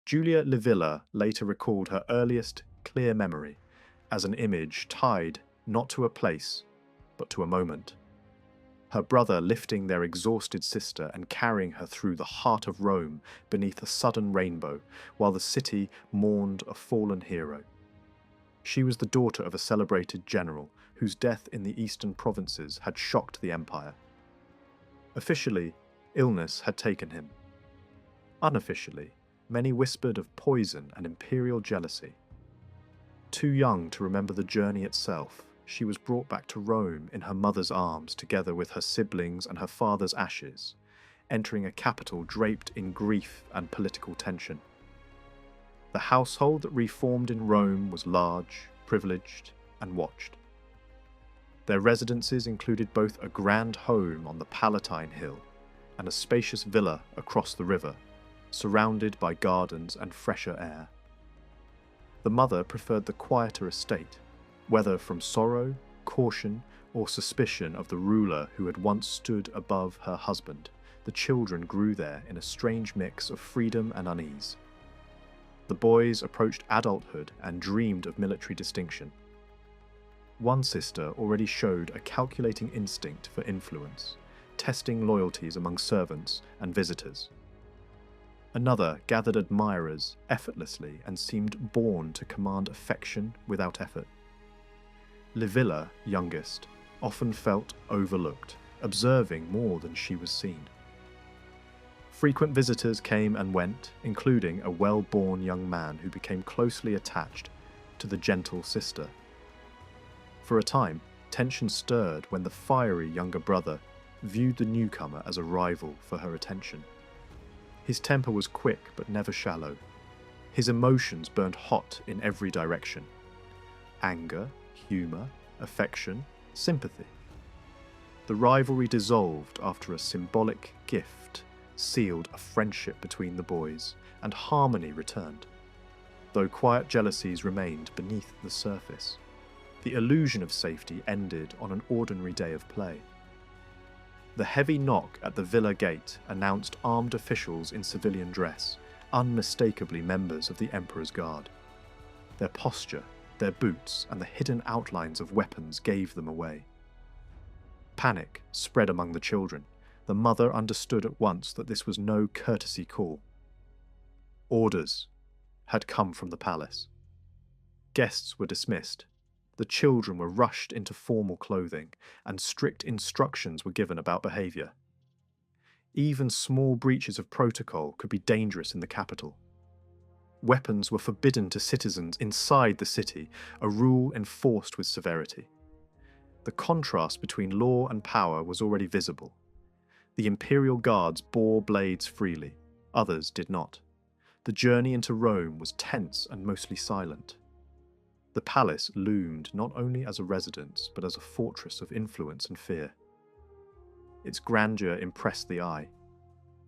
Julia Livilla later recalled her earliest clear memory as an image tied not to a place, but to a moment. Her brother lifting their exhausted sister and carrying her through the heart of Rome beneath a sudden rainbow, while the city mourned a fallen hero. She was the daughter of a celebrated general whose death in the eastern provinces had shocked the empire. Officially, illness had taken him. Unofficially, many whispered of poison and imperial jealousy. Too young to remember the journey itself, she was brought back to Rome in her mother's arms together with her siblings and her father's ashes, entering a capital draped in grief and political tension. The household that reformed in Rome was large, privileged, and watched. Their residences included both a grand home on the Palatine Hill and a spacious villa across the river, surrounded by gardens and fresher air. The mother preferred the quieter estate, whether from sorrow, caution, or suspicion of the ruler who had once stood above her husband. The children grew there in a strange mix of freedom and unease. The boys approached adulthood and dreamed of military distinction. One sister already showed a calculating instinct for influence, testing loyalties among servants and visitors. Another gathered admirers effortlessly and seemed born to command affection without effort. Livilla, youngest, often felt overlooked, observing more than she was seen. Frequent visitors came and went, including a well-born young man who became closely attached to the gentle sister. For a time, tension stirred when the fiery younger brother viewed the newcomer as a rival for her attention. His temper was quick but never shallow. His emotions burned hot in every direction. Anger, humour, affection, sympathy. The rivalry dissolved after a symbolic gift sealed a friendship between the boys, and harmony returned, though quiet jealousies remained beneath the surface. The illusion of safety ended on an ordinary day of play. The heavy knock at the villa gate announced armed officials in civilian dress, unmistakably members of the Emperor's Guard. Their posture, their boots, and the hidden outlines of weapons gave them away. Panic spread among the children. The mother understood at once that this was no courtesy call. Orders had come from the palace. Guests were dismissed. The children were rushed into formal clothing, and strict instructions were given about behaviour. Even small breaches of protocol could be dangerous in the capital. Weapons were forbidden to citizens inside the city, a rule enforced with severity. The contrast between law and power was already visible. The imperial guards bore blades freely, others did not. The journey into Rome was tense and mostly silent. The palace loomed not only as a residence, but as a fortress of influence and fear. Its grandeur impressed the eye,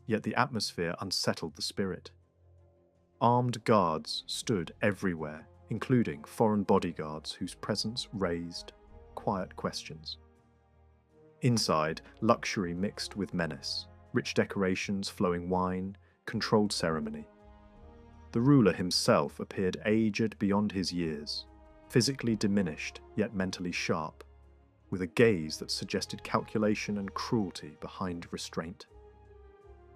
yet the atmosphere unsettled the spirit. Armed guards stood everywhere, including foreign bodyguards whose presence raised quiet questions. Inside, luxury mixed with menace, rich decorations, flowing wine, controlled ceremony. The ruler himself appeared aged beyond his years, physically diminished yet mentally sharp, with a gaze that suggested calculation and cruelty behind restraint.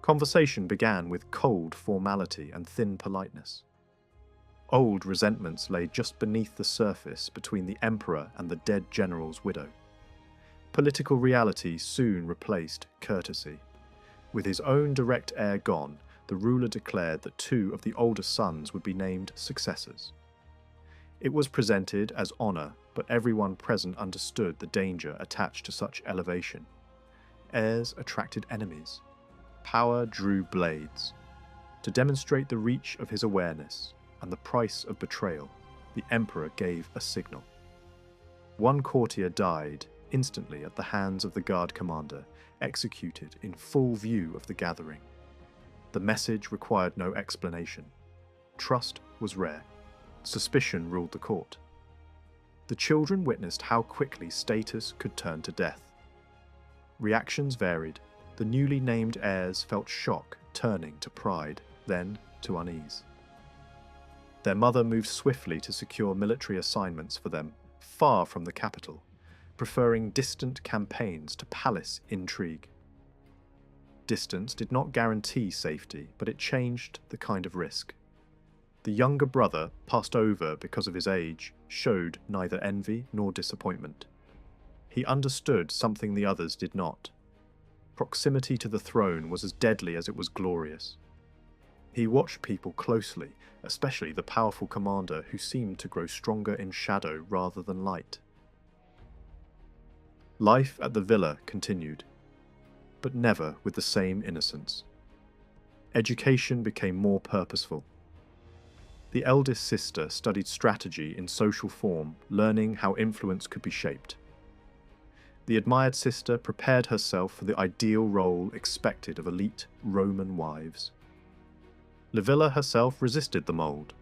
Conversation began with cold formality and thin politeness. Old resentments lay just beneath the surface between the emperor and the dead general's widow. Political reality soon replaced courtesy. With his own direct heir gone, the ruler declared that 2 of the older sons would be named successors. It was presented as honour, but everyone present understood the danger attached to such elevation. Heirs attracted enemies. Power drew blades. To demonstrate the reach of his awareness and the price of betrayal, the emperor gave a signal. One courtier died instantly at the hands of the guard commander, executed in full view of the gathering. The message required no explanation. Trust was rare. Suspicion ruled the court. The children witnessed how quickly status could turn to death. Reactions varied. The newly named heirs felt shock turning to pride, then to unease. Their mother moved swiftly to secure military assignments for them far from the capital, preferring distant campaigns to palace intrigue. Distance did not guarantee safety, but it changed the kind of risk. The younger brother, passed over because of his age, showed neither envy nor disappointment. He understood something the others did not. Proximity to the throne was as deadly as it was glorious. He watched people closely, especially the powerful commander who seemed to grow stronger in shadow rather than light. Life at the villa continued, but never with the same innocence. Education became more purposeful. The eldest sister studied strategy in social form, learning how influence could be shaped. The admired sister prepared herself for the ideal role expected of elite Roman wives. Livilla herself resisted the mould,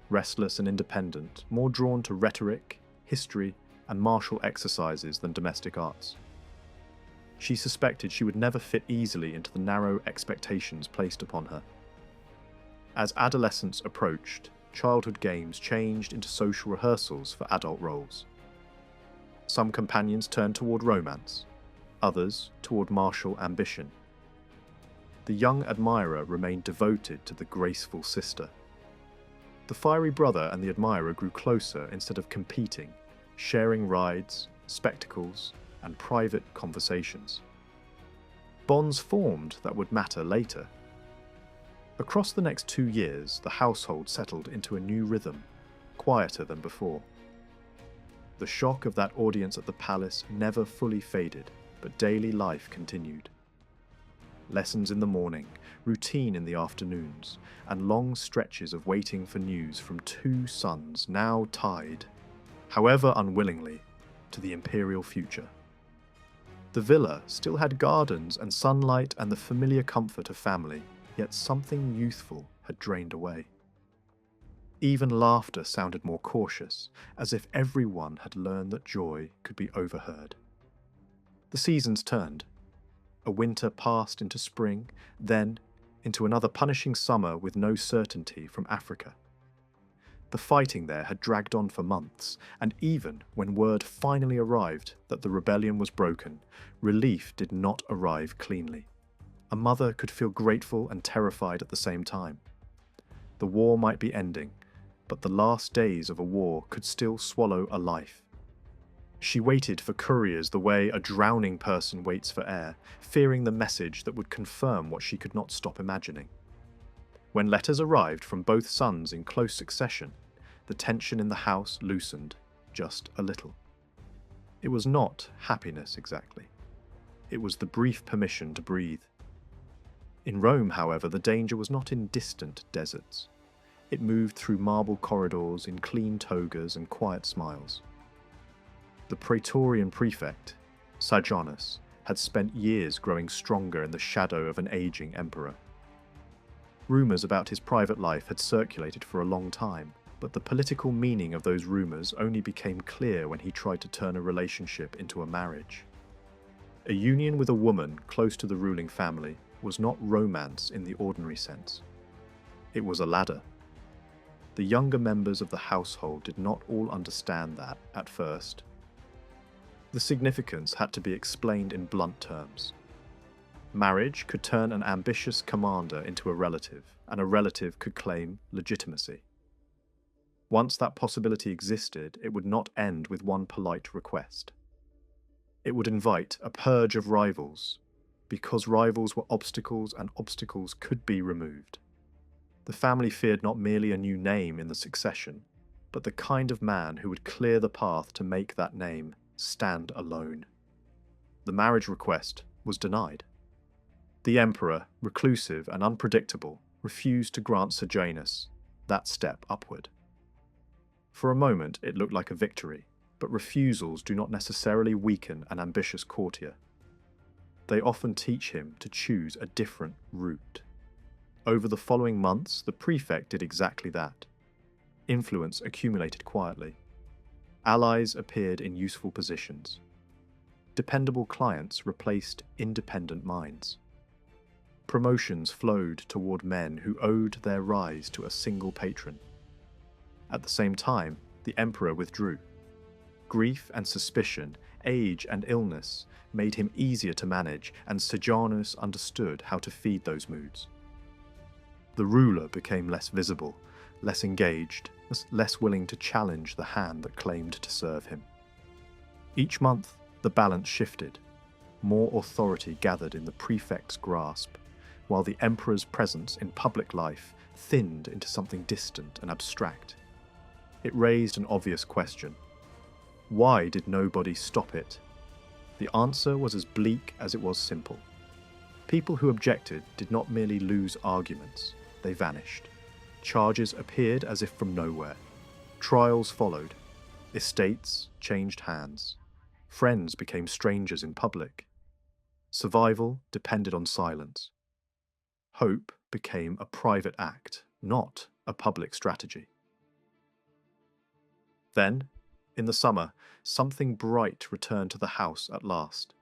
restless and independent, more drawn to rhetoric, history, and martial exercises than domestic arts. She suspected she would never fit easily into the narrow expectations placed upon her. As adolescence approached, childhood games changed into social rehearsals for adult roles. Some companions turned toward romance, others toward martial ambition. The young admirer remained devoted to the graceful sister. The fiery brother and the admirer grew closer instead of competing, sharing rides, spectacles, and private conversations. Bonds formed that would matter later. Across the next 2 years, the household settled into a new rhythm, quieter than before. The shock of that audience at the palace never fully faded, but daily life continued. Lessons in the morning, routine in the afternoons, and long stretches of waiting for news from 2 sons now tied, however unwillingly, to the imperial future. The villa still had gardens and sunlight and the familiar comfort of family, yet something youthful had drained away. Even laughter sounded more cautious, as if everyone had learned that joy could be overheard. The seasons turned. A winter passed into spring, then into another punishing summer with no certainty from Africa. The fighting there had dragged on for months, and even when word finally arrived that the rebellion was broken, relief did not arrive cleanly. A mother could feel grateful and terrified at the same time. The war might be ending, but the last days of a war could still swallow a life. She waited for couriers the way a drowning person waits for air, fearing the message that would confirm what she could not stop imagining. When letters arrived from both sons in close succession, the tension in the house loosened just a little. It was not happiness exactly. It was the brief permission to breathe. In Rome, however, the danger was not in distant deserts. It moved through marble corridors in clean togas and quiet smiles. The Praetorian prefect, Sejanus, had spent years growing stronger in the shadow of an aging emperor. Rumours about his private life had circulated for a long time, but the political meaning of those rumours only became clear when he tried to turn a relationship into a marriage. A union with a woman close to the ruling family was not romance in the ordinary sense. It was a ladder. The younger members of the household did not all understand that at first. The significance had to be explained in blunt terms. Marriage could turn an ambitious commander into a relative, and a relative could claim legitimacy. Once that possibility existed, it would not end with one polite request. It would invite a purge of rivals, because rivals were obstacles and obstacles could be removed. The family feared not merely a new name in the succession, but the kind of man who would clear the path to make that name stand alone. The marriage request was denied. The emperor, reclusive and unpredictable, refused to grant Sejanus that step upward. For a moment it looked like a victory, but refusals do not necessarily weaken an ambitious courtier. They often teach him to choose a different route. Over the following months, the prefect did exactly that. Influence accumulated quietly. Allies appeared in useful positions. Dependable clients replaced independent minds. Promotions flowed toward men who owed their rise to a single patron. At the same time, the emperor withdrew. Grief and suspicion, age and illness made him easier to manage, and Sejanus understood how to feed those moods. The ruler became less visible, less engaged, less willing to challenge the hand that claimed to serve him. Each month, the balance shifted. More authority gathered in the prefect's grasp, while the emperor's presence in public life thinned into something distant and abstract. It raised an obvious question. Why did nobody stop it? The answer was as bleak as it was simple. People who objected did not merely lose arguments, they vanished. Charges appeared as if from nowhere. Trials followed. Estates changed hands. Friends became strangers in public. Survival depended on silence. Hope became a private act, not a public strategy. Then, in the summer, something bright returned to the house at last.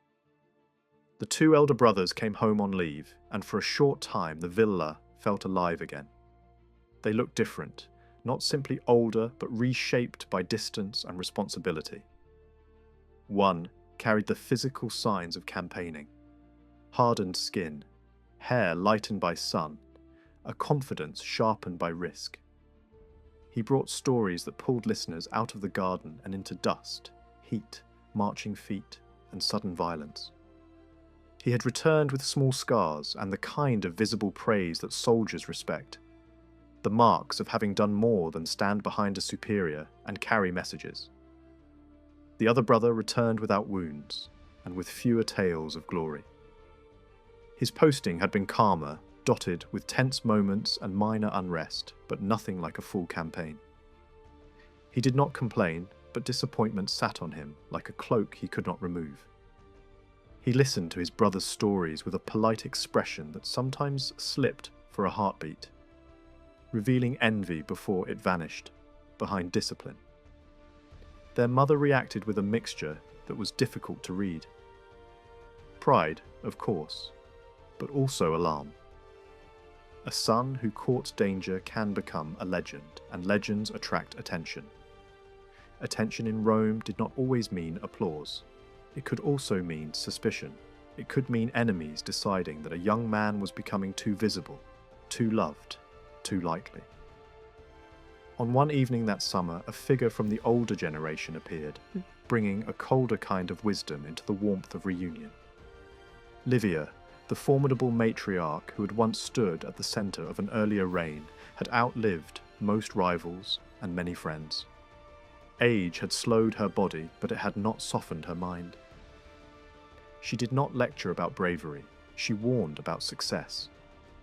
The two elder brothers came home on leave, and for a short time the villa felt alive again. They looked different, not simply older, but reshaped by distance and responsibility. One carried the physical signs of campaigning: hardened skin, hair lightened by sun, a confidence sharpened by risk. He brought stories that pulled listeners out of the garden and into dust, heat, marching feet, and sudden violence. He had returned with small scars and the kind of visible praise that soldiers respect, the marks of having done more than stand behind a superior and carry messages. The other brother returned without wounds and with fewer tales of glory. His posting had been calmer, dotted with tense moments and minor unrest, but nothing like a full campaign. He did not complain, but disappointment sat on him like a cloak he could not remove. He listened to his brother's stories with a polite expression that sometimes slipped for a heartbeat, revealing envy before it vanished, behind discipline. Their mother reacted with a mixture that was difficult to read. Pride, of course, but also alarm. A son who courts danger can become a legend, and legends attract attention. Attention in Rome did not always mean applause. It could also mean suspicion. It could mean enemies deciding that a young man was becoming too visible, too loved, too likely. On one evening that summer, a figure from the older generation appeared, bringing a colder kind of wisdom into the warmth of reunion. Livia, the formidable matriarch who had once stood at the centre of an earlier reign, had outlived most rivals and many friends. Age had slowed her body, but it had not softened her mind. She did not lecture about bravery, she warned about success.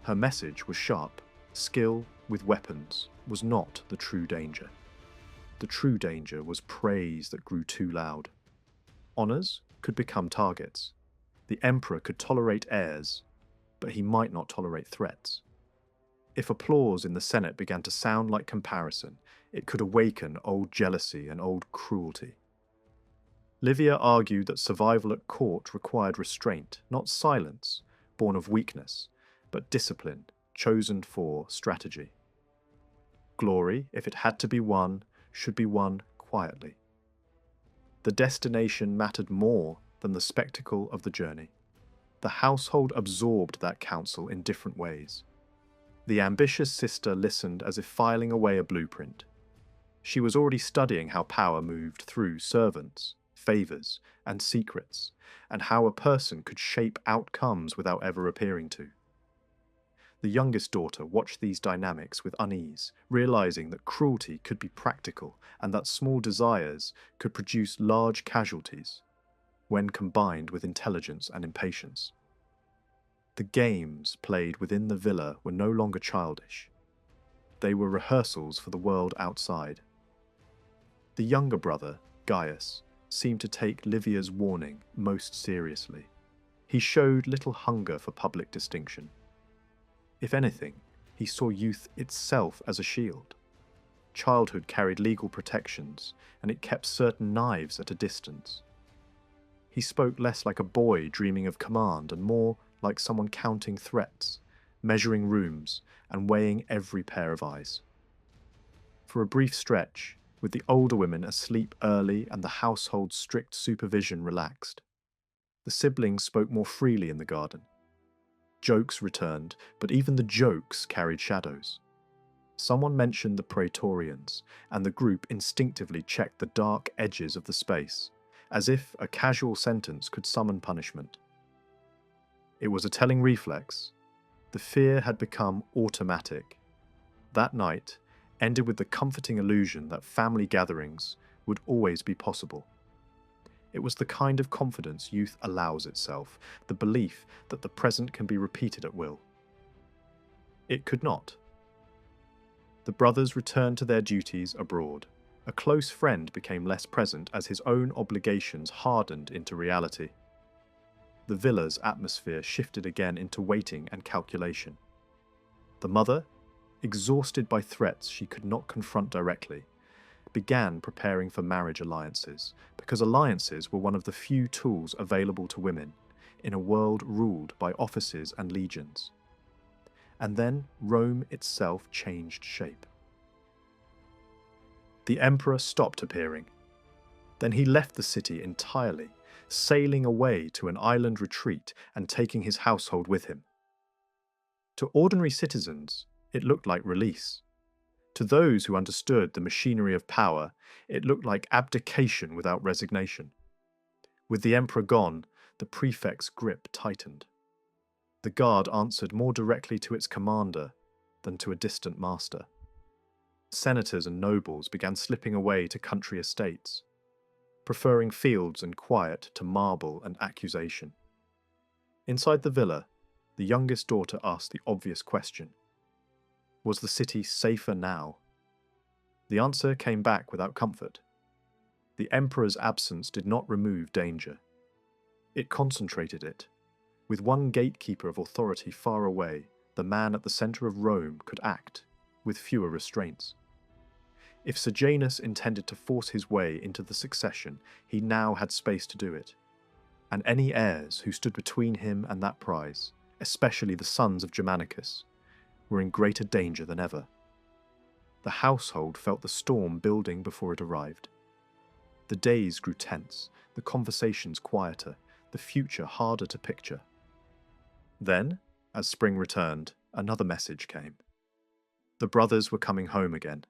Her message was sharp. Skill with weapons was not the true danger. The true danger was praise that grew too loud. Honours could become targets. The emperor could tolerate heirs, but he might not tolerate threats. If applause in the Senate began to sound like comparison, it could awaken old jealousy and old cruelty. Livia argued that survival at court required restraint, not silence, born of weakness, but discipline, chosen for strategy. Glory, if it had to be won, should be won quietly. The destination mattered more than the spectacle of the journey. The household absorbed that counsel in different ways. The ambitious sister listened as if filing away a blueprint. She was already studying how power moved through servants, favours, and secrets, and how a person could shape outcomes without ever appearing to. The youngest daughter watched these dynamics with unease, realizing that cruelty could be practical and that small desires could produce large casualties when combined with intelligence and impatience. The games played within the villa were no longer childish. They were rehearsals for the world outside. The younger brother, Gaius, seemed to take Livia's warning most seriously. He showed little hunger for public distinction. If anything, he saw youth itself as a shield. Childhood carried legal protections, and it kept certain knives at a distance. He spoke less like a boy dreaming of command and more like someone counting threats, measuring rooms, and weighing every pair of eyes. For a brief stretch, with the older women asleep early and the household's strict supervision relaxed, the siblings spoke more freely in the garden. Jokes returned, but even the jokes carried shadows. Someone mentioned the Praetorians, and the group instinctively checked the dark edges of the space, as if a casual sentence could summon punishment. It was a telling reflex. The fear had become automatic. That night ended with the comforting illusion that family gatherings would always be possible. It was the kind of confidence youth allows itself, the belief that the present can be repeated at will. It could not. The brothers returned to their duties abroad. A close friend became less present as his own obligations hardened into reality. The villa's atmosphere shifted again into waiting and calculation. The mother, exhausted by threats she could not confront directly, began preparing for marriage alliances, because alliances were one of the few tools available to women in a world ruled by offices and legions. And then Rome itself changed shape. The emperor stopped appearing. Then he left the city entirely, sailing away to an island retreat and taking his household with him. To ordinary citizens, it looked like release. To those who understood the machinery of power, it looked like abdication without resignation. With the emperor gone, the prefect's grip tightened. The guard answered more directly to its commander than to a distant master. Senators and nobles began slipping away to country estates, preferring fields and quiet to marble and accusation. Inside the villa, the youngest daughter asked the obvious question. Was the city safer now? The answer came back without comfort. The emperor's absence did not remove danger. It concentrated it. With one gatekeeper of authority far away, the man at the centre of Rome could act, with fewer restraints. If Sejanus intended to force his way into the succession, he now had space to do it. And any heirs who stood between him and that prize, especially the sons of Germanicus, were in greater danger than ever. The household felt the storm building before it arrived. The days grew tense, the conversations quieter, the future harder to picture. Then, as spring returned, another message came. The brothers were coming home again.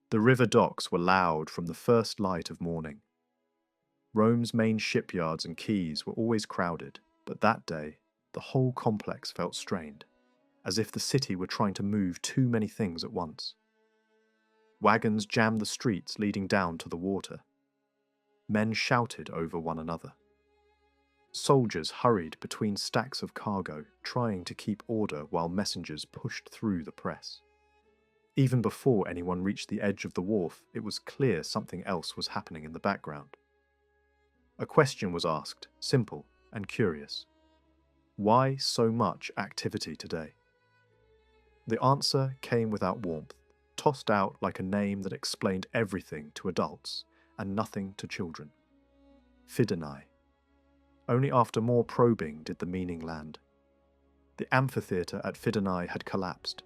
The river docks were loud from the first light of morning. Rome's main shipyards and quays were always crowded, but that day, the whole complex felt strained, as if the city were trying to move too many things at once. Wagons jammed the streets leading down to the water. Men shouted over one another. Soldiers hurried between stacks of cargo, trying to keep order while messengers pushed through the press. Even before anyone reached the edge of the wharf, it was clear something else was happening in the background. A question was asked, simple and curious. Why so much activity today? The answer came without warmth, tossed out like a name that explained everything to adults and nothing to children. Fidenae. Only after more probing did the meaning land. The amphitheatre at Fidenae had collapsed.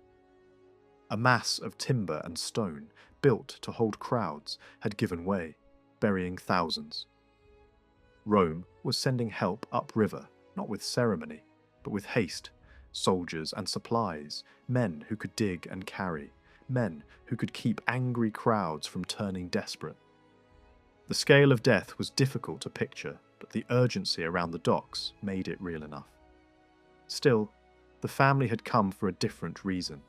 A mass of timber and stone, built to hold crowds, had given way, burying thousands. Rome was sending help upriver, not with ceremony, but with haste, soldiers and supplies, men who could dig and carry, men who could keep angry crowds from turning desperate. The scale of death was difficult to picture, but the urgency around the docks made it real enough. Still, the family had come for a different reason.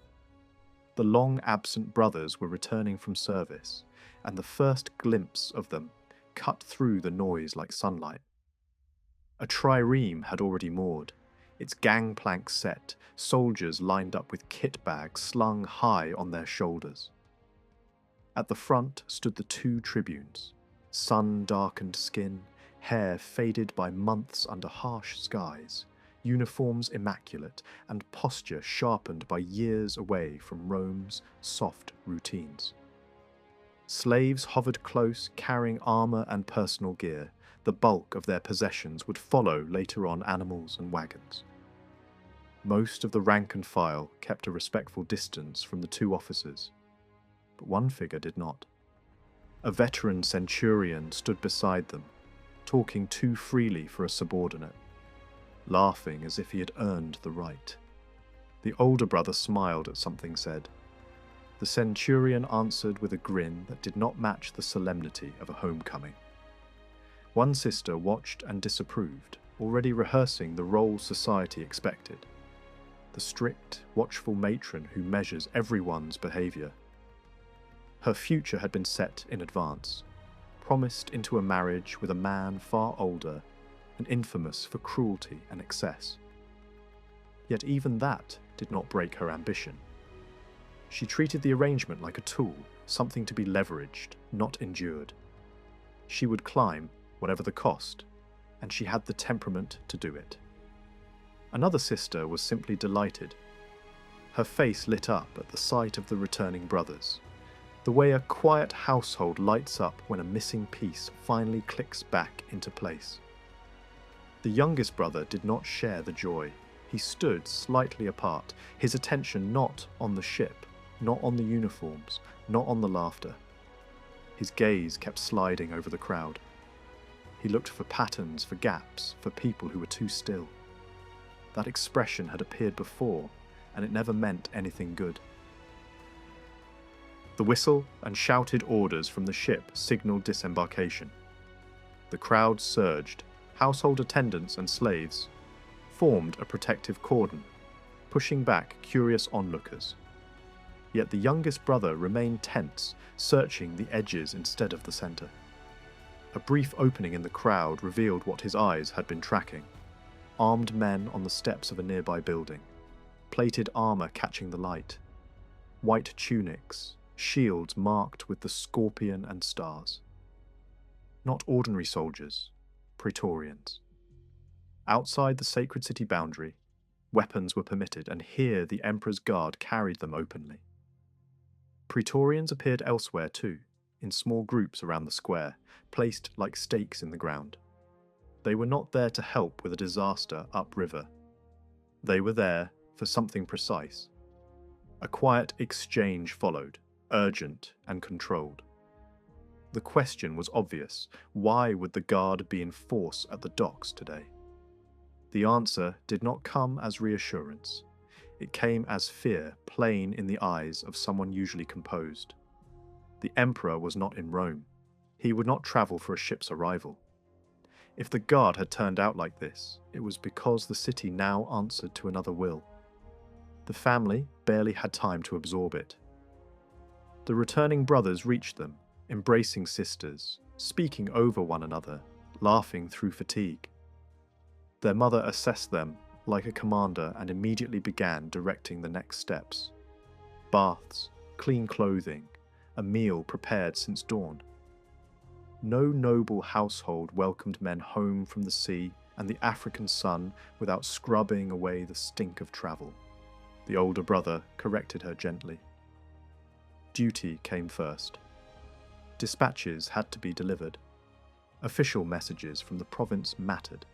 The long-absent brothers were returning from service, and the first glimpse of them cut through the noise like sunlight. A trireme had already moored, its gangplank set, soldiers lined up with kit bags slung high on their shoulders. At the front stood the two tribunes, sun-darkened skin, hair faded by months under harsh skies, uniforms immaculate, and posture sharpened by years away from Rome's soft routines. Slaves hovered close, carrying armour and personal gear. The bulk of their possessions would follow later on animals and wagons. Most of the rank and file kept a respectful distance from the two officers. but one figure did not. A veteran centurion stood beside them, talking too freely for a subordinate, laughing as if he had earned the right. The older brother smiled at something said. The centurion answered with a grin that did not match the solemnity of a homecoming. One sister watched and disapproved, already rehearsing the role society expected. The strict, watchful matron who measures everyone's behaviour. Her future had been set in advance, promised into a marriage with a man far older and infamous for cruelty and excess. Yet even that did not break her ambition. She treated the arrangement like a tool, something to be leveraged, not endured. She would climb, whatever the cost, and she had the temperament to do it. Another sister was simply delighted. Her face lit up at the sight of the returning brothers, the way a quiet household lights up when a missing piece finally clicks back into place. The youngest brother did not share the joy. He stood slightly apart, his attention not on the ship, not on the uniforms, not on the laughter. His gaze kept sliding over the crowd. He looked for patterns, for gaps, for people who were too still. That expression had appeared before, and it never meant anything good. The whistle and shouted orders from the ship signalled disembarkation. The crowd surged. Household attendants and slaves formed a protective cordon, pushing back curious onlookers. Yet the youngest brother remained tense, searching the edges instead of the centre. A brief opening in the crowd revealed what his eyes had been tracking. Armed men on the steps of a nearby building, plated armour catching the light, white tunics, shields marked with the scorpion and stars. Not ordinary soldiers, Praetorians. Outside the sacred city boundary, weapons were permitted, and here the Emperor's Guard carried them openly. Praetorians appeared elsewhere too, in small groups around the square, placed like stakes in the ground. They were not there to help with a disaster upriver. They were there for something precise. A quiet exchange followed, urgent and controlled. The question was obvious. Why would the guard be in force at the docks today? The answer did not come as reassurance. It came as fear, plain in the eyes of someone usually composed. The Emperor was not in Rome. He would not travel for a ship's arrival. If the guard had turned out like this, it was because the city now answered to another will. The family barely had time to absorb it. The returning brothers reached them, embracing sisters, speaking over one another, laughing through fatigue. Their mother assessed them like a commander and immediately began directing the next steps. Baths, clean clothing, a meal prepared since dawn. No noble household welcomed men home from the sea and the African sun without scrubbing away the stink of travel. The older brother corrected her gently. Duty came first. Dispatches had to be delivered. Official messages from the province mattered,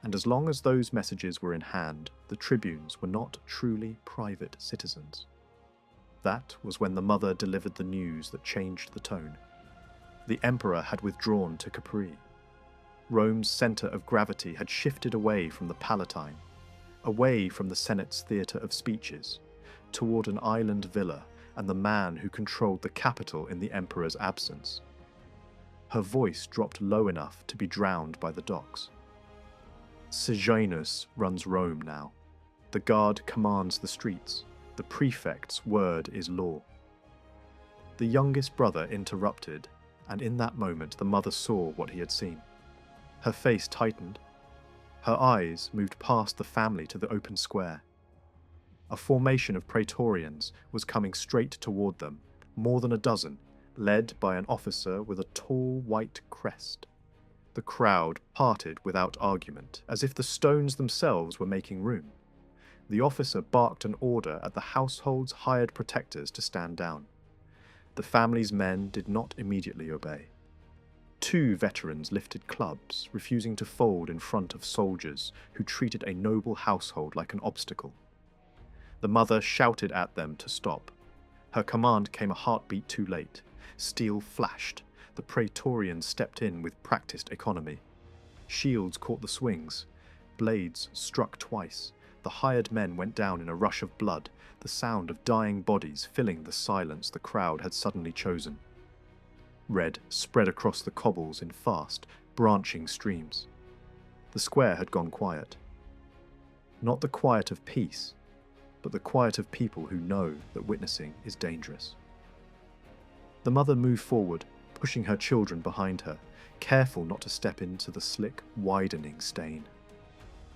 and as long as those messages were in hand, the tribunes were not truly private citizens. That was when the mother delivered the news that changed the tone. The emperor had withdrawn to Capri. Rome's centre of gravity had shifted away from the Palatine, away from the Senate's theatre of speeches, toward an island villa and the man who controlled the capital in the emperor's absence. Her voice dropped low enough to be drowned by the docks. Sejanus runs Rome now. The guard commands the streets. The prefect's word is law. The youngest brother interrupted, and in that moment the mother saw what he had seen. Her face tightened. Her eyes moved past the family to the open square. A formation of Praetorians was coming straight toward them, more than a dozen, led by an officer with a tall white crest. The crowd parted without argument, as if the stones themselves were making room. The officer barked an order at the household's hired protectors to stand down. The family's men did not immediately obey. 2 veterans lifted clubs, refusing to fold in front of soldiers who treated a noble household like an obstacle. The mother shouted at them to stop. Her command came a heartbeat too late. Steel flashed. The Praetorians stepped in with practiced economy. Shields caught the swings. Blades struck twice. The hired men went down in a rush of blood, the sound of dying bodies filling the silence the crowd had suddenly chosen. Red spread across the cobbles in fast, branching streams. The square had gone quiet. Not the quiet of peace, but the quiet of people who know that witnessing is dangerous. The mother moved forward, pushing her children behind her, careful not to step into the slick, widening stain.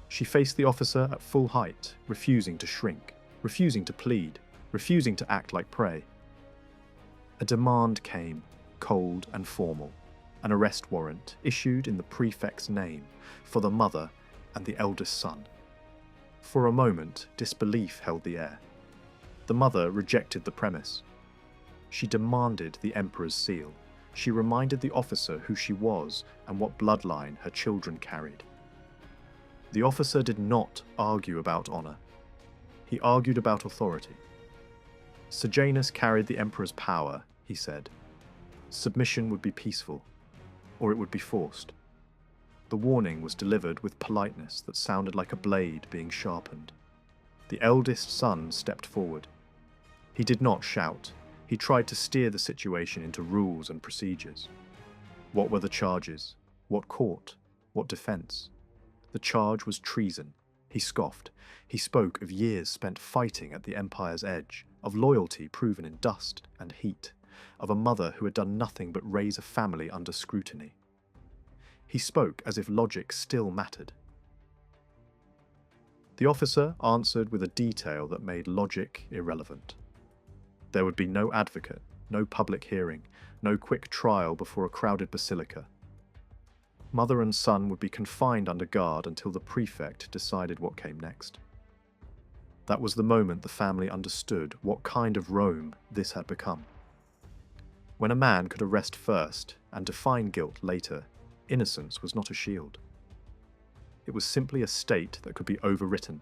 She faced the officer at full height, refusing to shrink, refusing to plead, refusing to act like prey. A demand came, cold and formal, an arrest warrant issued in the prefect's name for the mother and the eldest son. For a moment, disbelief held the air. The mother rejected the premise. She demanded the emperor's seal. She reminded the officer who she was and what bloodline her children carried. The officer did not argue about honor. He argued about authority. Sejanus carried the emperor's power, he said. Submission would be peaceful, or it would be forced. The warning was delivered with politeness that sounded like a blade being sharpened. The eldest son stepped forward. He did not shout. He tried to steer the situation into rules and procedures. What were the charges? What court? What defense? The charge was treason. He scoffed. He spoke of years spent fighting at the empire's edge, of loyalty proven in dust and heat, of a mother who had done nothing but raise a family under scrutiny. He spoke as if logic still mattered. The officer answered with a detail that made logic irrelevant. There would be no advocate, no public hearing, no quick trial before a crowded basilica. Mother and son would be confined under guard until the prefect decided what came next. That was the moment the family understood what kind of Rome this had become. When a man could arrest first and define guilt later, innocence was not a shield. It was simply a state that could be overwritten.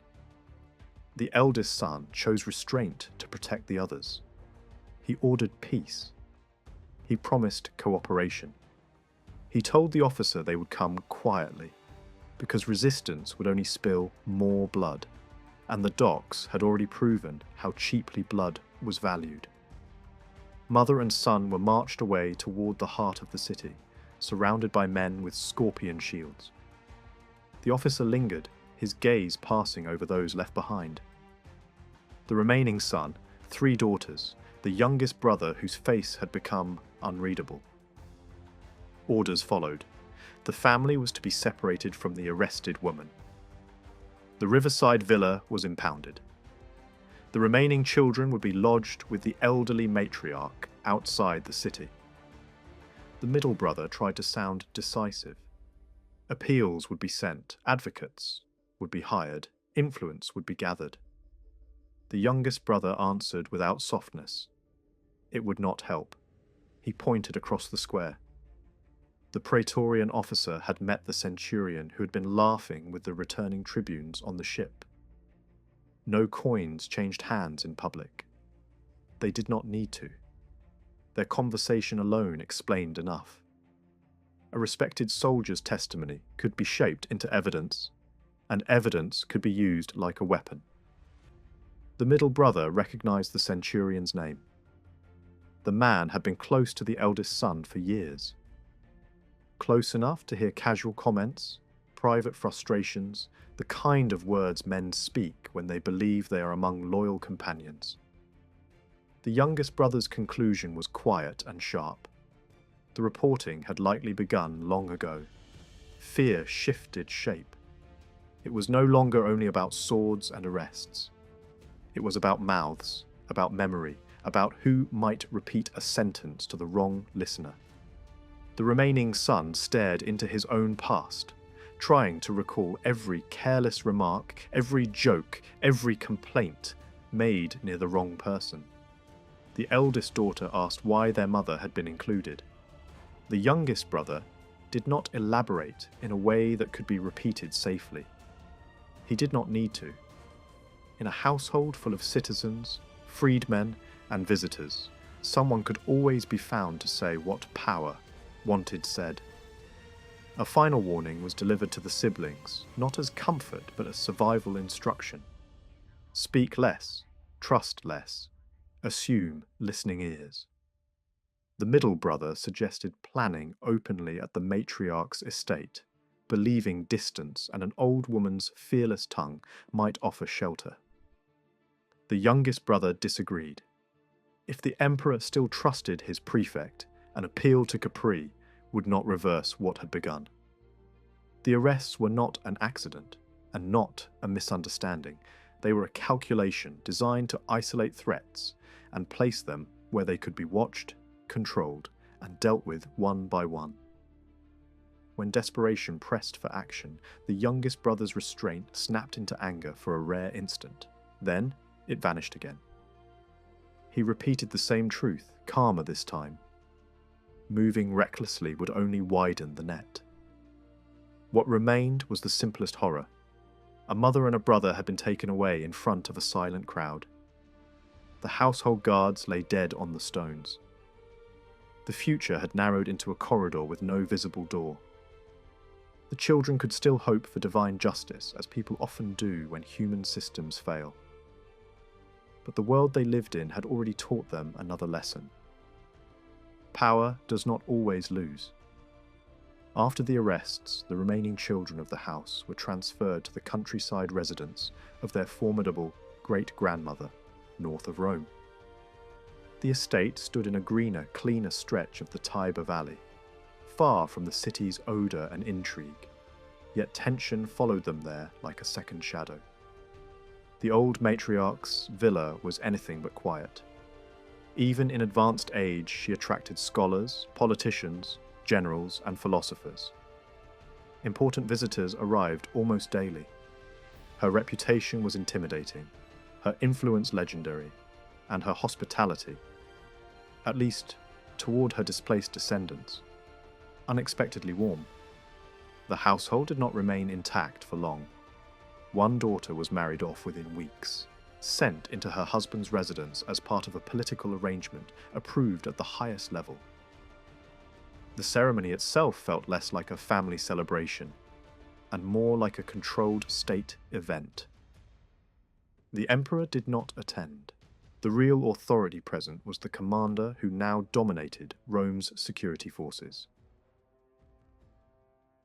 The eldest son chose restraint to protect the others. He ordered peace. He promised cooperation. He told the officer they would come quietly, because resistance would only spill more blood, and the docks had already proven how cheaply blood was valued. Mother and son were marched away toward the heart of the city, surrounded by men with scorpion shields. The officer lingered, his gaze passing over those left behind. The remaining son, 3 daughters, the youngest brother whose face had become unreadable. Orders followed. The family was to be separated from the arrested woman. The riverside villa was impounded. The remaining children would be lodged with the elderly matriarch outside the city. The middle brother tried to sound decisive. Appeals would be sent, advocates would be hired, influence would be gathered. The youngest brother answered without softness. It would not help. He pointed across the square. The Praetorian officer had met the centurion who had been laughing with the returning tribunes on the ship. No coins changed hands in public. They did not need to. Their conversation alone explained enough. A respected soldier's testimony could be shaped into evidence, and evidence could be used like a weapon. The middle brother recognized the centurion's name. The man had been close to the eldest son for years. Close enough to hear casual comments, private frustrations, the kind of words men speak when they believe they are among loyal companions. The youngest brother's conclusion was quiet and sharp. The reporting had likely begun long ago. Fear shifted shape. It was no longer only about swords and arrests. It was about mouths, about memory, about who might repeat a sentence to the wrong listener. The remaining son stared into his own past, trying to recall every careless remark, every joke, every complaint made near the wrong person. The eldest daughter asked why their mother had been included. The youngest brother did not elaborate in a way that could be repeated safely. He did not need to. In a household full of citizens, freedmen, and visitors, someone could always be found to say what power wanted said. A final warning was delivered to the siblings, not as comfort but as survival instruction. Speak less, trust less, assume listening ears. The middle brother suggested planning openly at the matriarch's estate, believing distance and an old woman's fearless tongue might offer shelter. The youngest brother disagreed. If the emperor still trusted his prefect, an appeal to Capri would not reverse what had begun. The arrests were not an accident, and not a misunderstanding. They were a calculation designed to isolate threats and place them where they could be watched, controlled, and dealt with one by one. When desperation pressed for action, the youngest brother's restraint snapped into anger for a rare instant. Then it vanished again. He repeated the same truth, calmer this time. Moving recklessly would only widen the net. What remained was the simplest horror. A mother and a brother had been taken away in front of a silent crowd. The household guards lay dead on the stones. The future had narrowed into a corridor with no visible door. The children could still hope for divine justice, as people often do when human systems fail. But the world they lived in had already taught them another lesson. Power does not always lose. After the arrests, the remaining children of the house were transferred to the countryside residence of their formidable great-grandmother, north of Rome. The estate stood in a greener, cleaner stretch of the Tiber Valley, far from the city's odour and intrigue, yet tension followed them there like a second shadow. The old matriarch's villa was anything but quiet. Even in advanced age, she attracted scholars, politicians, generals, and philosophers. Important visitors arrived almost daily. Her reputation was intimidating, her influence legendary, and her hospitality, at least toward her displaced descendants, unexpectedly warm. The household did not remain intact for long. One daughter was married off within weeks, sent into her husband's residence as part of a political arrangement approved at the highest level. The ceremony itself felt less like a family celebration and more like a controlled state event. The emperor did not attend. The real authority present was the commander who now dominated Rome's security forces.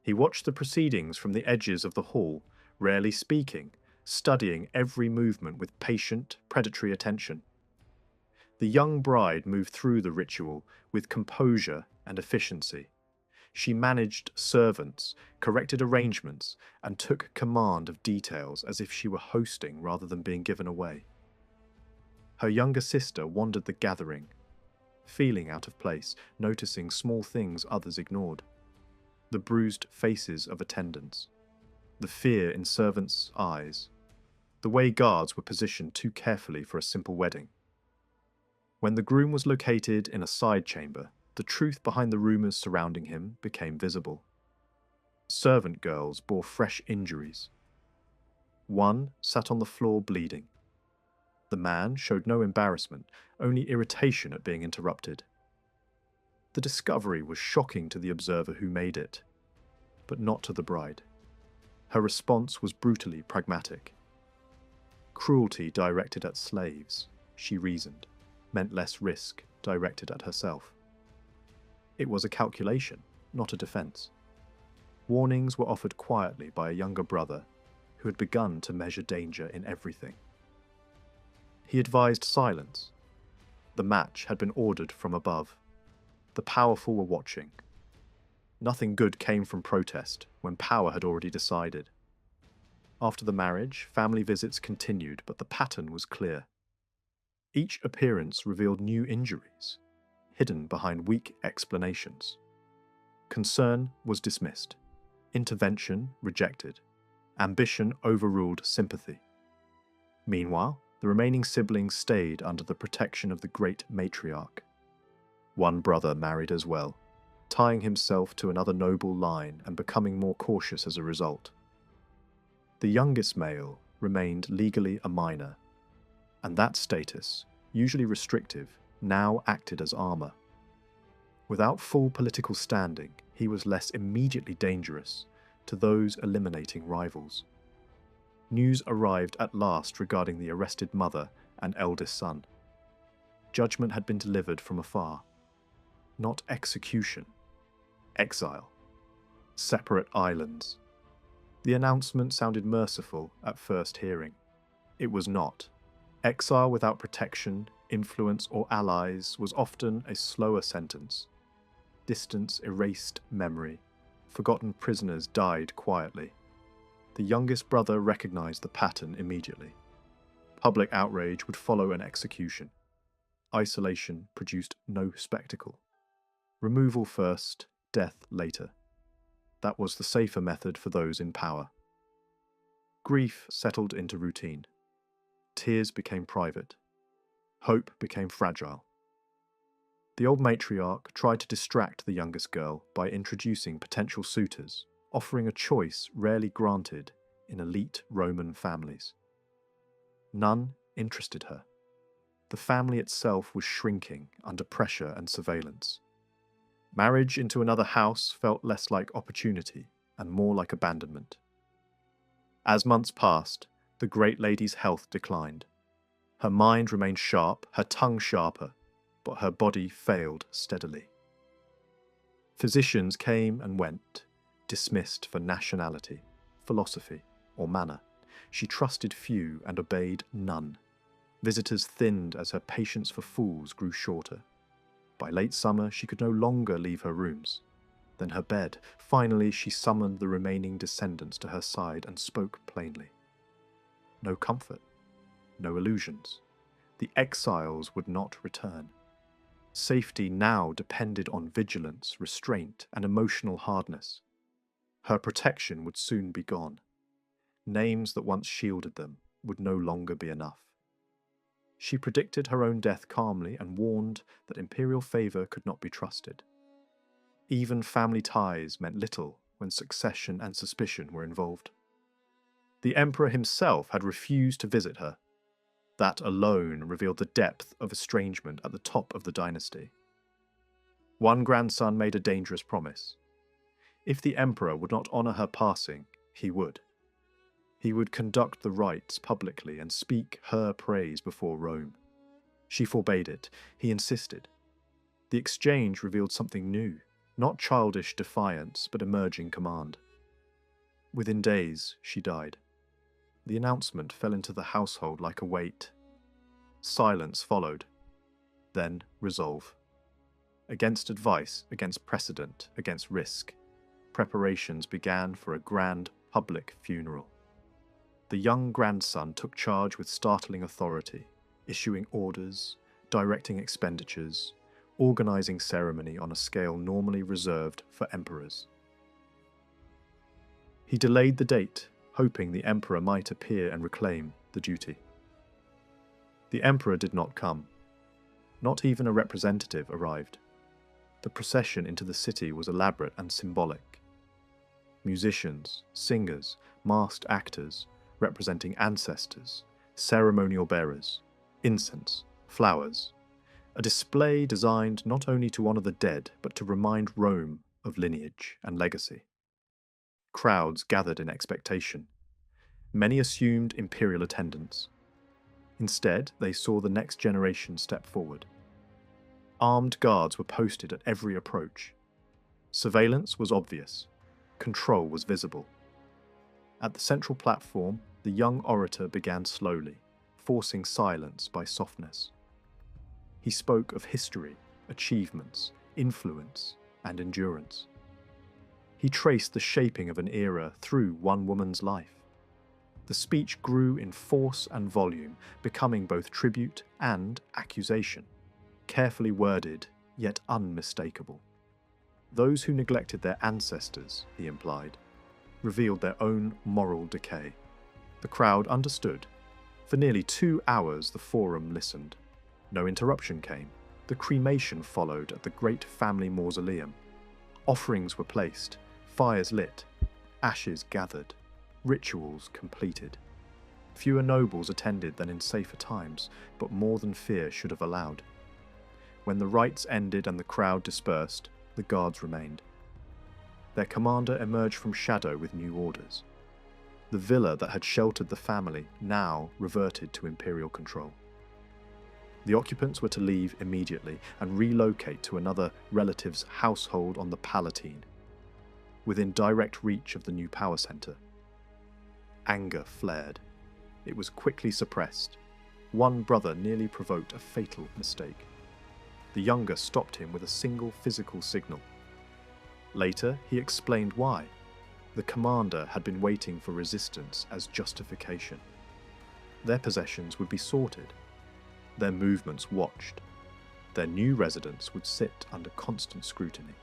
He watched the proceedings from the edges of the hall, rarely speaking, studying every movement with patient, predatory attention. The young bride moved through the ritual with composure and efficiency. She managed servants, corrected arrangements, and took command of details as if she were hosting rather than being given away. Her younger sister wandered the gathering, feeling out of place, noticing small things others ignored. The bruised faces of attendants, the fear in servants' eyes, the way guards were positioned too carefully for a simple wedding. When the groom was located in a side chamber, the truth behind the rumours surrounding him became visible. Servant girls bore fresh injuries. One sat on the floor bleeding. The man showed no embarrassment, only irritation at being interrupted. The discovery was shocking to the observer who made it, but not to the bride. Her response was brutally pragmatic. Cruelty directed at slaves, she reasoned, meant less risk directed at herself. It was a calculation, not a defense. Warnings were offered quietly by a younger brother who had begun to measure danger in everything. He advised silence. The match had been ordered from above. The powerful were watching. Nothing good came from protest when power had already decided. After the marriage, family visits continued, but the pattern was clear. Each appearance revealed new injuries, hidden behind weak explanations. Concern was dismissed. Intervention rejected. Ambition overruled sympathy. Meanwhile, the remaining siblings stayed under the protection of the great matriarch. One brother married as well, tying himself to another noble line and becoming more cautious as a result. The youngest male remained legally a minor, and that status, usually restrictive, now acted as armour. Without full political standing, he was less immediately dangerous to those eliminating rivals. News arrived at last regarding the arrested mother and eldest son. Judgment had been delivered from afar. Not execution, exile, separate islands. The announcement sounded merciful at first hearing. It was not. Exile without protection, influence, or allies was often a slower sentence. Distance erased memory. Forgotten prisoners died quietly. The youngest brother recognized the pattern immediately. Public outrage would follow an execution. Isolation produced no spectacle. Removal first, death later. That was the safer method for those in power. Grief settled into routine. Tears became private. Hope became fragile. The old matriarch tried to distract the youngest girl by introducing potential suitors, offering a choice rarely granted in elite Roman families. None interested her. The family itself was shrinking under pressure and surveillance. Marriage into another house felt less like opportunity and more like abandonment. As months passed, the great lady's health declined. Her mind remained sharp, her tongue sharper, but her body failed steadily. Physicians came and went, dismissed for nationality, philosophy, or manner. She trusted few and obeyed none. Visitors thinned as her patience for fools grew shorter. By late summer, she could no longer leave her rooms. Then her bed. Finally, she summoned the remaining descendants to her side and spoke plainly. No comfort, no illusions. The exiles would not return. Safety now depended on vigilance, restraint, and emotional hardness. Her protection would soon be gone. Names that once shielded them would no longer be enough. She predicted her own death calmly and warned that imperial favour could not be trusted. Even family ties meant little when succession and suspicion were involved. The emperor himself had refused to visit her. That alone revealed the depth of estrangement at the top of the dynasty. One grandson made a dangerous promise. If the emperor would not honour her passing, he would. He would conduct the rites publicly and speak her praise before Rome. She forbade it. He insisted. The exchange revealed something new, not childish defiance, but emerging command. Within days, she died. The announcement fell into the household like a weight. Silence followed. Then resolve. Against advice, against precedent, against risk, preparations began for a grand public funeral. The young grandson took charge with startling authority, issuing orders, directing expenditures, organising ceremony on a scale normally reserved for emperors. He delayed the date, hoping the emperor might appear and reclaim the duty. The emperor did not come. Not even a representative arrived. The procession into the city was elaborate and symbolic. Musicians, singers, masked actors, representing ancestors, ceremonial bearers, incense, flowers. A display designed not only to honour the dead, but to remind Rome of lineage and legacy. Crowds gathered in expectation. Many assumed imperial attendance. Instead, they saw the next generation step forward. Armed guards were posted at every approach. Surveillance was obvious. Control was visible. At the central platform, the young orator began slowly, forcing silence by softness. He spoke of history, achievements, influence, and endurance. He traced the shaping of an era through one woman's life. The speech grew in force and volume, becoming both tribute and accusation, carefully worded, yet unmistakable. Those who neglected their ancestors, he implied, revealed their own moral decay. The crowd understood. For nearly 2 hours the forum listened. No interruption came. The cremation followed at the great family mausoleum. Offerings were placed, fires lit, ashes gathered, rituals completed. Fewer nobles attended than in safer times, but more than fear should have allowed. When the rites ended and the crowd dispersed, the guards remained. Their commander emerged from shadow with new orders. The villa that had sheltered the family now reverted to imperial control. The occupants were to leave immediately and relocate to another relative's household on the Palatine, within direct reach of the new power centre. Anger flared. It was quickly suppressed. One brother nearly provoked a fatal mistake. The younger stopped him with a single physical signal. Later, he explained why. The commander had been waiting for resistance as justification. Their possessions would be sorted, their movements watched. Their new residence would sit under constant scrutiny.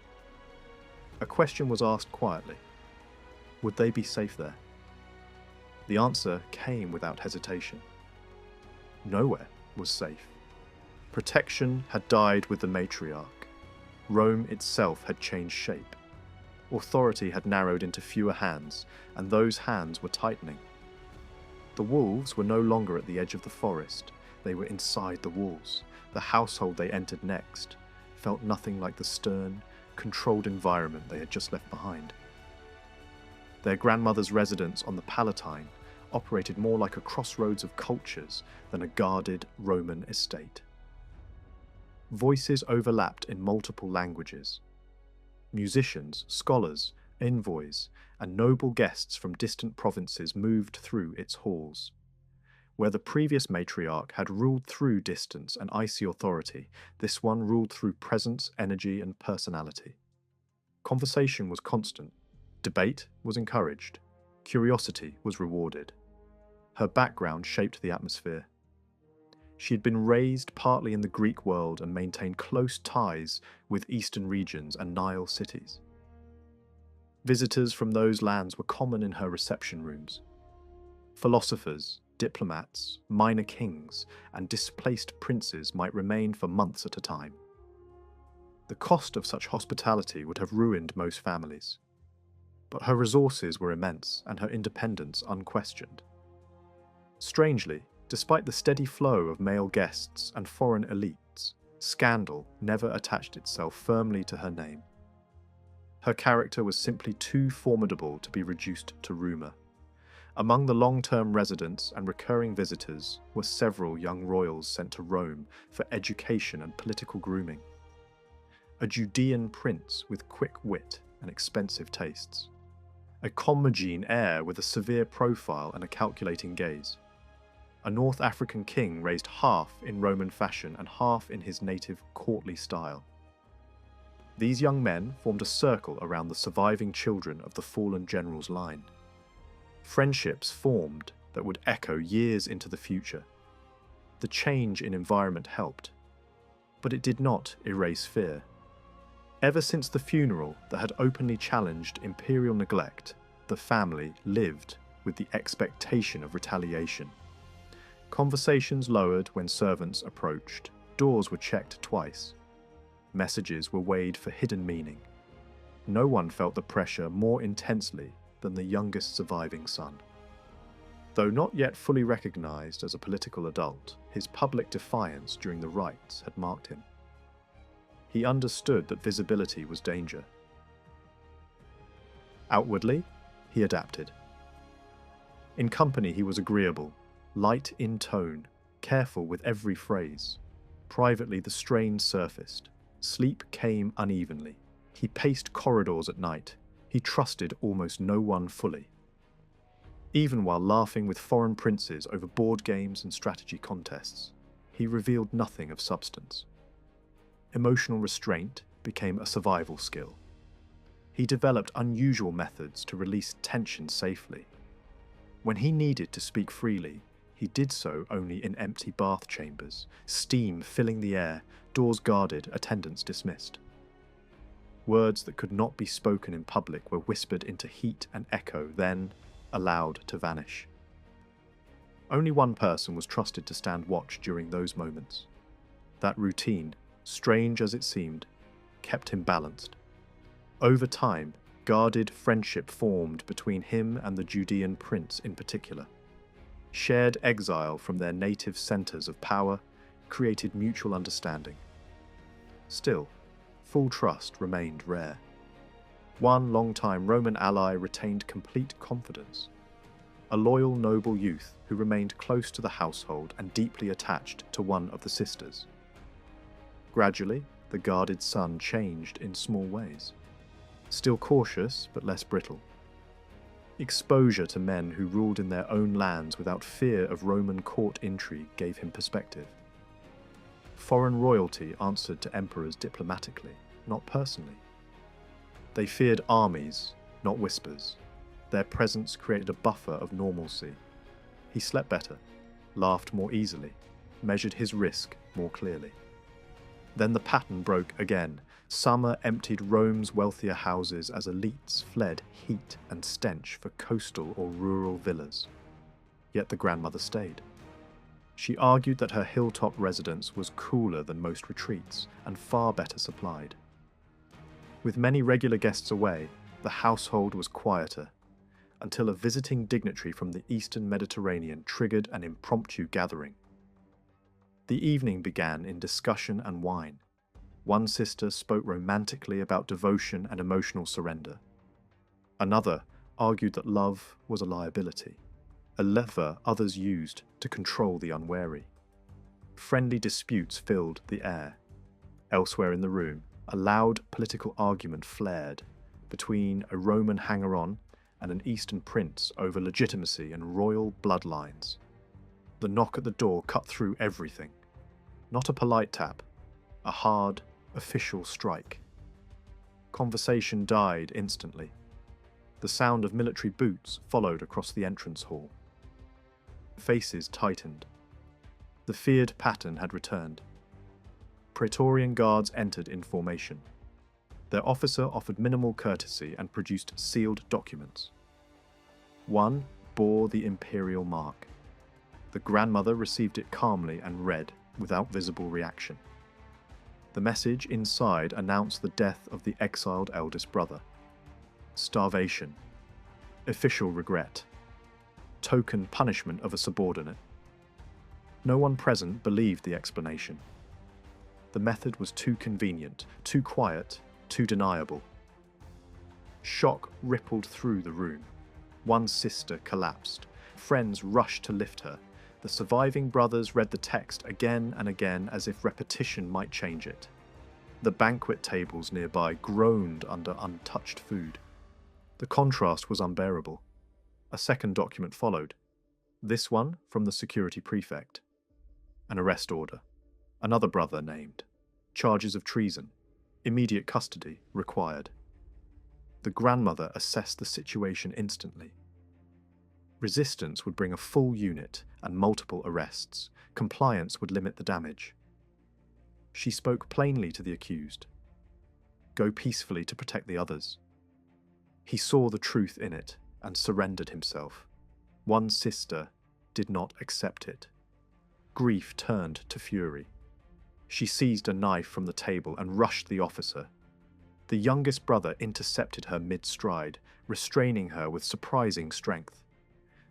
A question was asked quietly. Would they be safe there? The answer came without hesitation. Nowhere was safe. Protection had died with the matriarch. Rome itself had changed shape. Authority had narrowed into fewer hands, and those hands were tightening. The wolves were no longer at the edge of the forest. They were inside the walls. The household they entered next felt nothing like the stern, controlled environment they had just left behind. Their grandmother's residence on the Palatine operated more like a crossroads of cultures than a guarded Roman estate. Voices overlapped in multiple languages. Musicians, scholars, envoys, and noble guests from distant provinces moved through its halls. Where the previous matriarch had ruled through distance and icy authority, this one ruled through presence, energy, and personality. Conversation was constant. Debate was encouraged. Curiosity was rewarded. Her background shaped the atmosphere. She had been raised partly in the Greek world and maintained close ties with eastern regions and Nile cities. Visitors from those lands were common in her reception rooms. Philosophers, diplomats, minor kings, and displaced princes might remain for months at a time. The cost of such hospitality would have ruined most families. But her resources were immense and her independence unquestioned. Strangely, despite the steady flow of male guests and foreign elites, scandal never attached itself firmly to her name. Her character was simply too formidable to be reduced to rumour. Among the long-term residents and recurring visitors were several young royals sent to Rome for education and political grooming. A Judean prince with quick wit and expensive tastes. A Commagene heir with a severe profile and a calculating gaze. A North African king raised half in Roman fashion and half in his native courtly style. These young men formed a circle around the surviving children of the fallen general's line. Friendships formed that would echo years into the future. The change in environment helped, but it did not erase fear. Ever since the funeral that had openly challenged imperial neglect, the family lived with the expectation of retaliation. Conversations lowered when servants approached. Doors were checked twice. Messages were weighed for hidden meaning. No one felt the pressure more intensely than the youngest surviving son. Though not yet fully recognized as a political adult, his public defiance during the rites had marked him. He understood that visibility was danger. Outwardly, he adapted. In company he was agreeable, light in tone, careful with every phrase. Privately the strain surfaced. Sleep came unevenly. He paced corridors at night. He trusted almost no one fully. Even while laughing with foreign princes over board games and strategy contests, he revealed nothing of substance. Emotional restraint became a survival skill. He developed unusual methods to release tension safely. When he needed to speak freely, he did so only in empty bath chambers, steam filling the air, doors guarded, attendants dismissed. Words that could not be spoken in public were whispered into heat and echo, then allowed to vanish. Only one person was trusted to stand watch during those moments. That routine, strange as it seemed, kept him balanced. Over time, guarded friendship formed between him and the Judean prince in particular. Shared exile from their native centres of power created mutual understanding. Still, full trust remained rare. One long-time Roman ally retained complete confidence. A loyal noble youth who remained close to the household and deeply attached to one of the sisters. Gradually, the guarded son changed in small ways. Still cautious, but less brittle. Exposure to men who ruled in their own lands without fear of Roman court intrigue gave him perspective. Foreign royalty answered to emperors diplomatically, not personally. They feared armies, not whispers. Their presence created a buffer of normalcy. He slept better, laughed more easily, measured his risk more clearly. Then the pattern broke again. Summer emptied Rome's wealthier houses as elites fled heat and stench for coastal or rural villas. Yet the grandmother stayed. She argued that her hilltop residence was cooler than most retreats and far better supplied. With many regular guests away, the household was quieter, until a visiting dignitary from the eastern Mediterranean triggered an impromptu gathering. The evening began in discussion and wine. One sister spoke romantically about devotion and emotional surrender. Another argued that love was a liability, a lever others used to control the unwary. Friendly disputes filled the air. Elsewhere in the room, a loud political argument flared between a Roman hanger-on and an Eastern prince over legitimacy and royal bloodlines. The knock at the door cut through everything. Not a polite tap, a hard, official strike. Conversation died instantly. The sound of military boots followed across the entrance hall. Faces tightened. The feared pattern had returned. Praetorian Guards entered in formation. Their officer offered minimal courtesy and produced sealed documents. One bore the imperial mark. The grandmother received it calmly and read, without visible reaction. The message inside announced the death of the exiled eldest brother. Starvation. Official regret. Token punishment of a subordinate. No one present believed the explanation. The method was too convenient, too quiet, too deniable. Shock rippled through the room. One sister collapsed. Friends rushed to lift her. The surviving brothers read the text again and again as if repetition might change it. The banquet tables nearby groaned under untouched food. The contrast was unbearable. A second document followed. This one from the security prefect. An arrest order. Another brother named. Charges of treason. Immediate custody required. The grandmother assessed the situation instantly. Resistance would bring a full unit and multiple arrests. Compliance would limit the damage. She spoke plainly to the accused. Go peacefully to protect the others. He saw the truth in it and surrendered himself. One sister did not accept it. Grief turned to fury. She seized a knife from the table and rushed the officer. The youngest brother intercepted her mid-stride, restraining her with surprising strength.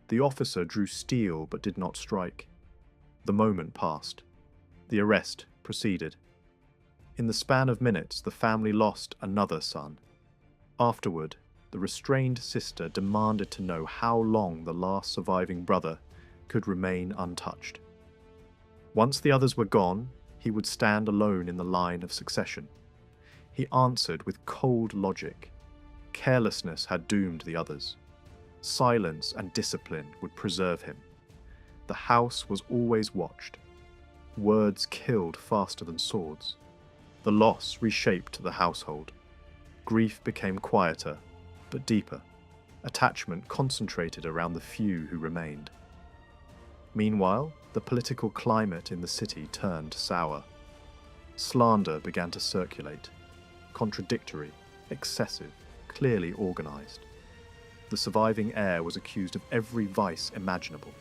The officer drew steel but did not strike. The moment passed. The arrest proceeded. In the span of minutes, the family lost another son. Afterward, the restrained sister demanded to know how long the last surviving brother could remain untouched. Once the others were gone, he would stand alone in the line of succession. He answered with cold logic. Carelessness had doomed the others. Silence and discipline would preserve him. The house was always watched. Words killed faster than swords. The loss reshaped the household. Grief became quieter, but deeper. Attachment concentrated around the few who remained. Meanwhile, the political climate in the city turned sour. Slander began to circulate. Contradictory, excessive, clearly organized. The surviving heir was accused of every vice imaginable.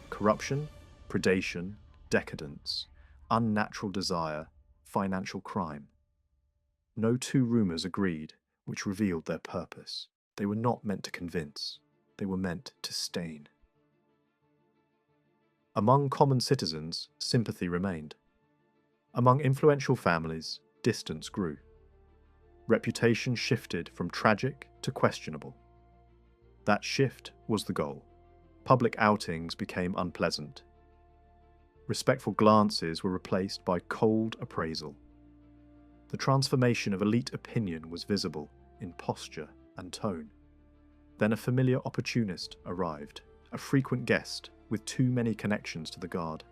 Corruption, predation, decadence, unnatural desire, financial crime. No two rumors agreed, which revealed their purpose. They were not meant to convince. They were meant to stain. Among common citizens, sympathy remained. Among influential families, distance grew. Reputation shifted from tragic to questionable. That shift was the goal. Public outings became unpleasant. Respectful glances were replaced by cold appraisal. The transformation of elite opinion was visible in posture and tone. Then a familiar opportunist arrived, a frequent guest with too many connections to the guard.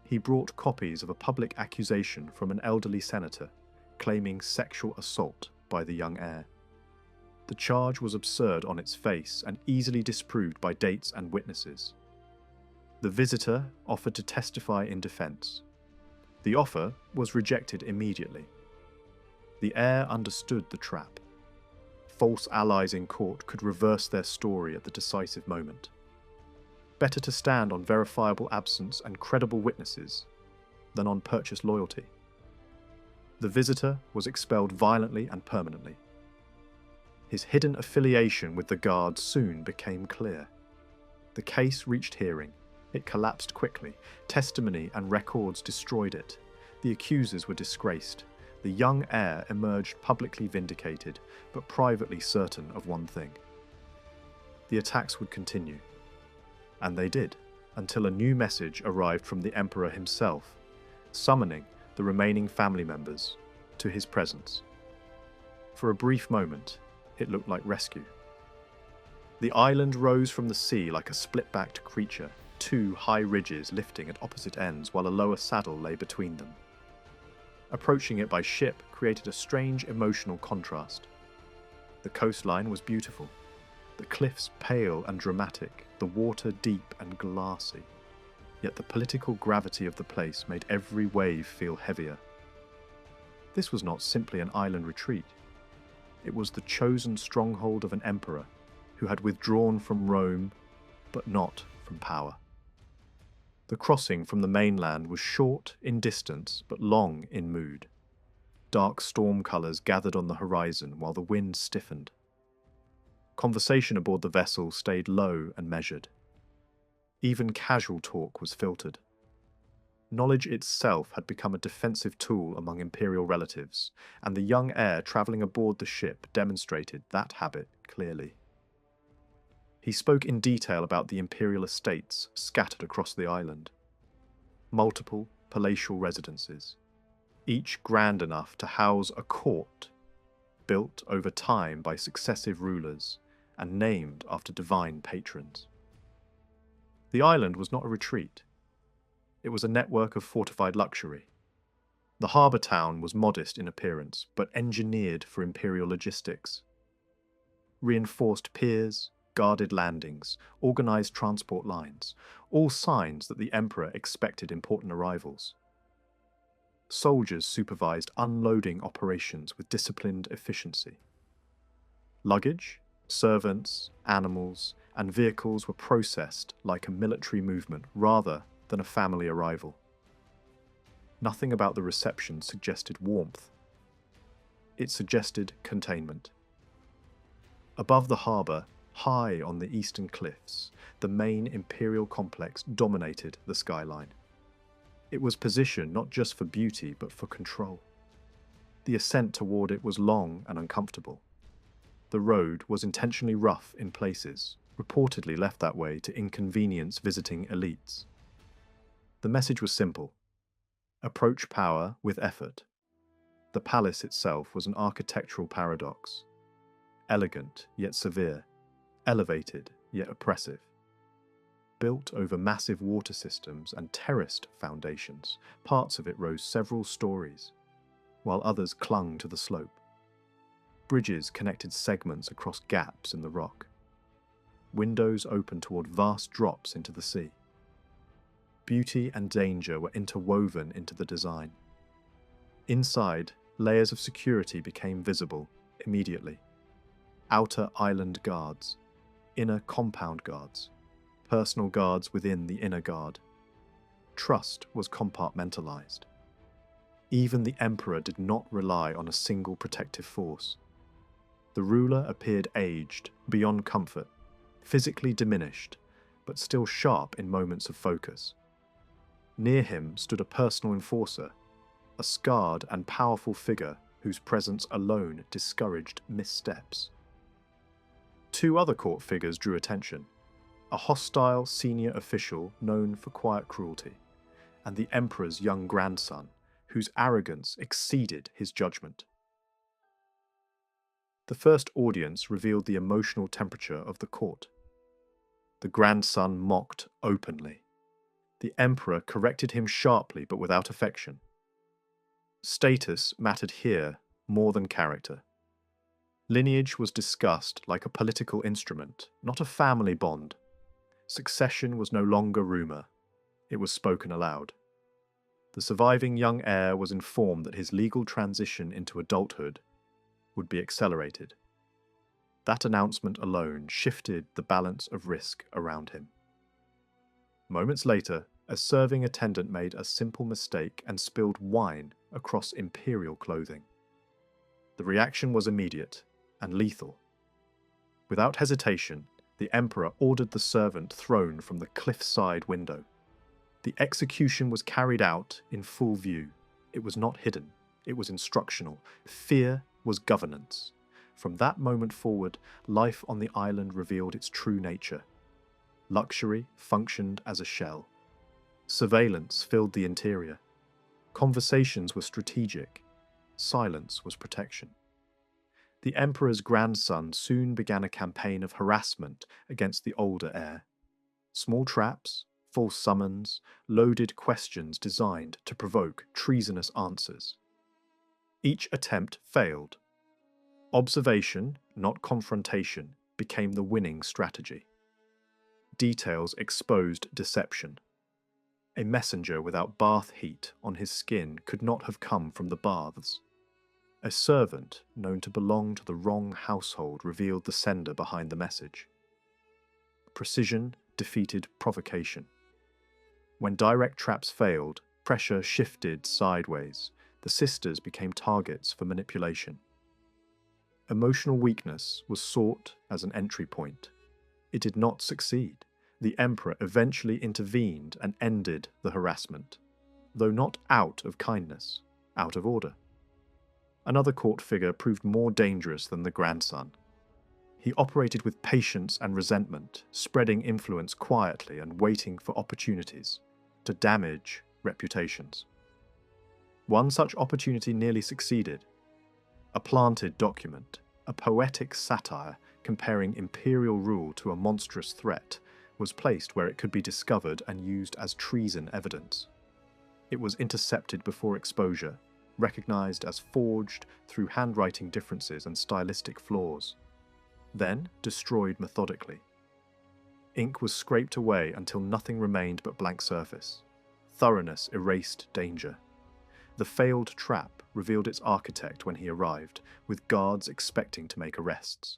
He brought copies of a public accusation from an elderly senator claiming sexual assault by the young heir. The charge was absurd on its face and easily disproved by dates and witnesses. The visitor offered to testify in defense. The offer was rejected immediately. The heir understood the trap. False allies in court could reverse their story at the decisive moment. Better to stand on verifiable absence and credible witnesses than on purchased loyalty. The visitor was expelled violently and permanently. His hidden affiliation with the guard soon became clear. The case reached hearing. It collapsed quickly. Testimony and records destroyed it. The accusers were disgraced. The young heir emerged publicly vindicated, but privately certain of one thing. The attacks would continue. And they did, until a new message arrived from the emperor himself, summoning the remaining family members to his presence. For a brief moment, it looked like rescue. The island rose from the sea like a split-backed creature, two high ridges lifting at opposite ends while a lower saddle lay between them. Approaching it by ship created a strange emotional contrast. The coastline was beautiful, the cliffs pale and dramatic, the water deep and glassy. Yet the political gravity of the place made every wave feel heavier. This was not simply an island retreat. It was the chosen stronghold of an emperor who had withdrawn from Rome, but not from power. The crossing from the mainland was short in distance, but long in mood. Dark storm colours gathered on the horizon while the wind stiffened. Conversation aboard the vessel stayed low and measured. Even casual talk was filtered. Knowledge itself had become a defensive tool among imperial relatives, and the young heir travelling aboard the ship demonstrated that habit clearly. He spoke in detail about the imperial estates scattered across the island. Multiple palatial residences, each grand enough to house a court, built over time by successive rulers and named after divine patrons. The island was not a retreat. It was a network of fortified luxury. The harbour town was modest in appearance, but engineered for imperial logistics. Reinforced piers, guarded landings, organised transport lines, all signs that the emperor expected important arrivals. Soldiers supervised unloading operations with disciplined efficiency. Luggage, servants, animals, and vehicles were processed like a military movement rather than a family arrival. Nothing about the reception suggested warmth. It suggested containment. Above the harbour, high on the eastern cliffs, the main imperial complex dominated the skyline. It was positioned not just for beauty but for control. The ascent toward it was long and uncomfortable. The road was intentionally rough in places, reportedly left that way to inconvenience visiting elites. The message was simple. Approach power with effort. The palace itself was an architectural paradox. Elegant yet severe, elevated yet oppressive. Built over massive water systems and terraced foundations, parts of it rose several stories, while others clung to the slope. Bridges connected segments across gaps in the rock. Windows opened toward vast drops into the sea. Beauty and danger were interwoven into the design. Inside, layers of security became visible immediately. Outer island guards, inner compound guards, personal guards within the inner guard. Trust was compartmentalized. Even the emperor did not rely on a single protective force. The ruler appeared aged, beyond comfort, physically diminished, but still sharp in moments of focus. Near him stood a personal enforcer, a scarred and powerful figure whose presence alone discouraged missteps. Two other court figures drew attention: a hostile senior official known for quiet cruelty, and the emperor's young grandson, whose arrogance exceeded his judgment. The first audience revealed the emotional temperature of the court. The grandson mocked openly. The emperor corrected him sharply but without affection. Status mattered here more than character. Lineage was discussed like a political instrument, not a family bond. Succession was no longer rumour. It was spoken aloud. The surviving young heir was informed that his legal transition into adulthood would be accelerated. That announcement alone shifted the balance of risk around him. Moments later, a serving attendant made a simple mistake and spilled wine across imperial clothing. The reaction was immediate and lethal. Without hesitation, the emperor ordered the servant thrown from the cliffside window. The execution was carried out in full view. It was not hidden. It was instructional. Fear was governance. From that moment forward, life on the island revealed its true nature. Luxury functioned as a shell. Surveillance filled the interior. Conversations were strategic. Silence was protection. The emperor's grandson soon began a campaign of harassment against the older heir. Small traps, false summons, loaded questions designed to provoke treasonous answers. Each attempt failed. Observation, not confrontation, became the winning strategy. Details exposed deception. A messenger without bath heat on his skin could not have come from the baths. A servant known to belong to the wrong household revealed the sender behind the message. Precision defeated provocation. When direct traps failed, pressure shifted sideways. The sisters became targets for manipulation. Emotional weakness was sought as an entry point. It did not succeed. The emperor eventually intervened and ended the harassment, though not out of kindness, out of order. Another court figure proved more dangerous than the grandson. He operated with patience and resentment, spreading influence quietly and waiting for opportunities to damage reputations. One such opportunity nearly succeeded. A planted document, a poetic satire comparing imperial rule to a monstrous threat, was placed where it could be discovered and used as treason evidence. It was intercepted before exposure, recognized as forged through handwriting differences and stylistic flaws, then destroyed methodically. Ink was scraped away until nothing remained but blank surface. Thoroughness erased danger. The failed trap revealed its architect when he arrived, with guards expecting to make arrests.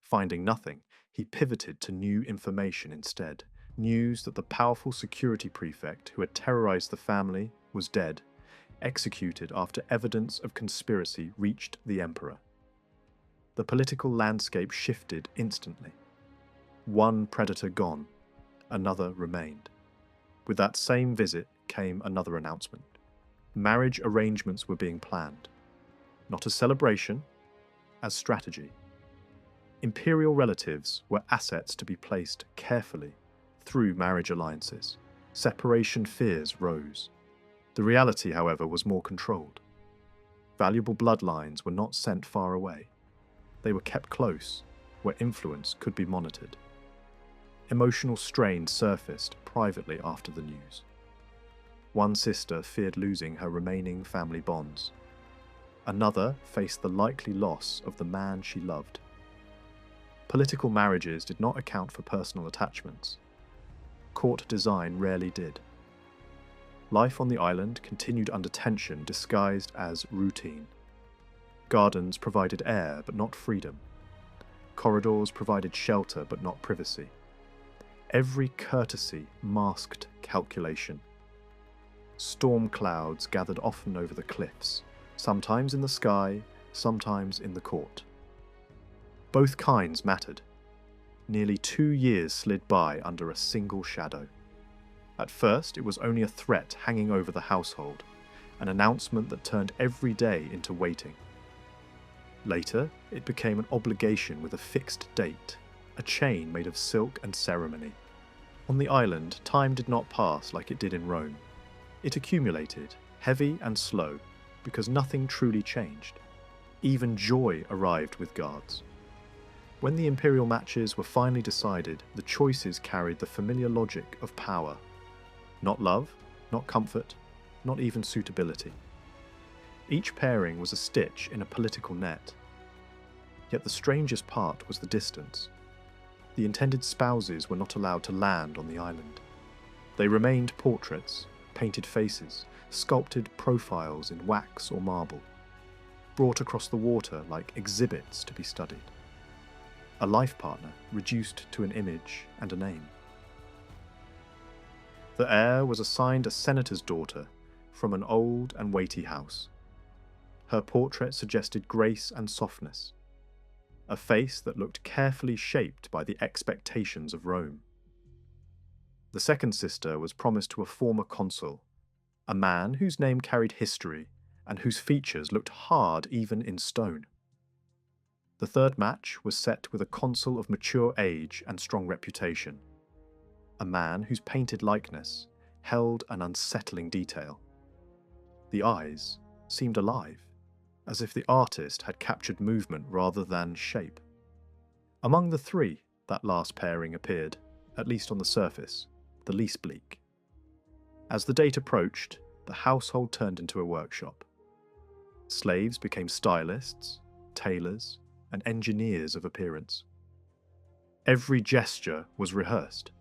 Finding nothing, he pivoted to new information instead. News that the powerful security prefect who had terrorized the family was dead, executed after evidence of conspiracy reached the emperor. The political landscape shifted instantly. One predator gone, another remained. With that same visit came another announcement. Marriage arrangements were being planned, not as celebration, as strategy. Imperial relatives were assets to be placed carefully through marriage alliances. Separation fears rose. The reality, however, was more controlled. Valuable bloodlines were not sent far away. They were kept close, where influence could be monitored. Emotional strain surfaced privately after the news. One sister feared losing her remaining family bonds. Another faced the likely loss of the man she loved. Political marriages did not account for personal attachments. Court design rarely did. Life on the island continued under tension, disguised as routine. Gardens provided air, but not freedom. Corridors provided shelter, but not privacy. Every courtesy masked calculation. Storm clouds gathered often over the cliffs, sometimes in the sky, sometimes in the court. Both kinds mattered. nearly 2 years slid by under a single shadow. At first, it was only a threat hanging over the household, an announcement that turned every day into waiting. Later, it became an obligation with a fixed date, a chain made of silk and ceremony. On the island, time did not pass like it did in Rome. It accumulated, heavy and slow, because nothing truly changed. Even joy arrived with guards. When the imperial matches were finally decided, the choices carried the familiar logic of power. Not love, not comfort, not even suitability. Each pairing was a stitch in a political net. Yet the strangest part was the distance. The intended spouses were not allowed to land on the island. They remained portraits, painted faces, sculpted profiles in wax or marble, brought across the water like exhibits to be studied. A life partner reduced to an image and a name. The heir was assigned a senator's daughter from an old and weighty house. Her portrait suggested grace and softness, a face that looked carefully shaped by the expectations of Rome. The second sister was promised to a former consul, a man whose name carried history and whose features looked hard even in stone. The third match was set with a consul of mature age and strong reputation, a man whose painted likeness held an unsettling detail. The eyes seemed alive, as if the artist had captured movement rather than shape. Among the three, that last pairing appeared, at least on the surface, the least bleak. As the date approached, the household turned into a workshop. Slaves became stylists, tailors, and engineers of appearance. Every gesture was rehearsed.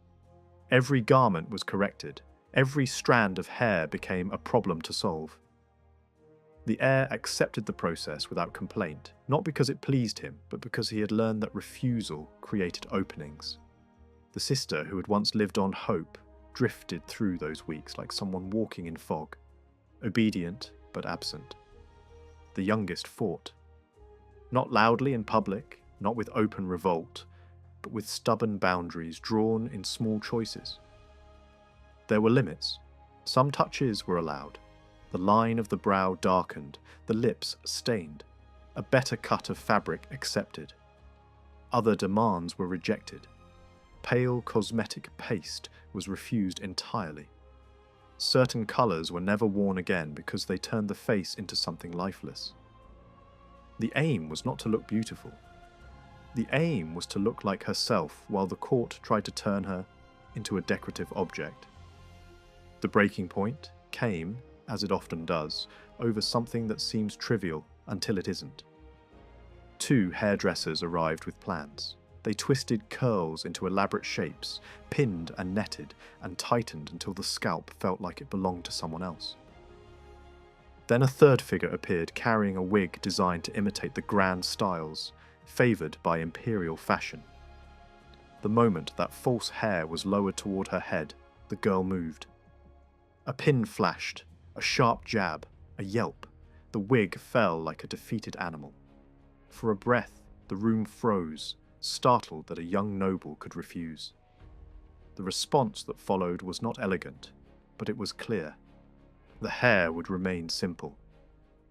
Every garment was corrected. Every strand of hair became a problem to solve. The heir accepted the process without complaint, not because it pleased him, but because he had learned that refusal created openings. The sister, who had once lived on hope, drifted through those weeks like someone walking in fog, obedient but absent. The youngest fought. Not loudly in public, not with open revolt, but with stubborn boundaries drawn in small choices. There were limits. Some touches were allowed. The line of the brow darkened, the lips stained, a better cut of fabric accepted. Other demands were rejected. Pale cosmetic paste was refused entirely. Certain colours were never worn again because they turned the face into something lifeless. The aim was not to look beautiful. The aim was to look like herself while the court tried to turn her into a decorative object. The breaking point came, as it often does, over something that seems trivial until it isn't. 2 hairdressers arrived with plans. They twisted curls into elaborate shapes, pinned and netted, and tightened until the scalp felt like it belonged to someone else. Then a third figure appeared carrying a wig designed to imitate the grand styles, favoured by imperial fashion. The moment that false hair was lowered toward her head, the girl moved. A pin flashed, a sharp jab, a yelp. The wig fell like a defeated animal. For a breath, the room froze, startled that a young noble could refuse. The response that followed was not elegant, but it was clear. The hair would remain simple.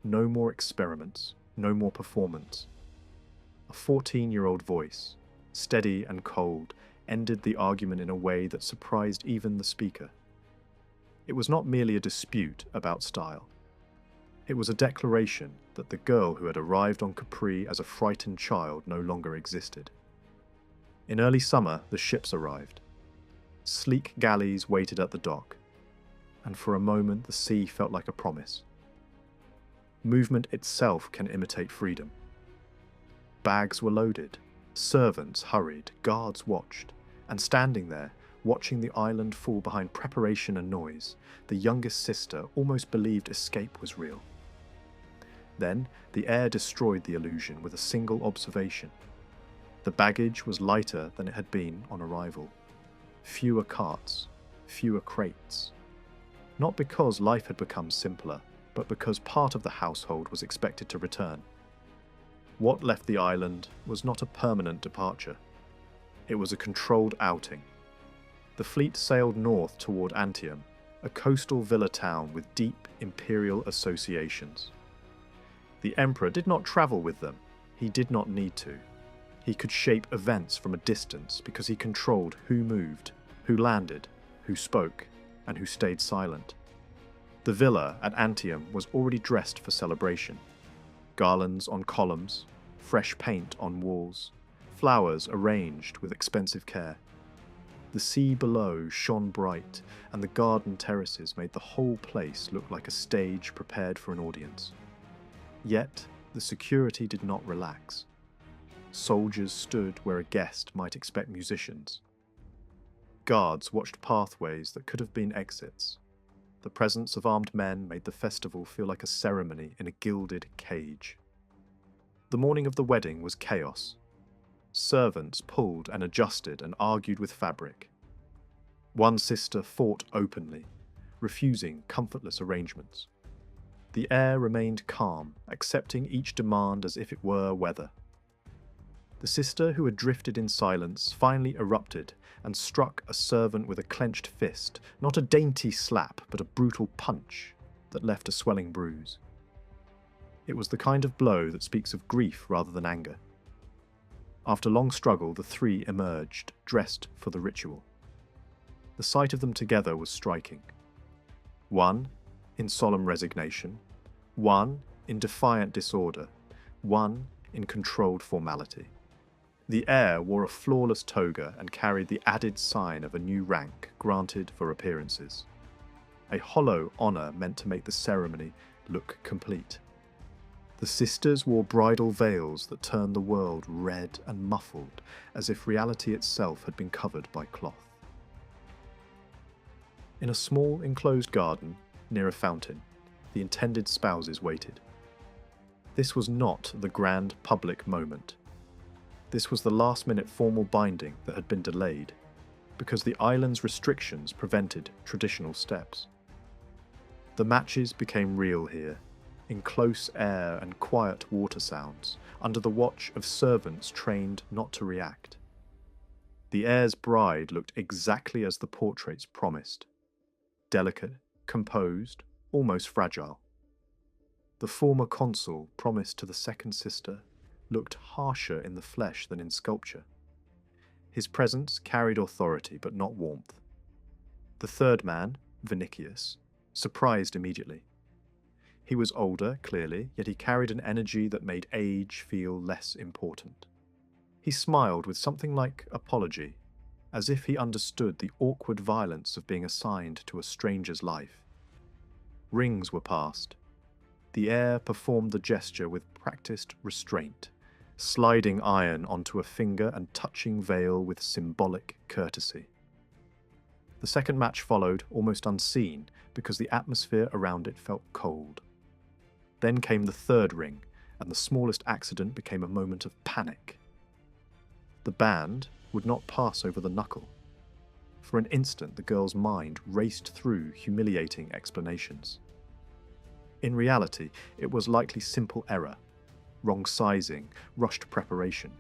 No more experiments, no more performance. A 14-year-old voice, steady and cold, ended the argument in a way that surprised even the speaker. It was not merely a dispute about style. It was a declaration that the girl who had arrived on Capri as a frightened child no longer existed. In early summer, the ships arrived. Sleek galleys waited at the dock, and for a moment the sea felt like a promise. Movement itself can imitate freedom. Bags were loaded, servants hurried, guards watched, and standing there, watching the island fall behind preparation and noise, the youngest sister almost believed escape was real. Then, the heir destroyed the illusion with a single observation. The baggage was lighter than it had been on arrival. Fewer carts, fewer crates. Not because life had become simpler, but because part of the household was expected to return. What left the island was not a permanent departure. It was a controlled outing. The fleet sailed north toward Antium, a coastal villa town with deep imperial associations. The emperor did not travel with them. He did not need to. He could shape events from a distance because he controlled who moved, who landed, who spoke, and who stayed silent. The villa at Antium was already dressed for celebration. Garlands on columns, fresh paint on walls, flowers arranged with expensive care. The sea below shone bright, and the garden terraces made the whole place look like a stage prepared for an audience. Yet, the security did not relax. Soldiers stood where a guest might expect musicians. Guards watched pathways that could have been exits. The presence of armed men made the festival feel like a ceremony in a gilded cage. The morning of the wedding was chaos. Servants pulled and adjusted and argued with fabric. One sister fought openly, refusing comfortless arrangements. The heir remained calm, accepting each demand as if it were weather. The sister who had drifted in silence finally erupted and struck a servant with a clenched fist, not a dainty slap, but a brutal punch that left a swelling bruise. It was the kind of blow that speaks of grief rather than anger. After long struggle, the three emerged, dressed for the ritual. The sight of them together was striking. One, in solemn resignation, one, in defiant disorder, one, in controlled formality. The heir wore a flawless toga and carried the added sign of a new rank granted for appearances. A hollow honour meant to make the ceremony look complete. The sisters wore bridal veils that turned the world red and muffled, as if reality itself had been covered by cloth. In a small enclosed garden, near a fountain, the intended spouses waited. This was not the grand public moment. This was the last-minute formal binding that had been delayed, because the island's restrictions prevented traditional steps. The matches became real here, in close air and quiet water sounds, under the watch of servants trained not to react. The heir's bride looked exactly as the portraits promised. Delicate, composed, almost fragile. The former consul promised to the second sister looked harsher in the flesh than in sculpture. His presence carried authority, but not warmth. The third man, Germanicus, surprised immediately. He was older, clearly, yet he carried an energy that made age feel less important. He smiled with something like apology, as if he understood the awkward violence of being assigned to a stranger's life. Rings were passed. The heir performed the gesture with practiced restraint, sliding iron onto a finger and touching veil with symbolic courtesy. The second match followed, almost unseen, because the atmosphere around it felt cold. Then came the third ring, and the smallest accident became a moment of panic. The band would not pass over the knuckle. For an instant, the girl's mind raced through humiliating explanations. In reality, it was likely simple error, wrong sizing, rushed preparation.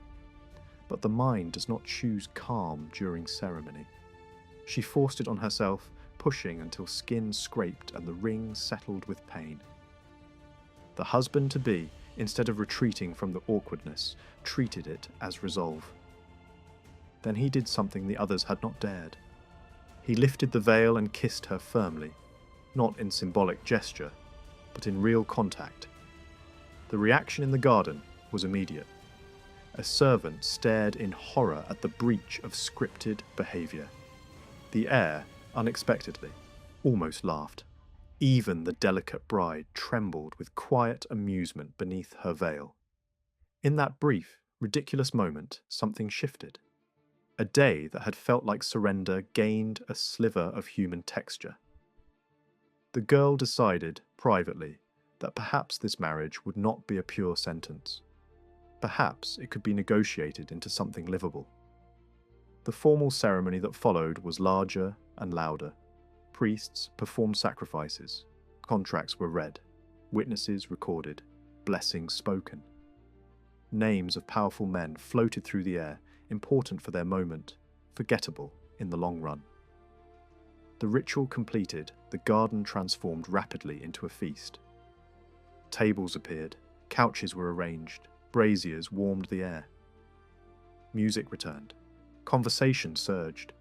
But the mind does not choose calm during ceremony. She forced it on herself, pushing until skin scraped and the ring settled with pain. The husband-to-be, instead of retreating from the awkwardness, treated it as resolve. Then he did something the others had not dared. He lifted the veil and kissed her firmly, not in symbolic gesture, but in real contact. The reaction in the garden was immediate. A servant stared in horror at the breach of scripted behaviour. The heir, unexpectedly, almost laughed. Even the delicate bride trembled with quiet amusement beneath her veil. In that brief, ridiculous moment, something shifted. A day that had felt like surrender gained a sliver of human texture. The girl decided, privately, that perhaps this marriage would not be a pure sentence. Perhaps it could be negotiated into something livable. The formal ceremony that followed was larger and louder. Priests performed sacrifices, contracts were read, witnesses recorded, blessings spoken. Names of powerful men floated through the air, important for their moment, forgettable in the long run. The ritual completed, the garden transformed rapidly into a feast. Tables appeared, couches were arranged, braziers warmed the air. Music returned, conversation surged.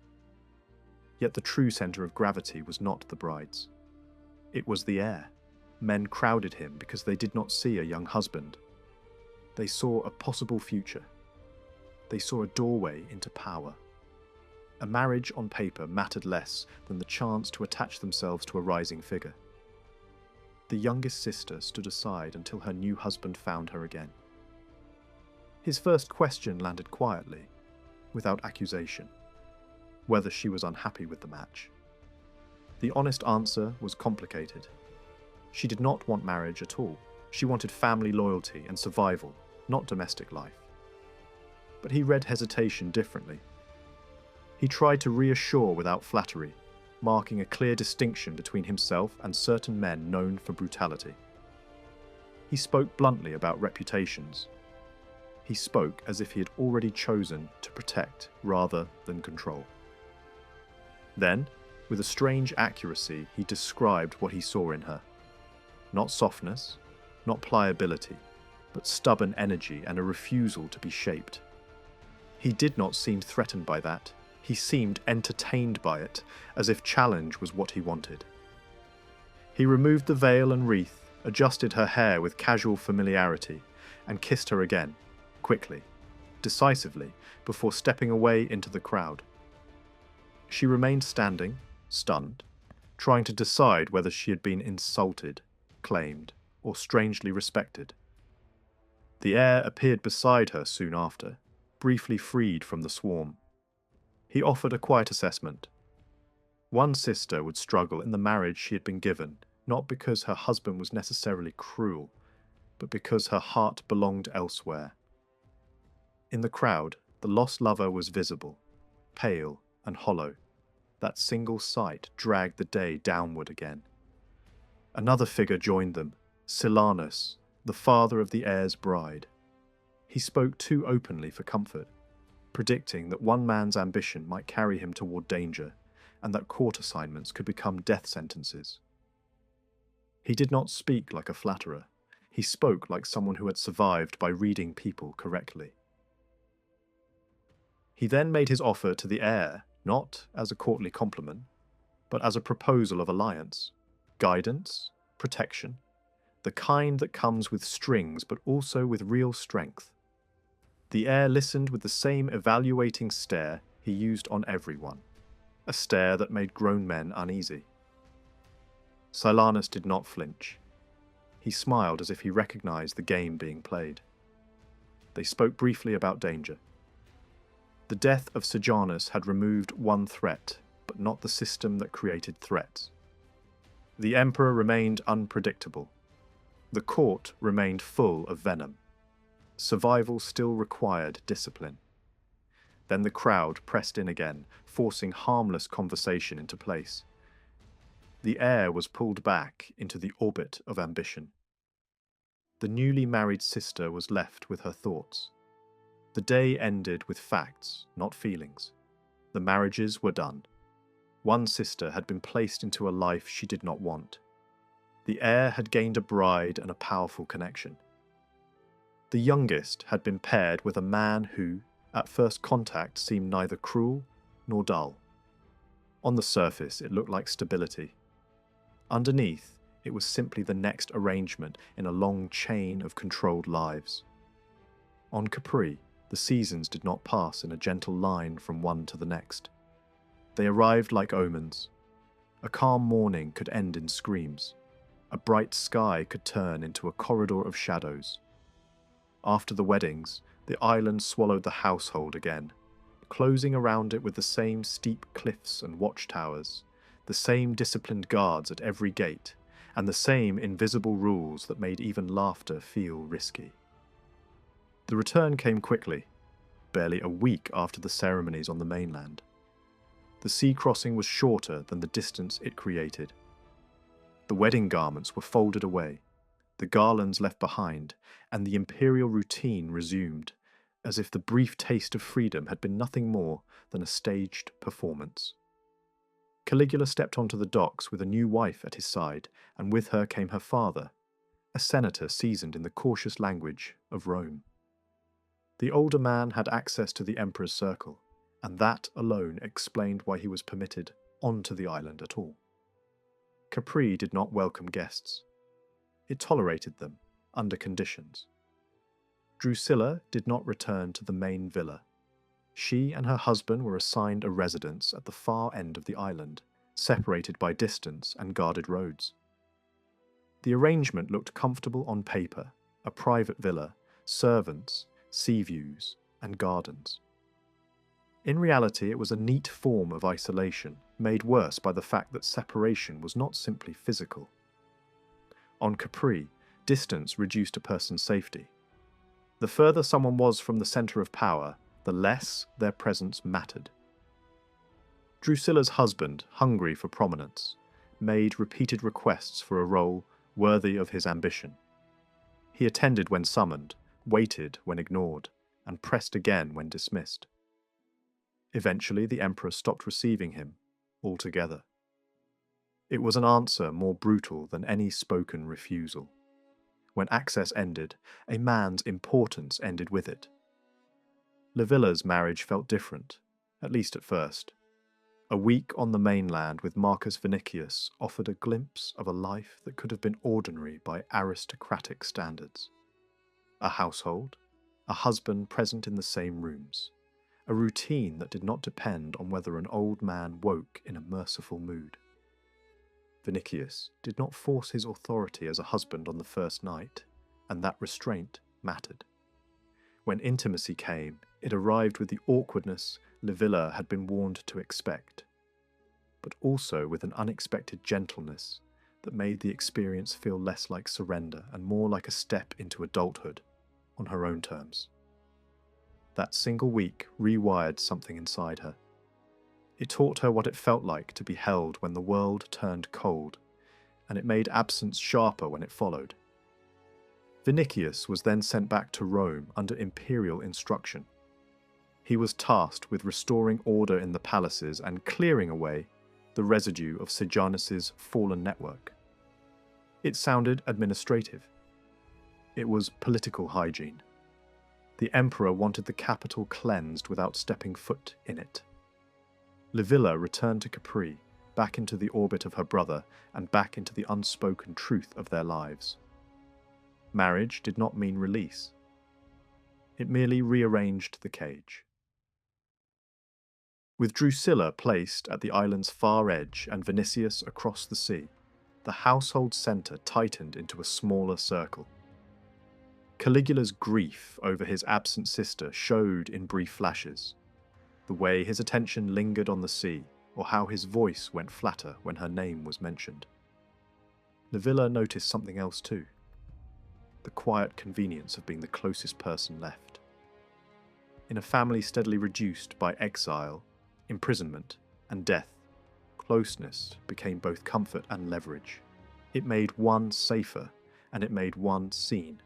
Yet the true centre of gravity was not the brides. It was the heir. Men crowded him because they did not see a young husband. They saw a possible future. They saw a doorway into power. A marriage on paper mattered less than the chance to attach themselves to a rising figure. The youngest sister stood aside until her new husband found her again. His first question landed quietly, without accusation, whether she was unhappy with the match. The honest answer was complicated. She did not want marriage at all. She wanted family loyalty and survival, not domestic life. But he read hesitation differently. He tried to reassure without flattery, marking a clear distinction between himself and certain men known for brutality. He spoke bluntly about reputations. He spoke as if he had already chosen to protect rather than control. Then, with a strange accuracy, he described what he saw in her. Not softness, not pliability, but stubborn energy and a refusal to be shaped. He did not seem threatened by that. He seemed entertained by it, as if challenge was what he wanted. He removed the veil and wreath, adjusted her hair with casual familiarity, and kissed her again, quickly, decisively, before stepping away into the crowd. She remained standing, stunned, trying to decide whether she had been insulted, claimed, or strangely respected. The heir appeared beside her soon after, briefly freed from the swarm. He offered a quiet assessment. One sister would struggle in the marriage she had been given, not because her husband was necessarily cruel, but because her heart belonged elsewhere. In the crowd, the lost lover was visible, pale and hollow. That single sight dragged the day downward again. Another figure joined them, Silanus, the father of the heir's bride. He spoke too openly for comfort, predicting that one man's ambition might carry him toward danger, and that court assignments could become death sentences. He did not speak like a flatterer. He spoke like someone who had survived by reading people correctly. He then made his offer to the heir, not as a courtly compliment, but as a proposal of alliance, guidance, protection, the kind that comes with strings but also with real strength. The heir listened with the same evaluating stare he used on everyone, a stare that made grown men uneasy. Silanus did not flinch. He smiled as if he recognized the game being played. They spoke briefly about danger. The death of Sejanus had removed one threat, but not the system that created threats. The emperor remained unpredictable. The court remained full of venom. Survival still required discipline. Then the crowd pressed in again, forcing harmless conversation into place. The heir was pulled back into the orbit of ambition. The newly married sister was left with her thoughts. The day ended with facts, not feelings. The marriages were done. One sister had been placed into a life she did not want. The heir had gained a bride and a powerful connection. The youngest had been paired with a man who, at first contact, seemed neither cruel nor dull. On the surface, it looked like stability. Underneath, it was simply the next arrangement in a long chain of controlled lives. On Capri, the seasons did not pass in a gentle line from one to the next. They arrived like omens. A calm morning could end in screams. A bright sky could turn into a corridor of shadows. After the weddings, the island swallowed the household again, closing around it with the same steep cliffs and watchtowers, the same disciplined guards at every gate, and the same invisible rules that made even laughter feel risky. The return came quickly, barely a week after the ceremonies on the mainland. The sea crossing was shorter than the distance it created. The wedding garments were folded away, the garlands left behind, and the imperial routine resumed, as if the brief taste of freedom had been nothing more than a staged performance. Caligula stepped onto the docks with a new wife at his side, and with her came her father, a senator seasoned in the cautious language of Rome. The older man had access to the emperor's circle, and that alone explained why he was permitted onto the island at all. Capri did not welcome guests. It tolerated them under conditions. Drusilla did not return to the main villa. She and her husband were assigned a residence at the far end of the island, separated by distance and guarded roads. The arrangement looked comfortable on paper: a private villa, servants, sea views, and gardens. In reality, it was a neat form of isolation, made worse by the fact that separation was not simply physical. On Capri, distance reduced a person's safety. The further someone was from the centre of power, the less their presence mattered. Drusilla's husband, hungry for prominence, made repeated requests for a role worthy of his ambition. He attended when summoned, waited when ignored, and pressed again when dismissed. Eventually, the emperor stopped receiving him altogether. It was an answer more brutal than any spoken refusal. When access ended, a man's importance ended with it. Livilla's marriage felt different, at least at first. A week on the mainland with Marcus Vinicius offered a glimpse of a life that could have been ordinary by aristocratic standards. A household, a husband present in the same rooms, a routine that did not depend on whether an old man woke in a merciful mood. Vinicius did not force his authority as a husband on the first night, and that restraint mattered. When intimacy came, it arrived with the awkwardness Livilla had been warned to expect, but also with an unexpected gentleness that made the experience feel less like surrender and more like a step into adulthood on her own terms. That single week rewired something inside her. It taught her what it felt like to be held when the world turned cold, and it made absence sharper when it followed. Vinicius was then sent back to Rome under imperial instruction. He was tasked with restoring order in the palaces and clearing away the residue of Sejanus's fallen network. It sounded administrative. It was political hygiene. The emperor wanted the capital cleansed without stepping foot in it. Livilla returned to Capri, back into the orbit of her brother, and back into the unspoken truth of their lives. Marriage did not mean release. It merely rearranged the cage. With Drusilla placed at the island's far edge and Vinicius across the sea, the household centre tightened into a smaller circle. Caligula's grief over his absent sister showed in brief flashes. The way his attention lingered on the sea, or how his voice went flatter when her name was mentioned. Livilla noticed something else too: the quiet convenience of being the closest person left. In a family steadily reduced by exile, imprisonment, and death, closeness became both comfort and leverage. It made one safer, and it made one seen.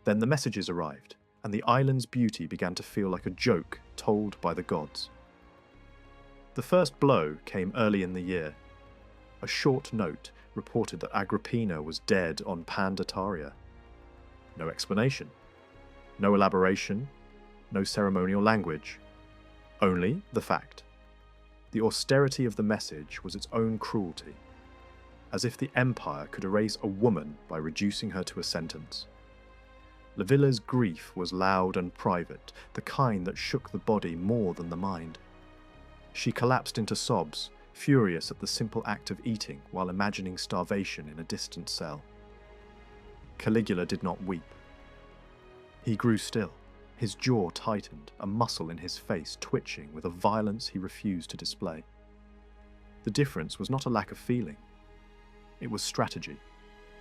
Then the messages arrived, and the island's beauty began to feel like a joke told by the gods. The first blow came early in the year. A short note reported that Agrippina was dead on Pandataria. No explanation, no elaboration, no ceremonial language. Only the fact. The austerity of the message was its own cruelty, as if the empire could erase a woman by reducing her to a sentence. Livilla's grief was loud and private, the kind that shook the body more than the mind. She collapsed into sobs, furious at the simple act of eating while imagining starvation in a distant cell. Caligula did not weep. He grew still, his jaw tightened, a muscle in his face twitching with a violence he refused to display. The difference was not a lack of feeling. It was strategy.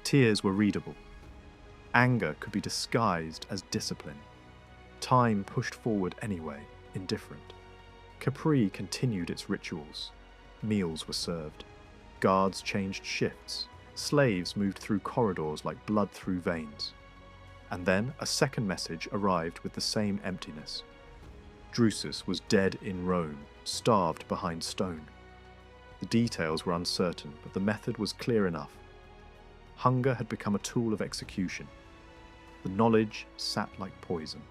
Tears were readable. Anger could be disguised as discipline. Time pushed forward anyway, indifferent. Capri continued its rituals. Meals were served. Guards changed shifts. Slaves moved through corridors like blood through veins. and then a second message arrived with the same emptiness. Drusus was dead in Rome, starved behind stone. The details were uncertain, but the method was clear enough. Hunger had become a tool of execution. The knowledge sat like poison.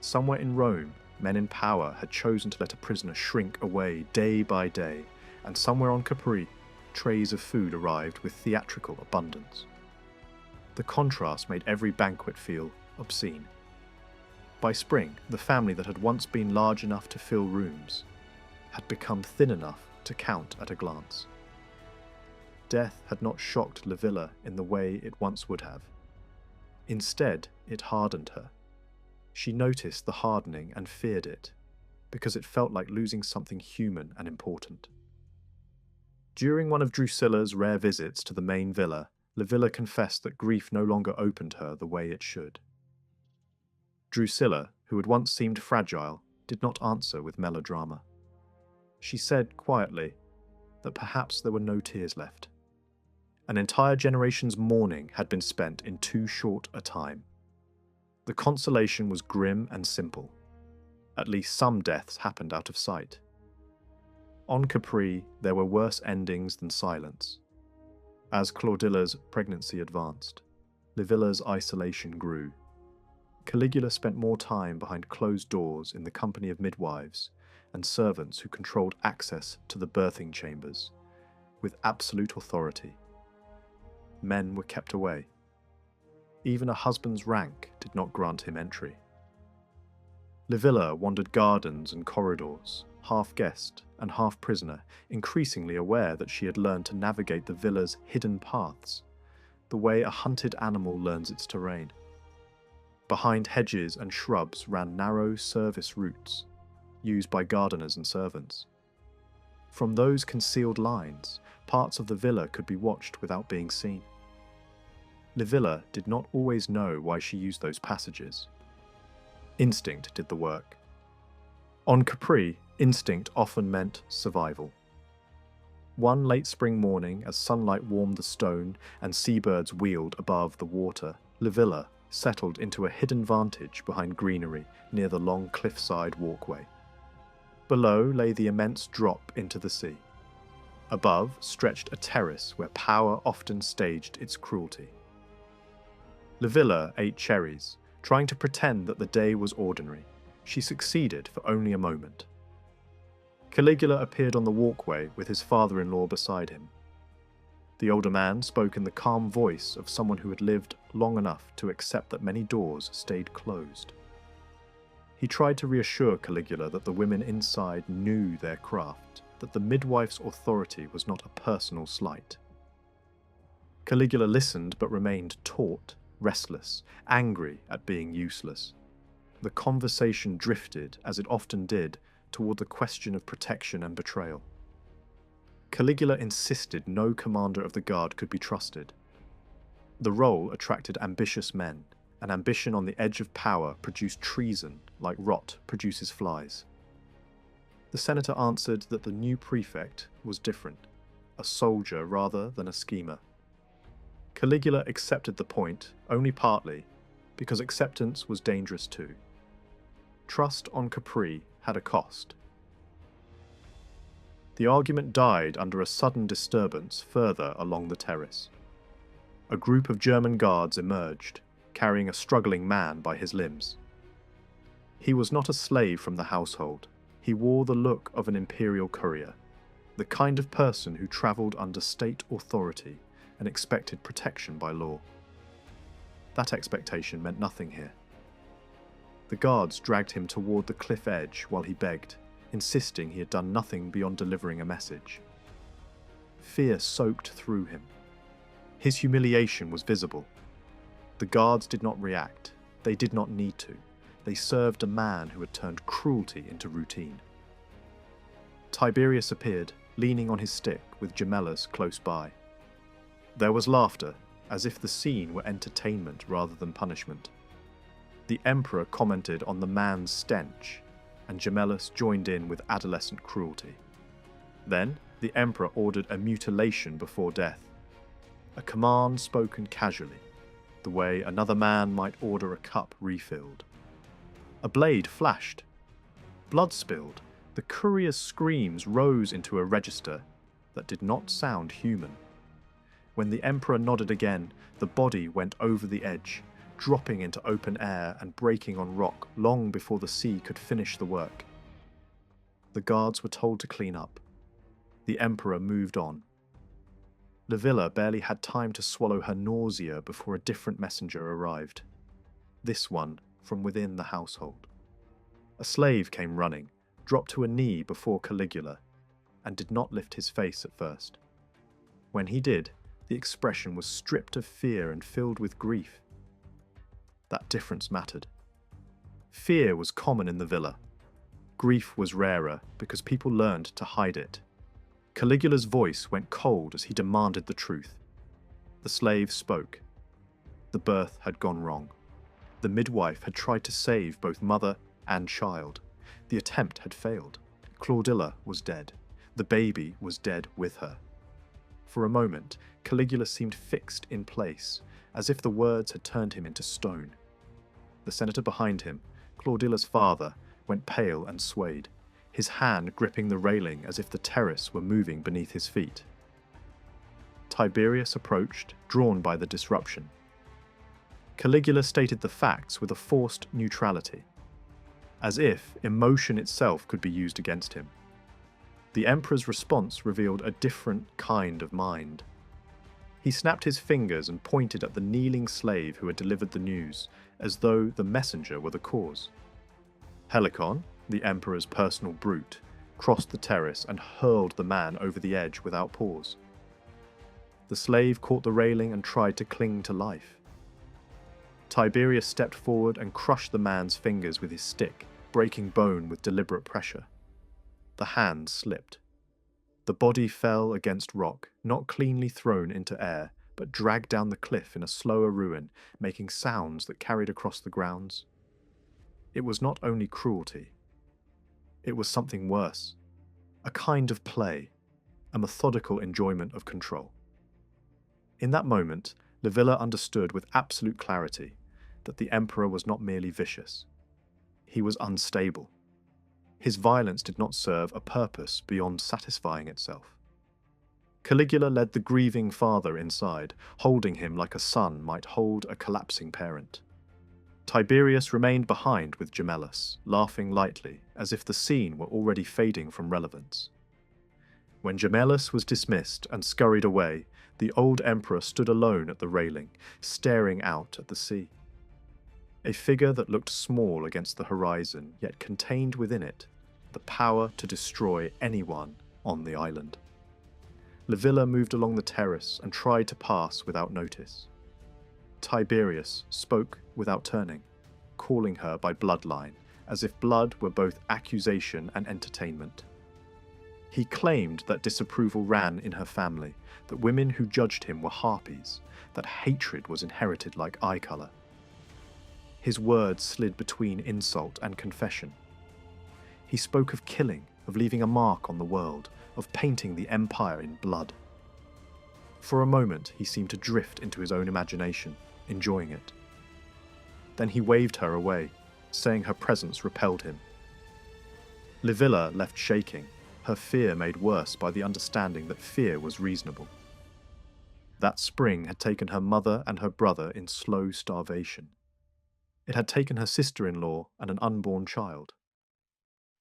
Somewhere in Rome, men in power had chosen to let a prisoner shrink away day by day, and somewhere on Capri, trays of food arrived with theatrical abundance. The contrast made every banquet feel obscene. By spring, the family that had once been large enough to fill rooms had become thin enough to count at a glance. Death had not shocked Livilla in the way it once would have. Instead, it hardened her. She noticed the hardening and feared it, because it felt like losing something human and important. During one of Drusilla's rare visits to the main villa, Livilla confessed that grief no longer opened her the way it should. Drusilla, who had once seemed fragile, did not answer with melodrama. She said quietly that perhaps there were no tears left. An entire generation's mourning had been spent in too short a time. The consolation was grim and simple. At least some deaths happened out of sight. On Capri, there were worse endings than silence. As Claudilla's pregnancy advanced, Livilla's isolation grew. Caligula spent more time behind closed doors in the company of midwives and servants who controlled access to the birthing chambers, with absolute authority. Men were kept away. Even a husband's rank did not grant him entry. Livilla wandered gardens and corridors, half guest and half prisoner, increasingly aware that she had learned to navigate the villa's hidden paths, the way a hunted animal learns its terrain. Behind hedges and shrubs ran narrow service routes, used by gardeners and servants. From those concealed lines, parts of the villa could be watched without being seen. Livilla did not always know why she used those passages. Instinct did the work. On Capri, instinct often meant survival. One late spring morning, as sunlight warmed the stone and seabirds wheeled above the water, Livilla settled into a hidden vantage behind greenery near the long cliffside walkway. Below lay the immense drop into the sea. Above stretched a terrace where power often staged its cruelty. Livilla ate cherries, trying to pretend that the day was ordinary. She succeeded for only a moment. Caligula appeared on the walkway with his father-in-law beside him. The older man spoke in the calm voice of someone who had lived long enough to accept that many doors stayed closed. He tried to reassure Caligula that the women inside knew their craft, that the midwife's authority was not a personal slight. Caligula listened but remained taut, restless, angry at being useless. The conversation drifted, as it often did, toward the question of protection and betrayal. Caligula insisted no commander of the guard could be trusted. The role attracted ambitious men, and ambition on the edge of power produced treason like rot produces flies. The senator answered that the new prefect was different, a soldier rather than a schemer. Caligula accepted the point, only partly, because acceptance was dangerous too. Trust on Capri had a cost. The argument died under a sudden disturbance further along the terrace. A group of German guards emerged, carrying a struggling man by his limbs. He was not a slave from the household. He wore the look of an imperial courier, the kind of person who travelled under state authority and expected protection by law. That expectation meant nothing here. The guards dragged him toward the cliff edge while he begged, insisting he had done nothing beyond delivering a message. Fear soaked through him. His humiliation was visible. The guards did not react. They did not need to. They served a man who had turned cruelty into routine. Tiberius appeared, leaning on his stick with Gemellus close by. There was laughter, as if the scene were entertainment rather than punishment. The emperor commented on the man's stench, and Gemellus joined in with adolescent cruelty. Then, the emperor ordered a mutilation before death, a command spoken casually, the the way another man might order a cup refilled. A blade flashed. Blood spilled. The courier's screams rose into a register that did not sound human. When the emperor nodded again, the body went over the edge, dropping into open air and breaking on rock long before the sea could finish the work. The guards were told to clean up. The emperor moved on. Livilla barely had time to swallow her nausea before a different messenger arrived. This one from within the household. A slave came running, dropped to a knee before Caligula, and did not lift his face at first. When he did, the expression was stripped of fear and filled with grief. That difference mattered. Fear was common in the villa. Grief was rarer because people learned to hide it. Caligula's voice went cold as he demanded the truth. The slave spoke. The birth had gone wrong. The midwife had tried to save both mother and child. The attempt had failed. Claudilla was dead. The baby was dead with her. For a moment, Caligula seemed fixed in place, as if the words had turned him into stone. The senator behind him, Claudilla's father, went pale and swayed, his hand gripping the railing as if the terrace were moving beneath his feet. Tiberius approached, drawn by the disruption. Caligula stated the facts with a forced neutrality, as if emotion itself could be used against him. The emperor's response revealed a different kind of mind. He snapped his fingers and pointed at the kneeling slave who had delivered the news, as though the messenger were the cause. Helicon, the emperor's personal brute, crossed the terrace and hurled the man over the edge without pause. The slave caught the railing and tried to cling to life. Tiberius stepped forward and crushed the man's fingers with his stick, breaking bone with deliberate pressure. The hand slipped. The body fell against rock, not cleanly thrown into air, but dragged down the cliff in a slower ruin, making sounds that carried across the grounds. It was not only cruelty. It was something worse. A kind of play, a methodical enjoyment of control. In that moment, Livilla understood with absolute clarity that the emperor was not merely vicious. He was unstable. His violence did not serve a purpose beyond satisfying itself. Caligula led the grieving father inside, holding him like a son might hold a collapsing parent. Tiberius remained behind with Gemellus, laughing lightly, as if the scene were already fading from relevance. When Gemellus was dismissed and scurried away, the old emperor stood alone at the railing, staring out at the sea. A figure that looked small against the horizon, yet contained within it the power to destroy anyone on the island. Livilla moved along the terrace and tried to pass without notice. Tiberius spoke without turning, calling her by bloodline, as if blood were both accusation and entertainment. He claimed that disapproval ran in her family, that women who judged him were harpies, that hatred was inherited like eye colour. His words slid between insult and confession. He spoke of killing, of leaving a mark on the world, of painting the empire in blood. For a moment he seemed to drift into his own imagination, enjoying it. Then he waved her away, saying her presence repelled him. Livilla left shaking, her fear made worse by the understanding that fear was reasonable. That spring had taken her mother and her brother in slow starvation. It had taken her sister-in-law and an unborn child.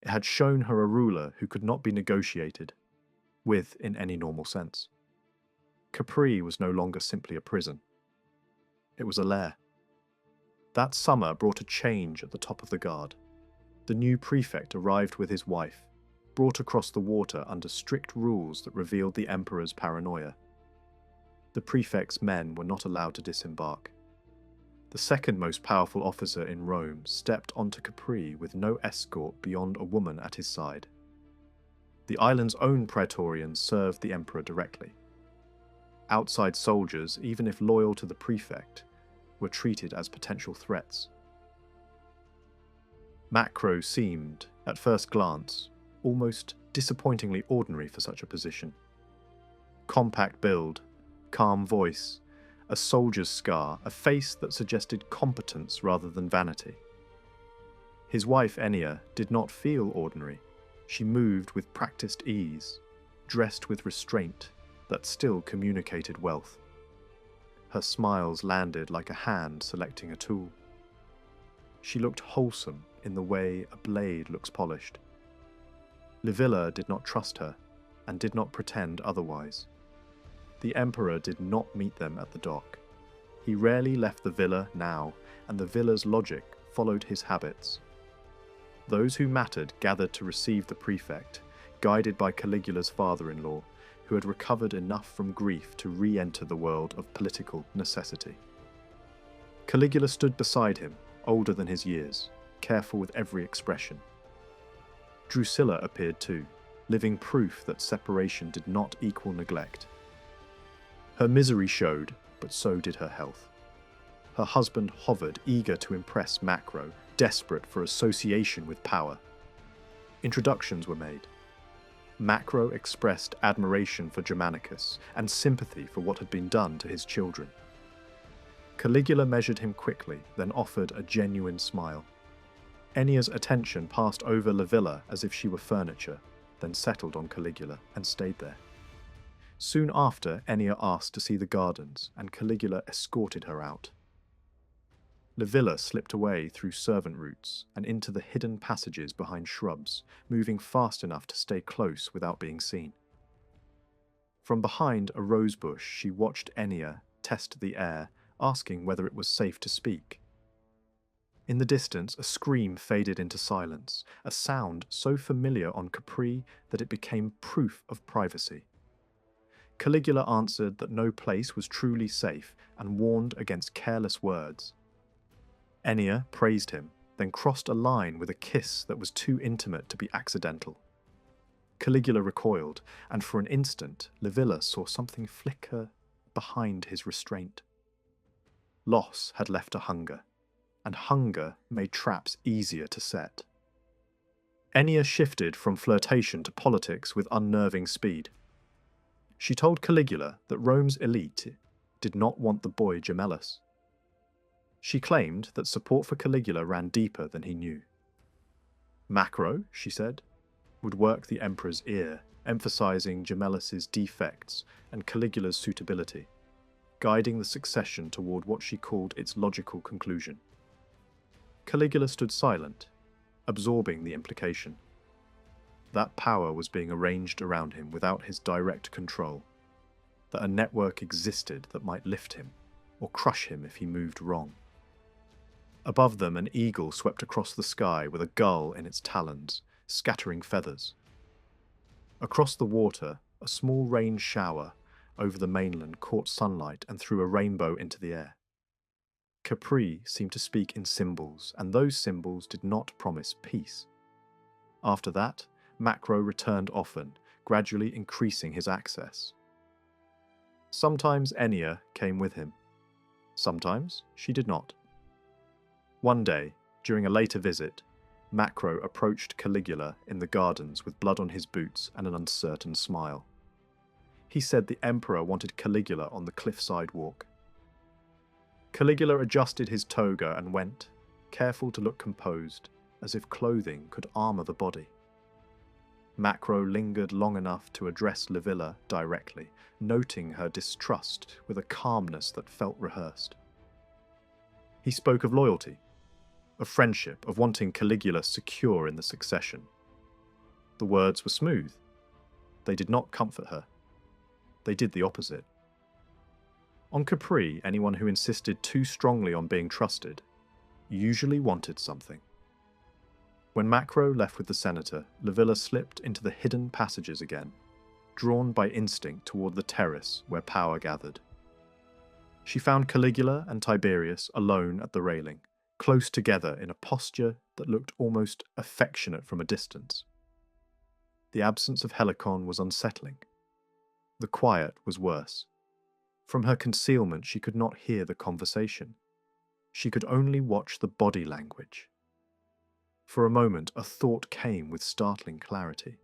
It had shown her a ruler who could not be negotiated with in any normal sense. Capri was no longer simply a prison. It was a lair. That summer brought a change at the top of the guard. The new prefect arrived with his wife, brought across the water under strict rules that revealed the emperor's paranoia. The prefect's men were not allowed to disembark. The second most powerful officer in Rome stepped onto Capri with no escort beyond a woman at his side. The island's own Praetorians served the emperor directly. Outside soldiers, even if loyal to the prefect, were treated as potential threats. Macro seemed, at first glance, almost disappointingly ordinary for such a position. Compact build, calm voice, a soldier's scar, a face that suggested competence rather than vanity. His wife Ennia did not feel ordinary. She moved with practiced ease, dressed with restraint that still communicated wealth. Her smiles landed like a hand selecting a tool. She looked wholesome in the way a blade looks polished. Livilla did not trust her, and did not pretend otherwise. The emperor did not meet them at the dock. He rarely left the villa now, and the villa's logic followed his habits. Those who mattered gathered to receive the prefect, guided by Caligula's father-in-law, who had recovered enough from grief to re-enter the world of political necessity. Caligula stood beside him, older than his years, careful with every expression. Drusilla appeared too, living proof that separation did not equal neglect. Her misery showed, but so did her health. Her husband hovered, eager to impress Macro, desperate for association with power. Introductions were made. Macro expressed admiration for Germanicus and sympathy for what had been done to his children. Caligula measured him quickly, then offered a genuine smile. Ennia's attention passed over Livilla as if she were furniture, then settled on Caligula and stayed there. Soon after, Ennia asked to see the gardens, and Caligula escorted her out. Livilla slipped away through servant routes and into the hidden passages behind shrubs, moving fast enough to stay close without being seen. From behind a rosebush, she watched Ennia test the air, asking whether it was safe to speak. In the distance, a scream faded into silence, a sound so familiar on Capri that it became proof of privacy. Caligula answered that no place was truly safe and warned against careless words. Ennia praised him, then crossed a line with a kiss that was too intimate to be accidental. Caligula recoiled, and for an instant Livilla saw something flicker behind his restraint. Loss had left a hunger, and hunger made traps easier to set. Ennia shifted from flirtation to politics with unnerving speed. She told Caligula that Rome's elite did not want the boy Gemellus. She claimed that support for Caligula ran deeper than he knew. Macro, she said, would work the emperor's ear, emphasizing Gemellus's defects and Caligula's suitability, guiding the succession toward what she called its logical conclusion. Caligula stood silent, absorbing the implication. That power was being arranged around him without his direct control, that a network existed that might lift him, or crush him if he moved wrong. Above them, an eagle swept across the sky with a gull in its talons, scattering feathers. Across the water, a small rain shower over the mainland caught sunlight and threw a rainbow into the air. Capri seemed to speak in symbols, and those symbols did not promise peace. After that, Macro returned often, gradually increasing his access. Sometimes Ennia came with him. Sometimes she did not. One day, during a later visit, Macro approached Caligula in the gardens with blood on his boots and an uncertain smile. He said the emperor wanted Caligula on the cliffside walk. Caligula adjusted his toga and went, careful to look composed, as if clothing could armor the body. Macro lingered long enough to address Livilla directly, noting her distrust with a calmness that felt rehearsed. He spoke of loyalty, of friendship, of wanting Caligula secure in the succession. The words were smooth. They did not comfort her. They did the opposite. On Capri, anyone who insisted too strongly on being trusted usually wanted something. When Macro left with the senator, Livilla slipped into the hidden passages again, drawn by instinct toward the terrace where power gathered. She found Caligula and Tiberius alone at the railing, close together in a posture that looked almost affectionate from a distance. The absence of Helicon was unsettling. The quiet was worse. From her concealment, she could not hear the conversation. She could only watch the body language. For a moment, a thought came with startling clarity.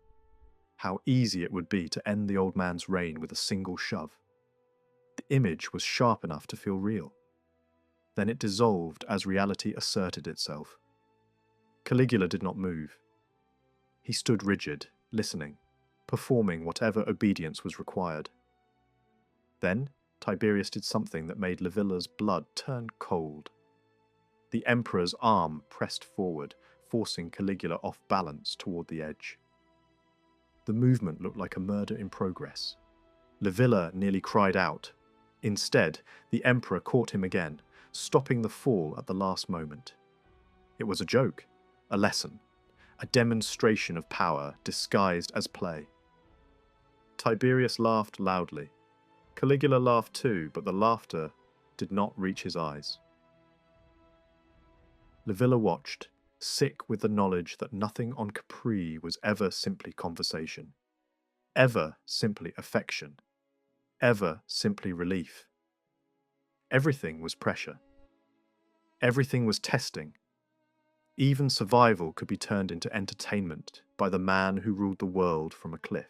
How easy it would be to end the old man's reign with a single shove. The image was sharp enough to feel real. Then it dissolved as reality asserted itself. Caligula did not move. He stood rigid, listening, performing whatever obedience was required. Then Tiberius did something that made Livilla's blood turn cold. The emperor's arm pressed forward, forcing Caligula off balance toward the edge. The movement looked like a murder in progress. Livilla nearly cried out. Instead, the emperor caught him again, stopping the fall at the last moment. It was a joke, a lesson, a demonstration of power disguised as play. Tiberius laughed loudly. Caligula laughed too, but the laughter did not reach his eyes. Livilla watched, sick with the knowledge that nothing on Capri was ever simply conversation, ever simply affection, ever simply relief. Everything was pressure. Everything was testing. Even survival could be turned into entertainment by the man who ruled the world from a cliff.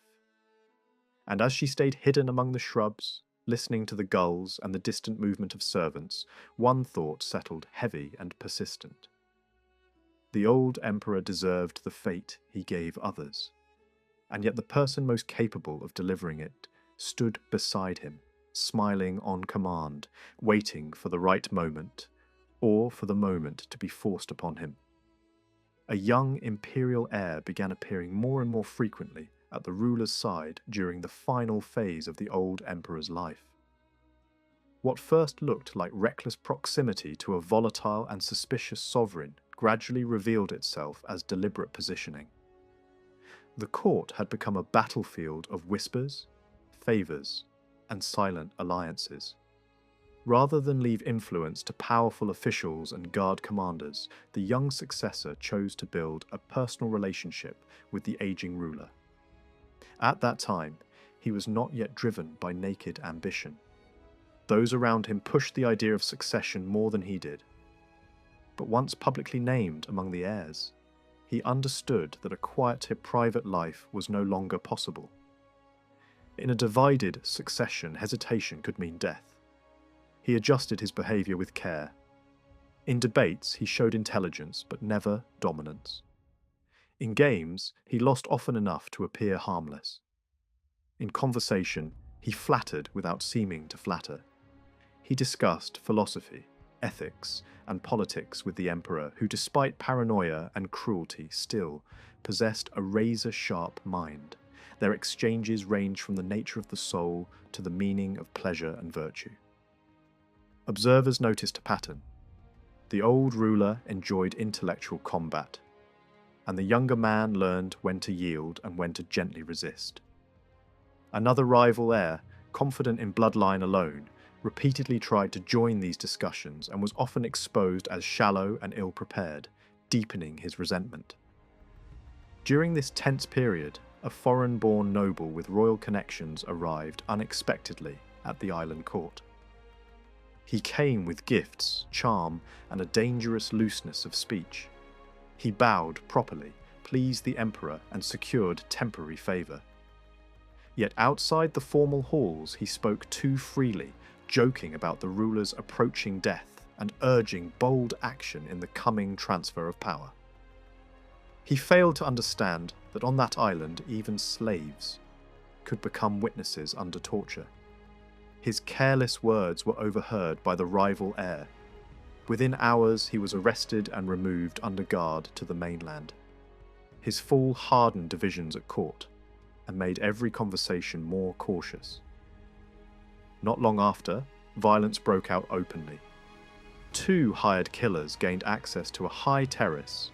And as she stayed hidden among the shrubs, listening to the gulls and the distant movement of servants, one thought settled heavy and persistent. The old emperor deserved the fate he gave others, and yet the person most capable of delivering it stood beside him, smiling on command, waiting for the right moment, or for the moment to be forced upon him. A young imperial heir began appearing more and more frequently at the ruler's side during the final phase of the old emperor's life. What first looked like reckless proximity to a volatile and suspicious sovereign gradually revealed itself as deliberate positioning. The court had become a battlefield of whispers, favours, and silent alliances. Rather than leave influence to powerful officials and guard commanders, the young successor chose to build a personal relationship with the aging ruler. At that time, he was not yet driven by naked ambition. Those around him pushed the idea of succession more than he did. But once publicly named among the heirs, he understood that a quiet private life was no longer possible. In a divided succession, hesitation could mean death. He adjusted his behaviour with care. In debates, he showed intelligence, but never dominance. In games, he lost often enough to appear harmless. In conversation, he flattered without seeming to flatter. He discussed philosophy, ethics, and politics with the emperor, who, despite paranoia and cruelty, still possessed a razor-sharp mind. Their exchanges ranged from the nature of the soul to the meaning of pleasure and virtue. Observers noticed a pattern. The old ruler enjoyed intellectual combat, and the younger man learned when to yield and when to gently resist. Another rival heir, confident in bloodline alone, repeatedly tried to join these discussions and was often exposed as shallow and ill-prepared, deepening his resentment. During this tense period, a foreign-born noble with royal connections arrived unexpectedly at the island court. He came with gifts, charm, and a dangerous looseness of speech. He bowed properly, pleased the emperor, and secured temporary favour. Yet outside the formal halls he spoke too freely, joking about the ruler's approaching death and urging bold action in the coming transfer of power. He failed to understand that on that island even slaves could become witnesses under torture. His careless words were overheard by the rival heir. Within hours he was arrested and removed under guard to the mainland. His fall hardened divisions at court and made every conversation more cautious. Not long after, violence broke out openly. 2 hired killers gained access to a high terrace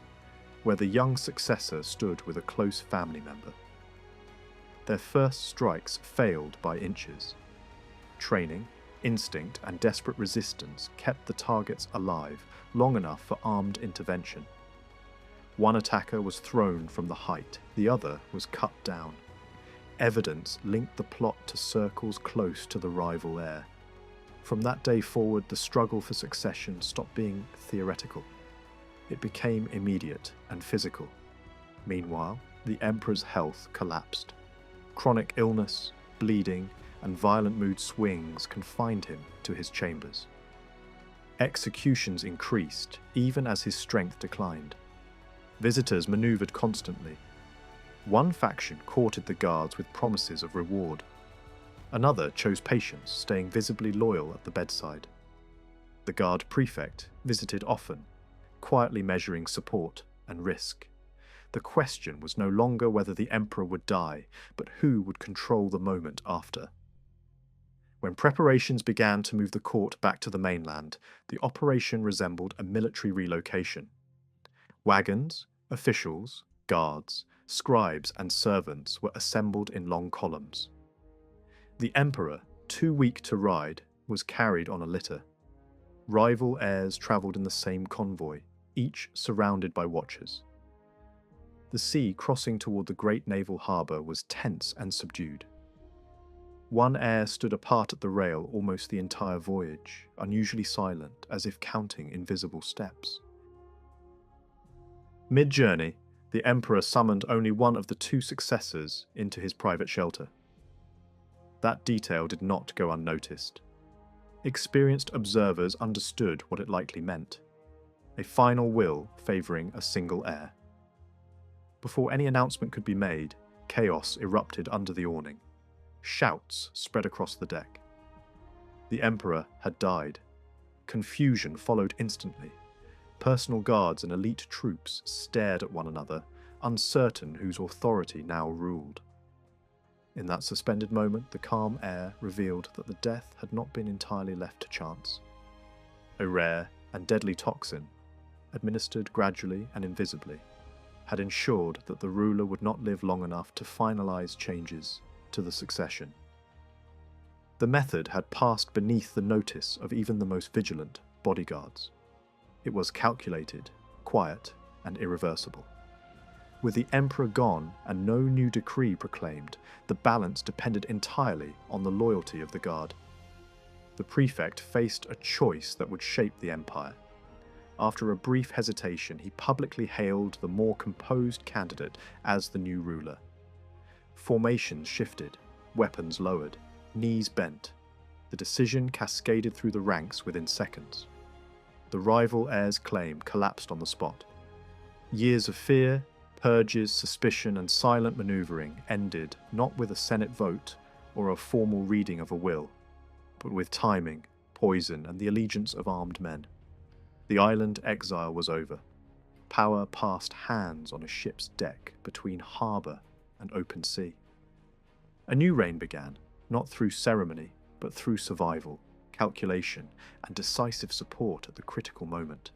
where the young successor stood with a close family member. Their first strikes failed by inches. Training, instinct, and desperate resistance kept the targets alive long enough for armed intervention. One attacker was thrown from the height, the other was cut down. Evidence linked the plot to circles close to the rival heir. From that day forward, the struggle for succession stopped being theoretical. It became immediate and physical. Meanwhile, the emperor's health collapsed. Chronic illness, bleeding, and violent mood swings confined him to his chambers. Executions increased, even as his strength declined. Visitors maneuvered constantly. One faction courted the guards with promises of reward. Another chose patience, staying visibly loyal at the bedside. The guard prefect visited often, quietly measuring support and risk. The question was no longer whether the emperor would die, but who would control the moment after. When preparations began to move the court back to the mainland, the operation resembled a military relocation. Wagons, officials, guards, scribes, and servants were assembled in long columns. The emperor, too weak to ride, was carried on a litter. Rival heirs travelled in the same convoy, each surrounded by watchers. The sea crossing toward the great naval harbour was tense and subdued. One heir stood apart at the rail almost the entire voyage, unusually silent, as if counting invisible steps. Mid-journey, the emperor summoned only one of the two successors into his private shelter. That detail did not go unnoticed. Experienced observers understood what it likely meant: a final will favouring a single heir. Before any announcement could be made, chaos erupted under the awning. Shouts spread across the deck. The emperor had died. Confusion followed instantly. Personal guards and elite troops stared at one another, uncertain whose authority now ruled. In that suspended moment, the calm air revealed that the death had not been entirely left to chance. A rare and deadly toxin, administered gradually and invisibly, had ensured that the ruler would not live long enough to finalize changes to the succession. The method had passed beneath the notice of even the most vigilant bodyguards. It was calculated, quiet, and irreversible. With the emperor gone and no new decree proclaimed, the balance depended entirely on the loyalty of the guard. The prefect faced a choice that would shape the empire. After a brief hesitation, he publicly hailed the more composed candidate as the new ruler. Formations shifted, weapons lowered, knees bent. The decision cascaded through the ranks within seconds. The rival heir's claim collapsed on the spot. Years of fear, purges, suspicion, and silent maneuvering ended not with a Senate vote or a formal reading of a will, but with timing, poison, and the allegiance of armed men. The island exile was over. Power passed hands on a ship's deck between harbour and open sea. A new reign began, not through ceremony, but through survival, calculation, and decisive support at the critical moment.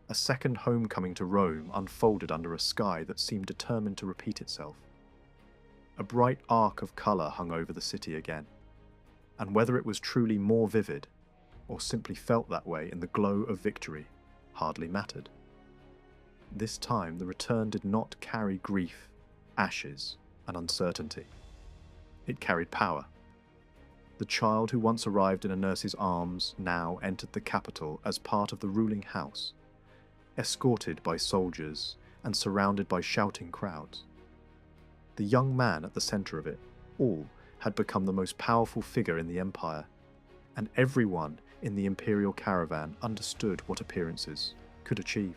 A second homecoming to Rome unfolded under a sky that seemed determined to repeat itself. A bright arc of colour hung over the city again, and whether it was truly more vivid, or simply felt that way in the glow of victory, hardly mattered. This time the return did not carry grief, ashes, and uncertainty. It carried power. The child who once arrived in a nurse's arms now entered the capital as part of the ruling house, escorted by soldiers and surrounded by shouting crowds. The young man at the centre of it all had become the most powerful figure in the empire, and everyone in the imperial caravan understood what appearances could achieve.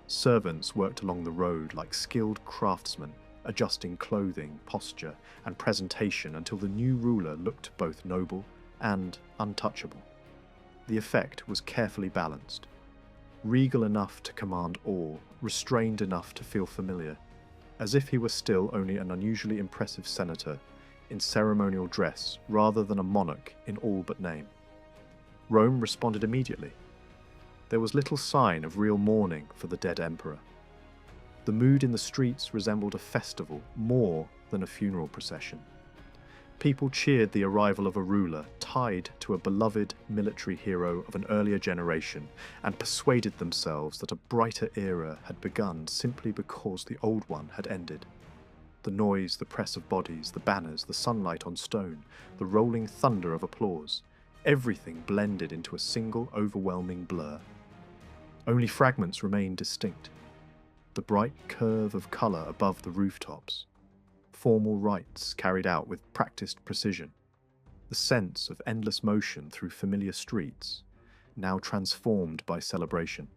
Servants worked along the road like skilled craftsmen, adjusting clothing, posture, and presentation until the new ruler looked both noble and untouchable. The effect was carefully balanced. Regal enough to command awe, restrained enough to feel familiar, as if he were still only an unusually impressive senator in ceremonial dress rather than a monarch in all but name. Rome responded immediately. There was little sign of real mourning for the dead emperor. The mood in the streets resembled a festival more than a funeral procession. People cheered the arrival of a ruler tied to a beloved military hero of an earlier generation and persuaded themselves that a brighter era had begun simply because the old one had ended. The noise, the press of bodies, the banners, the sunlight on stone, the rolling thunder of applause, everything blended into a single overwhelming blur. Only fragments remained distinct. The bright curve of colour above the rooftops, formal rites carried out with practiced precision, the sense of endless motion through familiar streets, now transformed by celebration.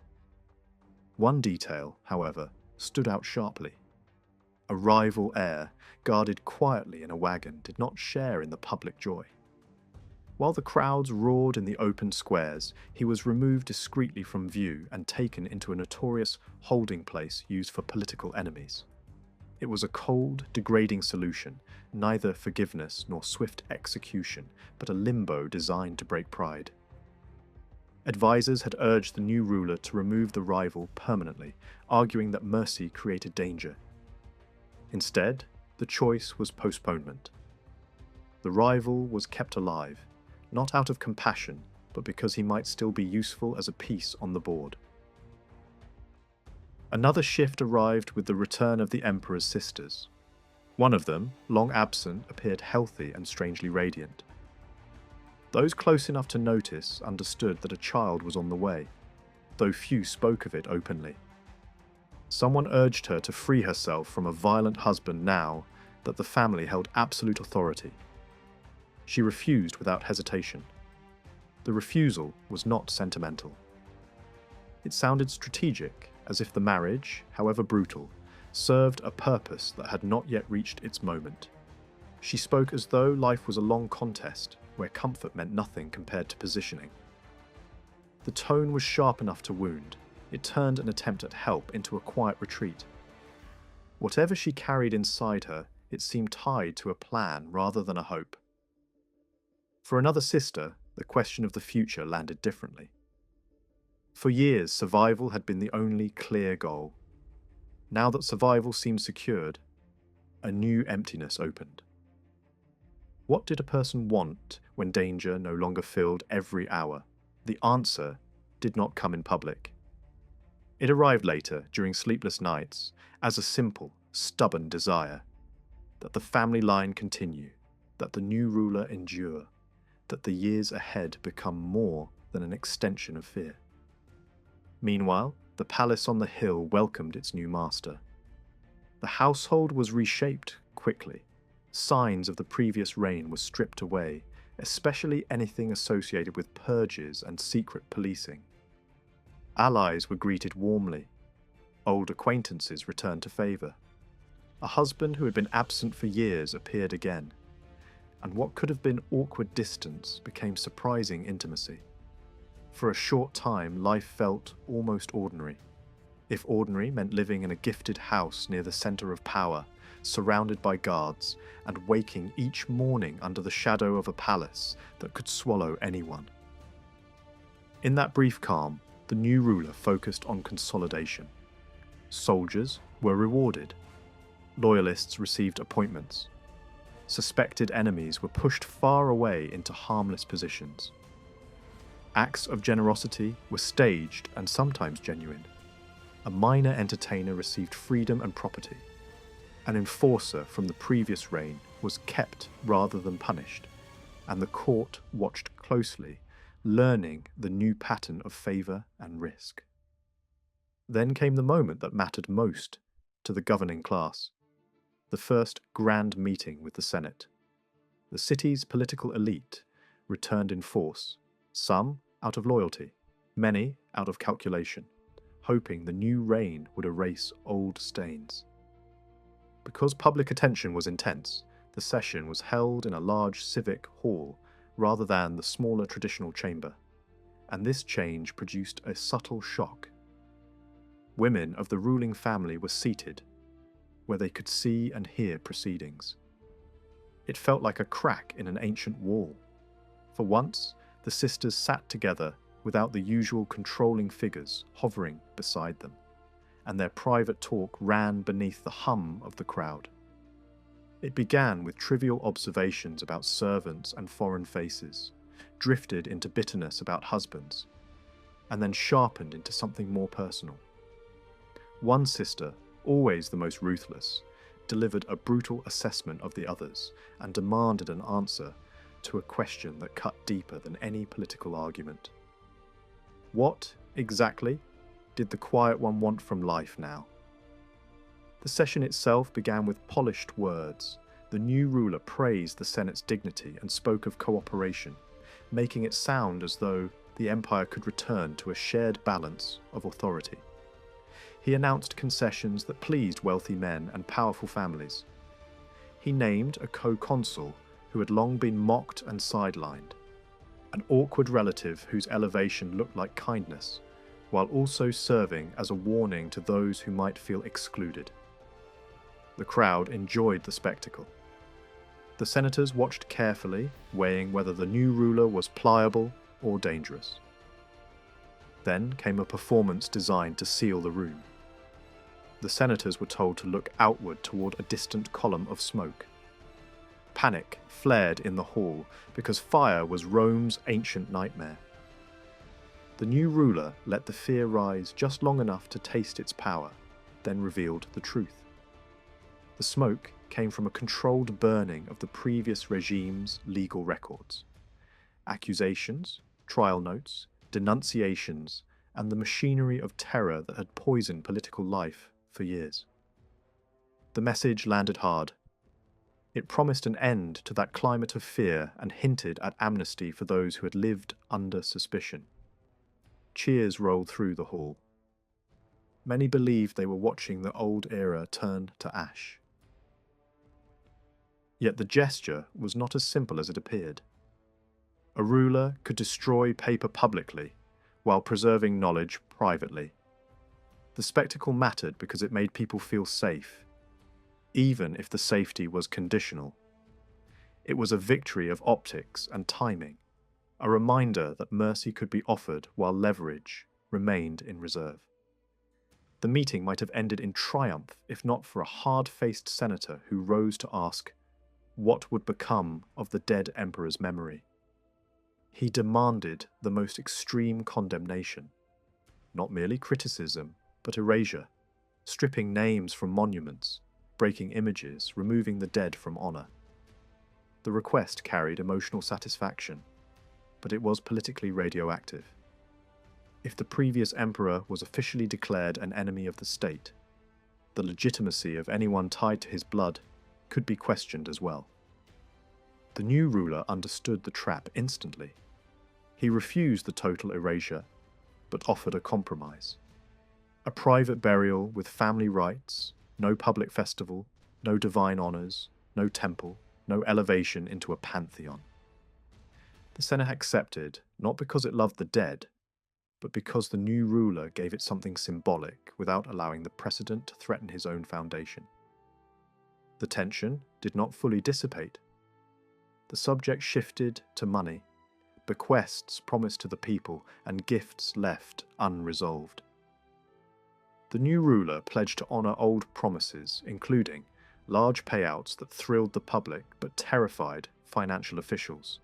One detail, however, stood out sharply. A rival heir, guarded quietly in a wagon, did not share in the public joy. While the crowds roared in the open squares, he was removed discreetly from view and taken into a notorious holding place used for political enemies. It was a cold, degrading solution, neither forgiveness nor swift execution, but a limbo designed to break pride. Advisors had urged the new ruler to remove the rival permanently, arguing that mercy created danger. Instead, the choice was postponement. The rival was kept alive, not out of compassion, but because he might still be useful as a piece on the board. Another shift arrived with the return of the emperor's sisters. One of them, long absent, appeared healthy and strangely radiant. Those close enough to notice understood that a child was on the way, though few spoke of it openly. Someone urged her to free herself from a violent husband now that the family held absolute authority. She refused without hesitation. The refusal was not sentimental. It sounded strategic, as if the marriage, however brutal, served a purpose that had not yet reached its moment. She spoke as though life was a long contest, where comfort meant nothing compared to positioning. The tone was sharp enough to wound. It turned an attempt at help into a quiet retreat. Whatever she carried inside her, it seemed tied to a plan rather than a hope. For another sister, the question of the future landed differently. For years, survival had been the only clear goal. Now that survival seemed secured, a new emptiness opened. What did a person want when danger no longer filled every hour? The answer did not come in public. It arrived later, during sleepless nights, as a simple, stubborn desire. That the family line continue, that the new ruler endure, that the years ahead become more than an extension of fear. Meanwhile, the palace on the hill welcomed its new master. The household was reshaped quickly. Signs of the previous reign were stripped away, especially anything associated with purges and secret policing. Allies were greeted warmly. Old acquaintances returned to favour. A husband who had been absent for years appeared again, and what could have been awkward distance became surprising intimacy. For a short time, life felt almost ordinary. If ordinary meant living in a gifted house near the centre of power, surrounded by guards, and waking each morning under the shadow of a palace that could swallow anyone. In that brief calm, the new ruler focused on consolidation. Soldiers were rewarded. Loyalists received appointments. Suspected enemies were pushed far away into harmless positions. Acts of generosity were staged and sometimes genuine. A minor entertainer received freedom and property. An enforcer from the previous reign was kept rather than punished, and the court watched closely, learning the new pattern of favour and risk. Then came the moment that mattered most to the governing class. The first grand meeting with the Senate. The city's political elite returned in force, some out of loyalty, many out of calculation, hoping the new reign would erase old stains. Because public attention was intense, the session was held in a large civic hall rather than the smaller traditional chamber, and this change produced a subtle shock. Women of the ruling family were seated, where they could see and hear proceedings. It felt like a crack in an ancient wall. For once, the sisters sat together without the usual controlling figures hovering beside them, and their private talk ran beneath the hum of the crowd. It began with trivial observations about servants and foreign faces, drifted into bitterness about husbands, and then sharpened into something more personal. One sister, always the most ruthless, delivered a brutal assessment of the others and demanded an answer to a question that cut deeper than any political argument. What, exactly, did the quiet one want from life now? The session itself began with polished words. The new ruler praised the Senate's dignity and spoke of cooperation, making it sound as though the empire could return to a shared balance of authority. He announced concessions that pleased wealthy men and powerful families. He named a co-consul who had long been mocked and sidelined, an awkward relative whose elevation looked like kindness, while also serving as a warning to those who might feel excluded. The crowd enjoyed the spectacle. The senators watched carefully, weighing whether the new ruler was pliable or dangerous. Then came a performance designed to seal the room. The senators were told to look outward toward a distant column of smoke. Panic flared in the hall because fire was Rome's ancient nightmare. The new ruler let the fear rise just long enough to taste its power, then revealed the truth. The smoke came from a controlled burning of the previous regime's legal records. Accusations, trial notes, denunciations, and the machinery of terror that had poisoned political life for years. The message landed hard. It promised an end to that climate of fear and hinted at amnesty for those who had lived under suspicion. Cheers rolled through the hall. Many believed they were watching the old era turn to ash. Yet the gesture was not as simple as it appeared. A ruler could destroy paper publicly while preserving knowledge privately. The spectacle mattered because it made people feel safe, even if the safety was conditional. It was a victory of optics and timing, a reminder that mercy could be offered while leverage remained in reserve. The meeting might have ended in triumph if not for a hard-faced senator who rose to ask what would become of the dead emperor's memory. He demanded the most extreme condemnation, not merely criticism, but erasure, stripping names from monuments, breaking images, removing the dead from honor. The request carried emotional satisfaction, but it was politically radioactive. If the previous emperor was officially declared an enemy of the state, the legitimacy of anyone tied to his blood could be questioned as well. The new ruler understood the trap instantly. He refused the total erasure, but offered a compromise. A private burial with family rites, no public festival, no divine honors, no temple, no elevation into a pantheon. The Senate accepted, not because it loved the dead, but because the new ruler gave it something symbolic without allowing the precedent to threaten his own foundation. The tension did not fully dissipate. The subject shifted to money, bequests promised to the people, and gifts left unresolved. The new ruler pledged to honor old promises, including large payouts that thrilled the public but terrified financial officials.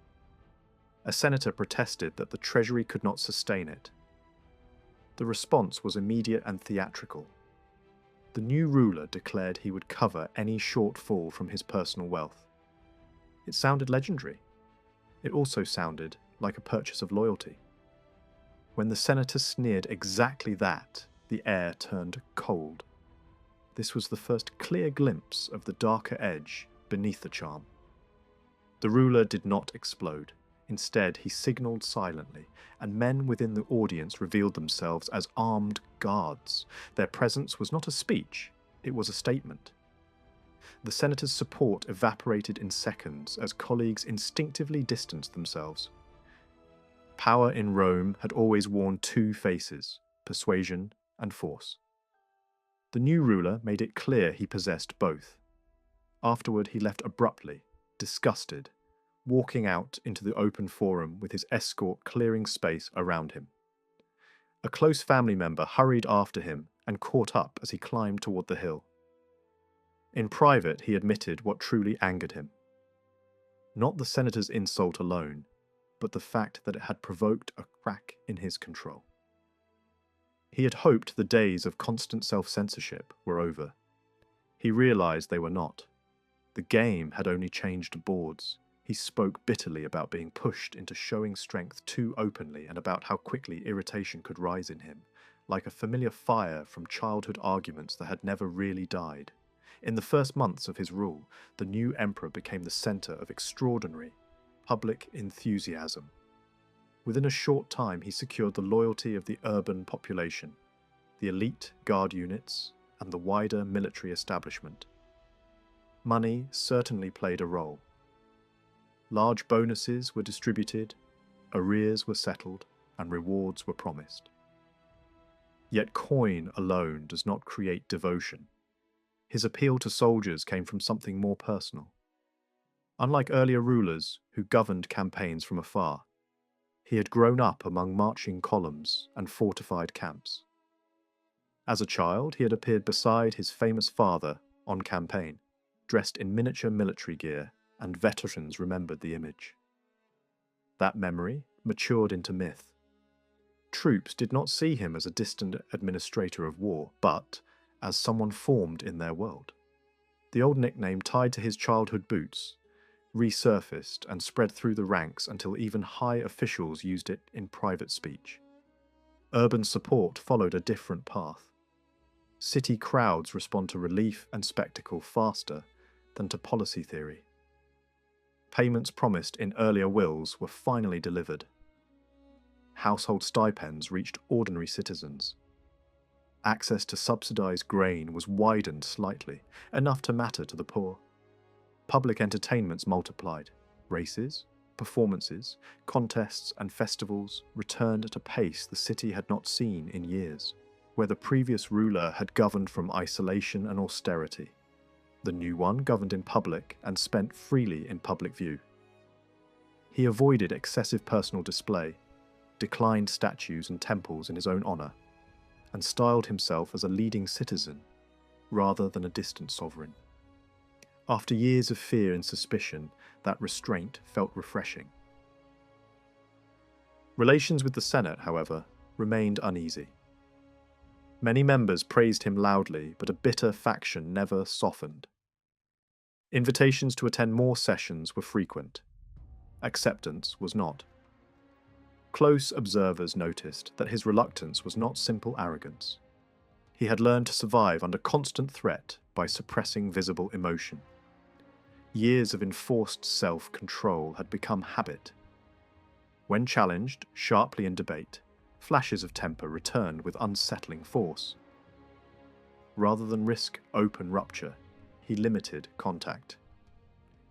A senator protested that the treasury could not sustain it. The response was immediate and theatrical. The new ruler declared he would cover any shortfall from his personal wealth. It sounded legendary. It also sounded like a purchase of loyalty. When the senator sneered exactly that, the air turned cold. This was the first clear glimpse of the darker edge beneath the charm. The ruler did not explode. Instead, he signalled silently, and men within the audience revealed themselves as armed guards. Their presence was not a speech, it was a statement. The senator's support evaporated in seconds as colleagues instinctively distanced themselves. Power in Rome had always worn two faces, persuasion and force. The new ruler made it clear he possessed both. Afterward, he left abruptly, disgusted, walking out into the open forum with his escort clearing space around him. A close family member hurried after him and caught up as he climbed toward the hill. In private, he admitted what truly angered him. Not the senator's insult alone, but the fact that it had provoked a crack in his control. He had hoped the days of constant self-censorship were over. He realized they were not. The game had only changed boards. He spoke bitterly about being pushed into showing strength too openly and about how quickly irritation could rise in him, like a familiar fire from childhood arguments that had never really died. In the first months of his rule, the new emperor became the centre of extraordinary public enthusiasm. Within a short time, he secured the loyalty of the urban population, the elite guard units, and the wider military establishment. Money certainly played a role. Large bonuses were distributed, arrears were settled, and rewards were promised. Yet coin alone does not create devotion. His appeal to soldiers came from something more personal. Unlike earlier rulers who governed campaigns from afar, he had grown up among marching columns and fortified camps. As a child, he had appeared beside his famous father on campaign, dressed in miniature military gear, and veterans remembered the image. That memory matured into myth. Troops did not see him as a distant administrator of war, but as someone formed in their world. The old nickname tied to his childhood boots resurfaced and spread through the ranks until even high officials used it in private speech. Urban support followed a different path. City crowds respond to relief and spectacle faster than to policy theory. Payments promised in earlier wills were finally delivered. Household stipends reached ordinary citizens. Access to subsidized grain was widened slightly, enough to matter to the poor. Public entertainments multiplied. Races, performances, contests, and festivals returned at a pace the city had not seen in years. Where the previous ruler had governed from isolation and austerity, the new one governed in public and spent freely in public view. He avoided excessive personal display, declined statues and temples in his own honour, and styled himself as a leading citizen rather than a distant sovereign. After years of fear and suspicion, that restraint felt refreshing. Relations with the Senate, however, remained uneasy. Many members praised him loudly, but a bitter faction never softened. Invitations to attend more sessions were frequent. Acceptance was not. Close observers noticed that his reluctance was not simple arrogance. He had learned to survive under constant threat by suppressing visible emotion. Years of enforced self-control had become habit. When challenged sharply in debate, flashes of temper returned with unsettling force. Rather than risk open rupture, he limited contact.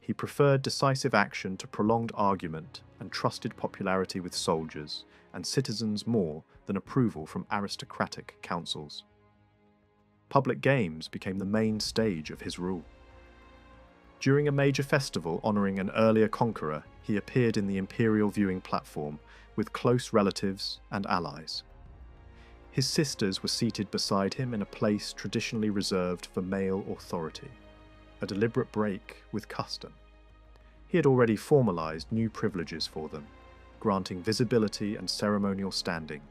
He preferred decisive action to prolonged argument and trusted popularity with soldiers and citizens more than approval from aristocratic councils. Public games became the main stage of his rule. During a major festival honouring an earlier conqueror, he appeared in the imperial viewing platform with close relatives and allies. His sisters were seated beside him in a place traditionally reserved for male authority, a deliberate break with custom. He had already formalised new privileges for them, granting visibility and ceremonial standing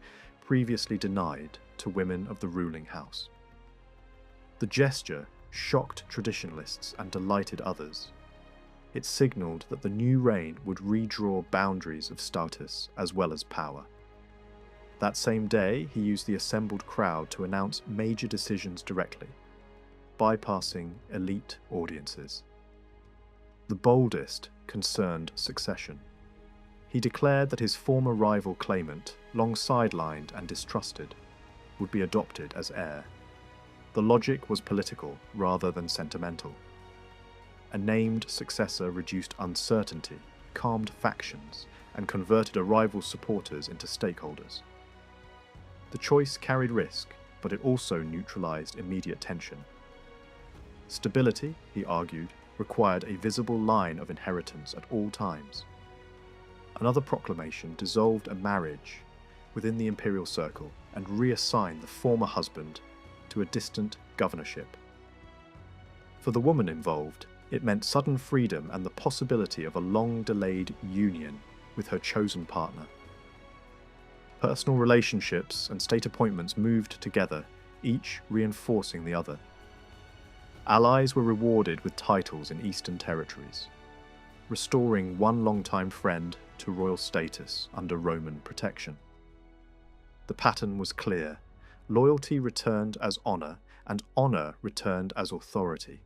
previously denied to women of the ruling house. The gesture shocked traditionalists and delighted others. It signalled that the new reign would redraw boundaries of status as well as power. That same day, he used the assembled crowd to announce major decisions directly, bypassing elite audiences. The boldest concerned succession. He declared that his former rival claimant, long sidelined and distrusted, would be adopted as heir. The logic was political rather than sentimental. A named successor reduced uncertainty, calmed factions, and converted a rival's supporters into stakeholders. The choice carried risk, but it also neutralized immediate tension. Stability, he argued, required a visible line of inheritance at all times. Another proclamation dissolved a marriage within the imperial circle and reassigned the former husband to a distant governorship. For the woman involved, it meant sudden freedom and the possibility of a long-delayed union with her chosen partner. Personal relationships and state appointments moved together, each reinforcing the other. Allies were rewarded with titles in eastern territories, restoring one longtime friend to royal status under Roman protection. The pattern was clear. Loyalty returned as honor, and honor returned as authority.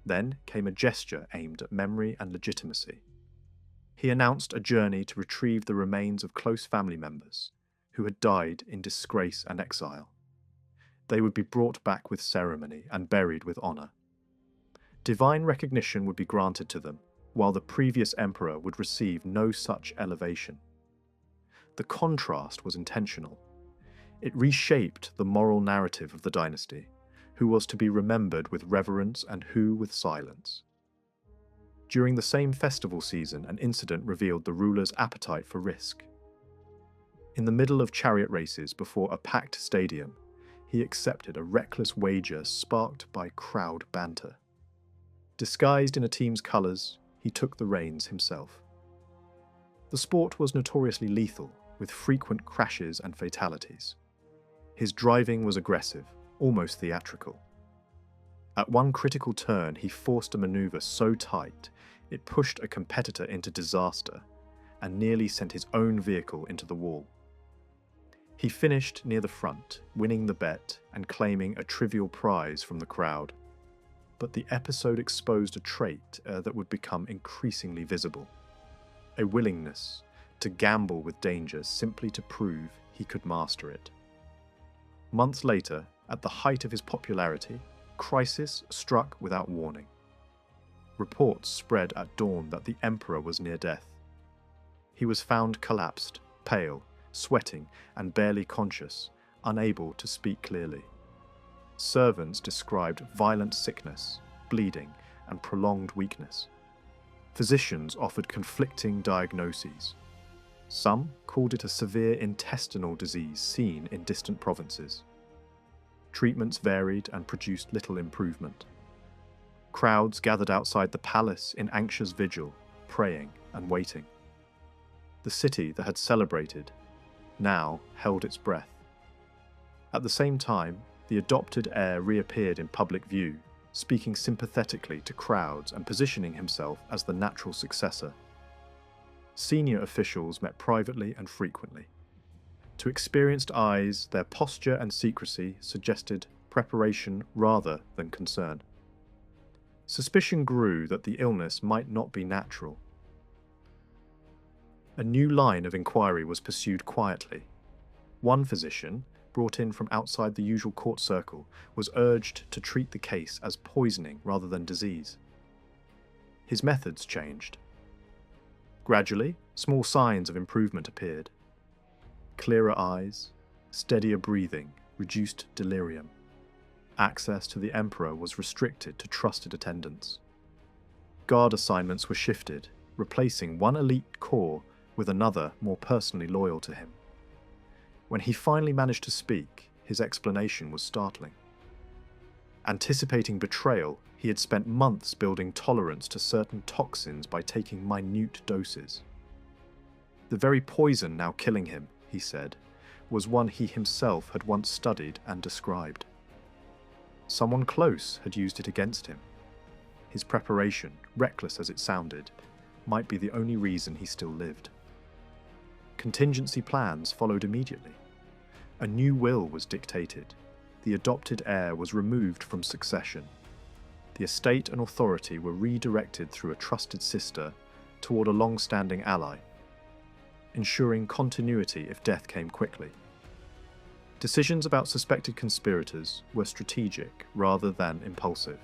Then came a gesture aimed at memory and legitimacy. He announced a journey to retrieve the remains of close family members who had died in disgrace and exile. They would be brought back with ceremony and buried with honor. Divine recognition would be granted to them, while the previous emperor would receive no such elevation. The contrast was intentional. It reshaped the moral narrative of the dynasty, who was to be remembered with reverence and who with silence. During the same festival season, an incident revealed the ruler's appetite for risk. In the middle of chariot races before a packed stadium, he accepted a reckless wager sparked by crowd banter. Disguised in a team's colours, he took the reins himself. The sport was notoriously lethal, with frequent crashes and fatalities. His driving was aggressive, almost theatrical. At one critical turn, he forced a manoeuvre so tight it pushed a competitor into disaster and nearly sent his own vehicle into the wall. He finished near the front, winning the bet and claiming a trivial prize from the crowd. But the episode exposed a trait that would become increasingly visible: a willingness to gamble with danger simply to prove he could master it. Months later, at the height of his popularity, crisis struck without warning. Reports spread at dawn that the emperor was near death. He was found collapsed, pale, sweating, and barely conscious, unable to speak clearly. Servants described violent sickness, bleeding, and prolonged weakness. Physicians offered conflicting diagnoses. Some called it a severe intestinal disease seen in distant provinces. Treatments varied and produced little improvement. Crowds gathered outside the palace in anxious vigil, praying and waiting. The city that had celebrated now held its breath. At the same time, the adopted heir reappeared in public view, speaking sympathetically to crowds and positioning himself as the natural successor. Senior officials met privately and frequently. To experienced eyes, their posture and secrecy suggested preparation rather than concern. Suspicion grew that the illness might not be natural. A new line of inquiry was pursued quietly. One physician, brought in from outside the usual court circle, was urged to treat the case as poisoning rather than disease. His methods changed. Gradually, small signs of improvement appeared. Clearer eyes, steadier breathing, reduced delirium. Access to the emperor was restricted to trusted attendants. Guard assignments were shifted, replacing one elite corps with another more personally loyal to him. When he finally managed to speak, his explanation was startling. Anticipating betrayal, he had spent months building tolerance to certain toxins by taking minute doses. The very poison now killing him, he said, was one he himself had once studied and described. Someone close had used it against him. His preparation, reckless as it sounded, might be the only reason he still lived. Contingency plans followed immediately. A new will was dictated. The adopted heir was removed from succession. The estate and authority were redirected through a trusted sister toward a long-standing ally, ensuring continuity if death came quickly. Decisions about suspected conspirators were strategic rather than impulsive.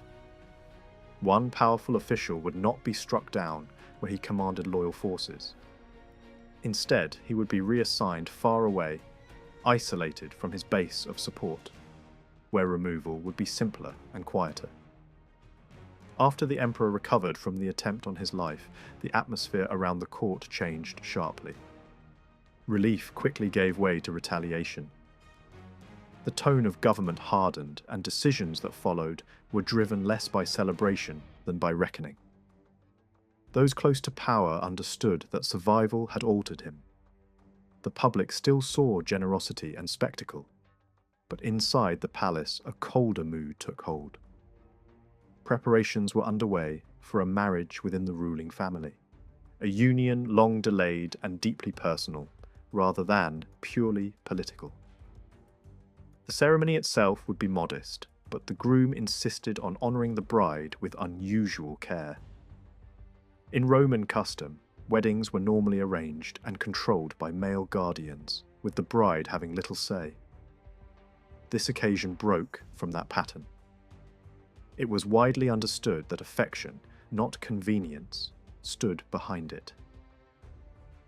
One powerful official would not be struck down where he commanded loyal forces. Instead, he would be reassigned far away, isolated from his base of support, where removal would be simpler and quieter. After the emperor recovered from the attempt on his life, the atmosphere around the court changed sharply. Relief quickly gave way to retaliation. The tone of government hardened, and decisions that followed were driven less by celebration than by reckoning. Those close to power understood that survival had altered him. The public still saw generosity and spectacle, but inside the palace a colder mood took hold. Preparations were underway for a marriage within the ruling family, a union long delayed and deeply personal, rather than purely political. The ceremony itself would be modest, but the groom insisted on honouring the bride with unusual care. In Roman custom, weddings were normally arranged and controlled by male guardians, with the bride having little say. This occasion broke from that pattern. It was widely understood that affection, not convenience, stood behind it.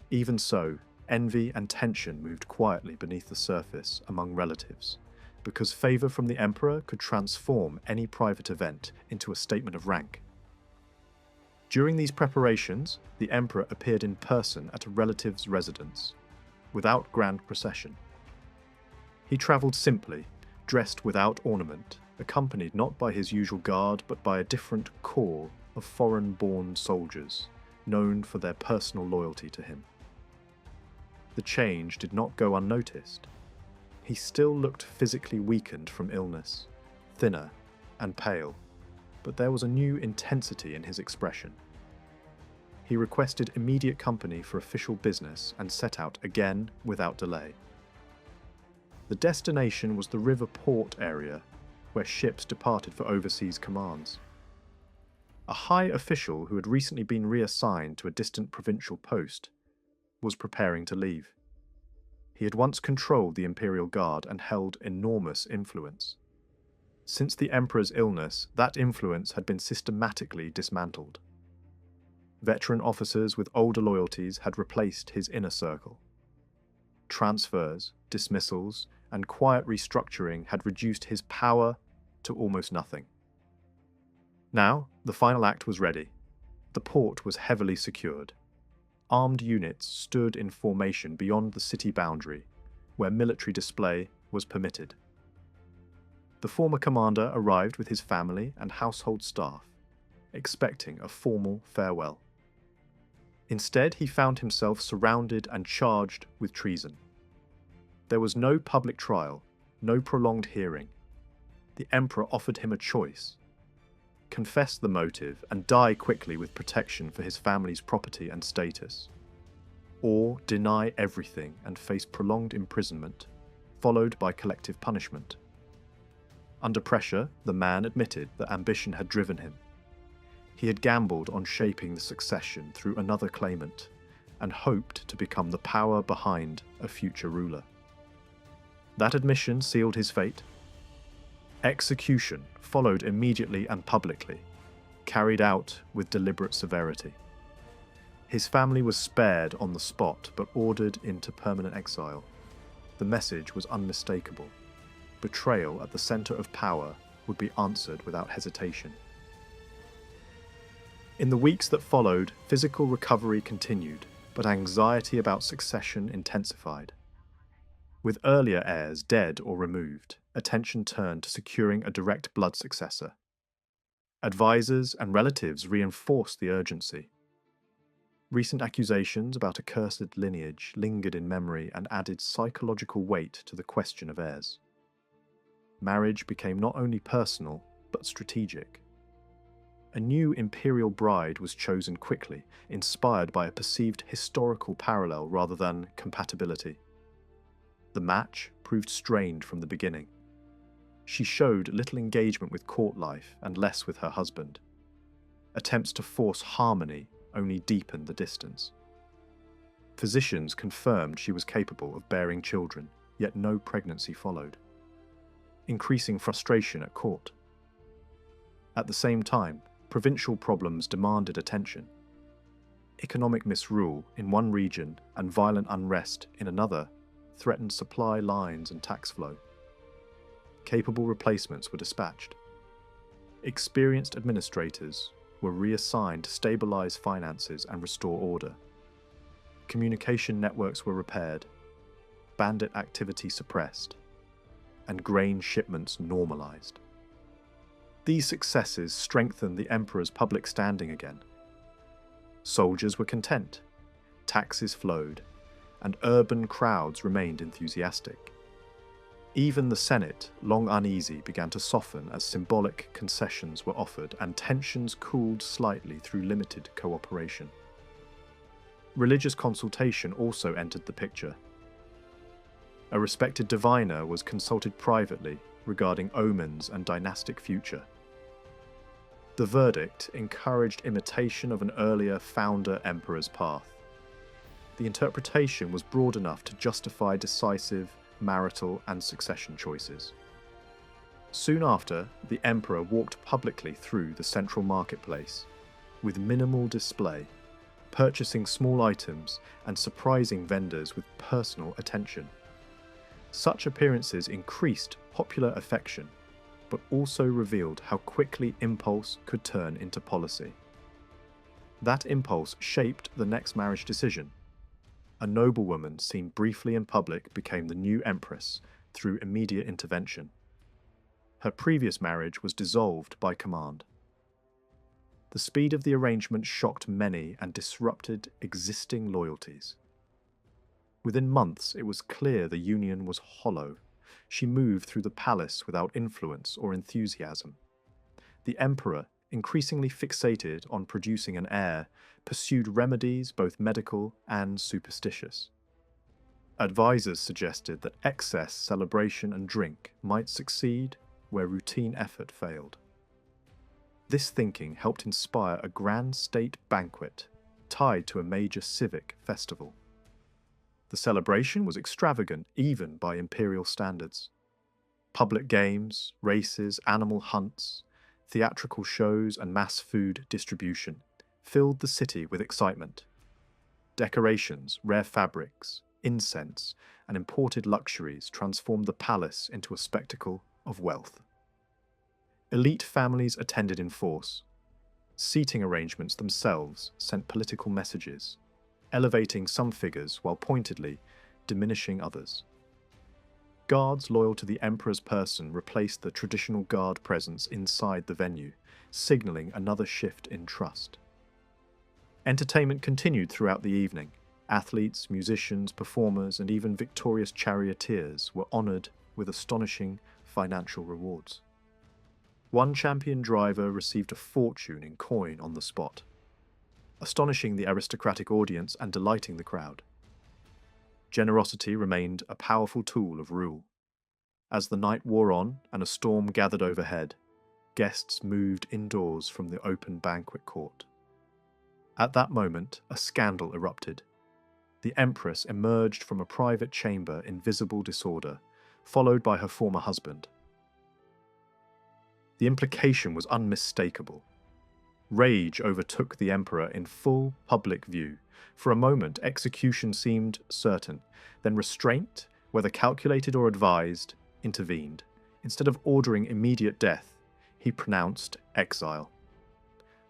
Even so, envy and tension moved quietly beneath the surface among relatives, because favour from the emperor could transform any private event into a statement of rank. During these preparations, the emperor appeared in person at a relative's residence, without grand procession. He travelled simply, dressed without ornament, accompanied not by his usual guard but by a different corps of foreign-born soldiers, known for their personal loyalty to him. The change did not go unnoticed. He still looked physically weakened from illness, thinner and pale, but there was a new intensity in his expression. He requested immediate company for official business and set out again without delay. The destination was the river port area, where ships departed for overseas commands. A high official who had recently been reassigned to a distant provincial post was preparing to leave. He had once controlled the Imperial Guard and held enormous influence. Since the emperor's illness, that influence had been systematically dismantled. Veteran officers with older loyalties had replaced his inner circle. Transfers, dismissals, and quiet restructuring had reduced his power to almost nothing. Now, the final act was ready. The port was heavily secured. Armed units stood in formation beyond the city boundary, where military display was permitted. The former commander arrived with his family and household staff, expecting a formal farewell. Instead, he found himself surrounded and charged with treason. There was no public trial, no prolonged hearing. The emperor offered him a choice: confess the motive and die quickly with protection for his family's property and status, or deny everything and face prolonged imprisonment, followed by collective punishment. Under pressure, the man admitted that ambition had driven him. He had gambled on shaping the succession through another claimant, and hoped to become the power behind a future ruler. That admission sealed his fate. Execution followed immediately and publicly, carried out with deliberate severity. His family was spared on the spot, but ordered into permanent exile. The message was unmistakable. Betrayal at the centre of power would be answered without hesitation. In the weeks that followed, physical recovery continued, but anxiety about succession intensified. With earlier heirs dead or removed, attention turned to securing a direct blood successor. Advisors and relatives reinforced the urgency. Recent accusations about a cursed lineage lingered in memory and added psychological weight to the question of heirs. Marriage became not only personal, but strategic. A new imperial bride was chosen quickly, inspired by a perceived historical parallel rather than compatibility. The match proved strained from the beginning. She showed little engagement with court life and less with her husband. Attempts to force harmony only deepened the distance. Physicians confirmed she was capable of bearing children, yet no pregnancy followed, increasing frustration at court. At the same time, provincial problems demanded attention. Economic misrule in one region and violent unrest in another threatened supply lines and tax flow. Capable replacements were dispatched. Experienced administrators were reassigned to stabilize finances and restore order. Communication networks were repaired, bandit activity suppressed, and grain shipments normalized. These successes strengthened the emperor's public standing again. Soldiers were content, taxes flowed, and urban crowds remained enthusiastic. Even the Senate, long uneasy, began to soften as symbolic concessions were offered and tensions cooled slightly through limited cooperation. Religious consultation also entered the picture. A respected diviner was consulted privately regarding omens and dynastic future. The verdict encouraged imitation of an earlier founder emperor's path. The interpretation was broad enough to justify decisive marital and succession choices. Soon after, the emperor walked publicly through the central marketplace, with minimal display, purchasing small items and surprising vendors with personal attention. Such appearances increased popular affection, but also revealed how quickly impulse could turn into policy. That impulse shaped the next marriage decision. A noblewoman seen briefly in public became the new empress through immediate intervention. Her previous marriage was dissolved by command. The speed of the arrangement shocked many and disrupted existing loyalties. Within months, it was clear the union was hollow. She moved through the palace without influence or enthusiasm. The emperor, increasingly fixated on producing an heir, pursued remedies both medical and superstitious. Advisors suggested that excess celebration and drink might succeed where routine effort failed. This thinking helped inspire a grand state banquet tied to a major civic festival. The celebration was extravagant even by imperial standards. Public games, races, animal hunts, theatrical shows, and mass food distribution filled the city with excitement. Decorations, rare fabrics, incense, and imported luxuries transformed the palace into a spectacle of wealth. Elite families attended in force. Seating arrangements themselves sent political messages, elevating some figures while pointedly diminishing others. Guards loyal to the emperor's person replaced the traditional guard presence inside the venue, signaling another shift in trust. Entertainment continued throughout the evening. Athletes, musicians, performers, and even victorious charioteers were honored with astonishing financial rewards. One champion driver received a fortune in coin on the spot, astonishing the aristocratic audience and delighting the crowd. Generosity remained a powerful tool of rule. As the night wore on and a storm gathered overhead, guests moved indoors from the open banquet court. At that moment, a scandal erupted. The empress emerged from a private chamber in visible disorder, followed by her former husband. The implication was unmistakable. Rage overtook the emperor in full public view. For a moment, execution seemed certain. Then restraint, whether calculated or advised, intervened. Instead of ordering immediate death, he pronounced exile.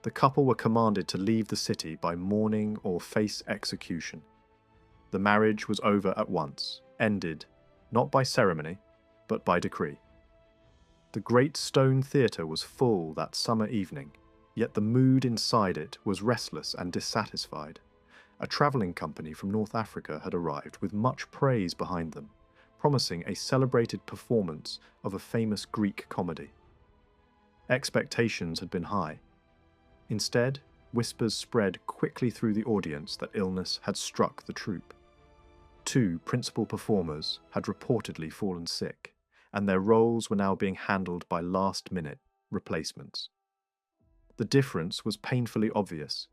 The couple were commanded to leave the city by morning or face execution. The marriage was over at once, ended, not by ceremony, but by decree. The great stone theatre was full that summer evening, yet the mood inside it was restless and dissatisfied. A travelling company from North Africa had arrived with much praise behind them, promising a celebrated performance of a famous Greek comedy. Expectations had been high. Instead, whispers spread quickly through the audience that illness had struck the troupe. 2 principal performers had reportedly fallen sick, and their roles were now being handled by last-minute replacements. The difference was painfully obvious.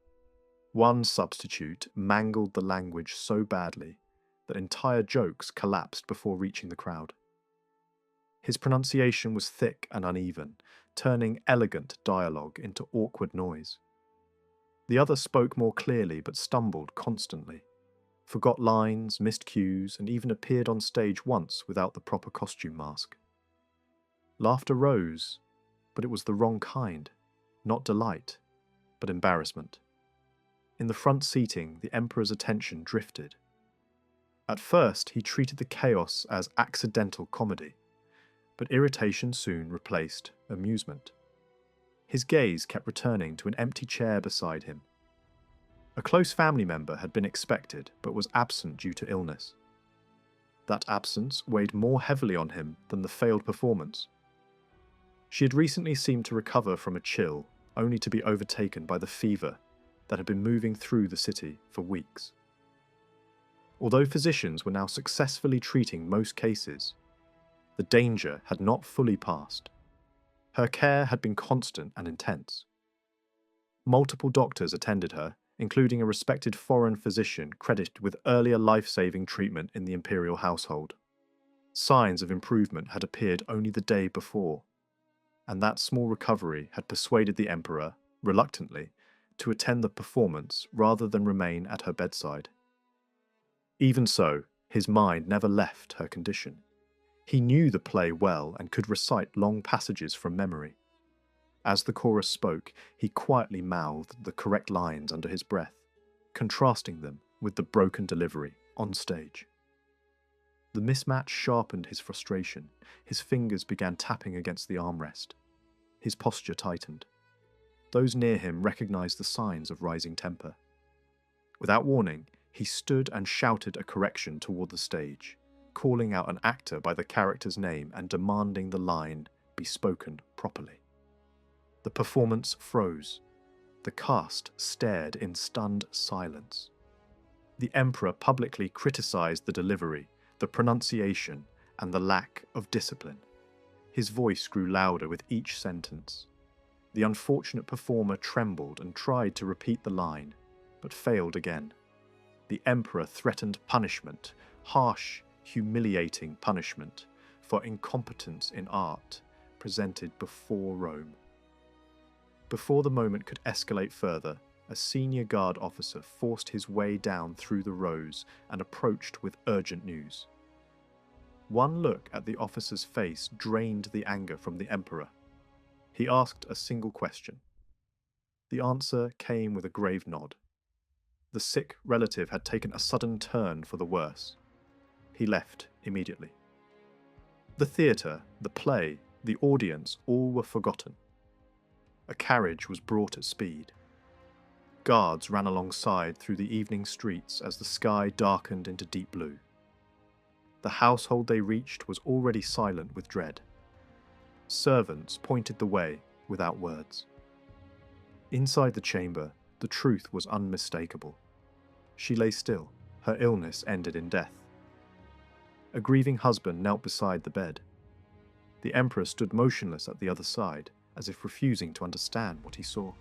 One substitute mangled the language so badly that entire jokes collapsed before reaching the crowd. His pronunciation was thick and uneven, turning elegant dialogue into awkward noise. The other spoke more clearly but stumbled constantly, forgot lines, missed cues, and even appeared on stage once without the proper costume mask. Laughter rose, but it was the wrong kind, not delight, but embarrassment. In the front seating, the emperor's attention drifted. At first, he treated the chaos as accidental comedy, but irritation soon replaced amusement. His gaze kept returning to an empty chair beside him. A close family member had been expected, but was absent due to illness. That absence weighed more heavily on him than the failed performance. She had recently seemed to recover from a chill, only to be overtaken by the fever that had been moving through the city for weeks. Although physicians were now successfully treating most cases, the danger had not fully passed. Her care had been constant and intense. Multiple doctors attended her, including a respected foreign physician credited with earlier life-saving treatment in the imperial household. Signs of improvement had appeared only the day before, and that small recovery had persuaded the emperor, reluctantly, to attend the performance rather than remain at her bedside. Even so, his mind never left her condition. He knew the play well and could recite long passages from memory. As the chorus spoke, he quietly mouthed the correct lines under his breath, contrasting them with the broken delivery on stage. The mismatch sharpened his frustration. His fingers began tapping against the armrest. His posture tightened. Those near him recognized the signs of rising temper. Without warning, he stood and shouted a correction toward the stage, calling out an actor by the character's name and demanding the line be spoken properly. The performance froze. The cast stared in stunned silence. The emperor publicly criticized the delivery, the pronunciation, and the lack of discipline. His voice grew louder with each sentence. The unfortunate performer trembled and tried to repeat the line, but failed again. The emperor threatened punishment, harsh, humiliating punishment, for incompetence in art presented before Rome. Before the moment could escalate further, a senior guard officer forced his way down through the rows and approached with urgent news. One look at the officer's face drained the anger from the emperor. He asked a single question. The answer came with a grave nod. The sick relative had taken a sudden turn for the worse. He left immediately. The theatre, the play, the audience, all were forgotten. A carriage was brought at speed. Guards ran alongside through the evening streets as the sky darkened into deep blue. The household they reached was already silent with dread. Servants pointed the way without words. Inside the chamber, the truth was unmistakable. She lay still, her illness ended in death. A grieving husband knelt beside the bed. The emperor stood motionless at the other side, as if refusing to understand what he saw.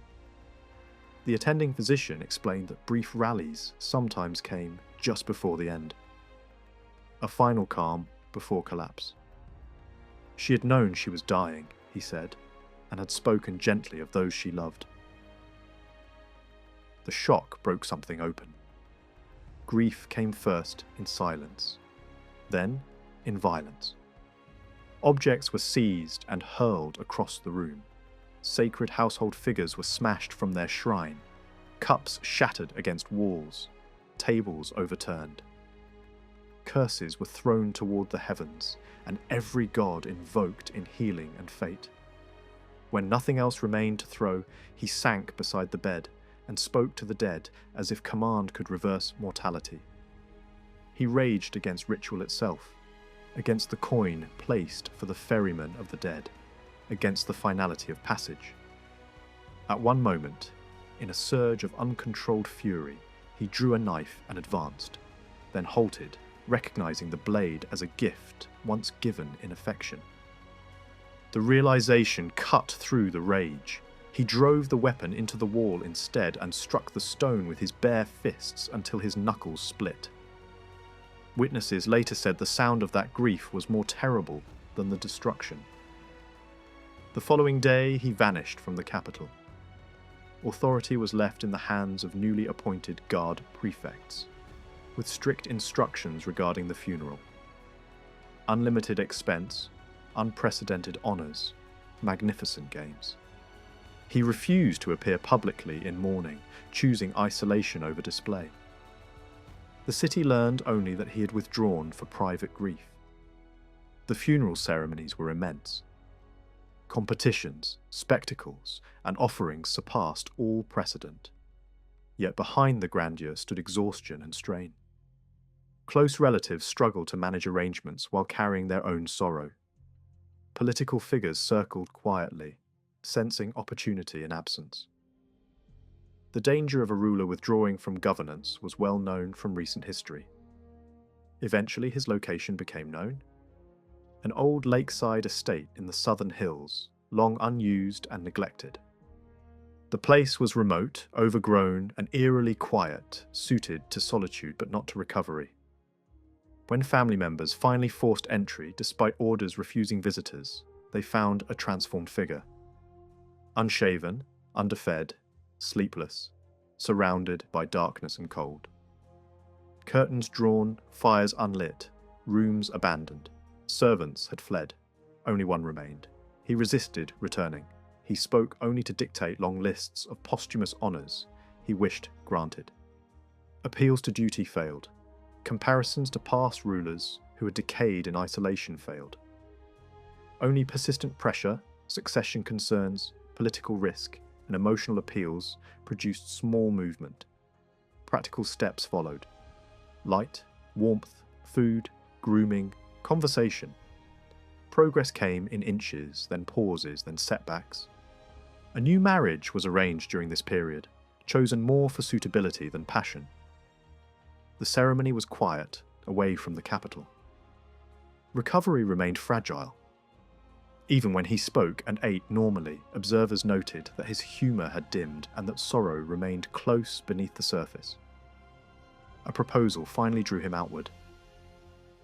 The attending physician explained that brief rallies sometimes came just before the end. A final calm before collapse. She had known she was dying, he said, and had spoken gently of those she loved. The shock broke something open. Grief came first in silence, then in violence. Objects were seized and hurled across the room. Sacred household figures were smashed from their shrine, cups shattered against walls, tables overturned. Curses were thrown toward the heavens, and every god invoked in healing and fate. When nothing else remained to throw, he sank beside the bed and spoke to the dead as if command could reverse mortality. He raged against ritual itself, against the coin placed for the ferryman of the dead, against the finality of passage. At one moment, in a surge of uncontrolled fury, he drew a knife and advanced, then halted, recognizing the blade as a gift once given in affection. The realization cut through the rage. He drove the weapon into the wall instead and struck the stone with his bare fists until his knuckles split. Witnesses later said the sound of that grief was more terrible than the destruction. The following day, he vanished from the capital. Authority was left in the hands of newly appointed guard prefects, with strict instructions regarding the funeral. Unlimited expense, unprecedented honours, magnificent games. He refused to appear publicly in mourning, choosing isolation over display. The city learned only that he had withdrawn for private grief. The funeral ceremonies were immense. Competitions, spectacles, and offerings surpassed all precedent. Yet behind the grandeur stood exhaustion and strain. Close relatives struggled to manage arrangements while carrying their own sorrow. Political figures circled quietly, sensing opportunity in absence. The danger of a ruler withdrawing from governance was well known from recent history. Eventually his location became known. An old lakeside estate in the southern hills, long unused and neglected. The place was remote, overgrown, and eerily quiet, suited to solitude but not to recovery. When family members finally forced entry despite orders refusing visitors, they found a transformed figure. Unshaven, underfed, sleepless, surrounded by darkness and cold. Curtains drawn, fires unlit, rooms abandoned. Servants had fled. Only one remained. He resisted returning. He spoke only to dictate long lists of posthumous honours he wished granted. Appeals to duty failed. Comparisons to past rulers who had decayed in isolation failed. Only persistent pressure, succession concerns, political risk, and emotional appeals produced small movement. Practical steps followed. Light, warmth, food, grooming, conversation. Progress came in inches, then pauses, then setbacks. A new marriage was arranged during this period, chosen more for suitability than passion. The ceremony was quiet, away from the capital. Recovery remained fragile. Even when he spoke and ate normally, observers noted that his humour had dimmed and that sorrow remained close beneath the surface. A proposal finally drew him outward.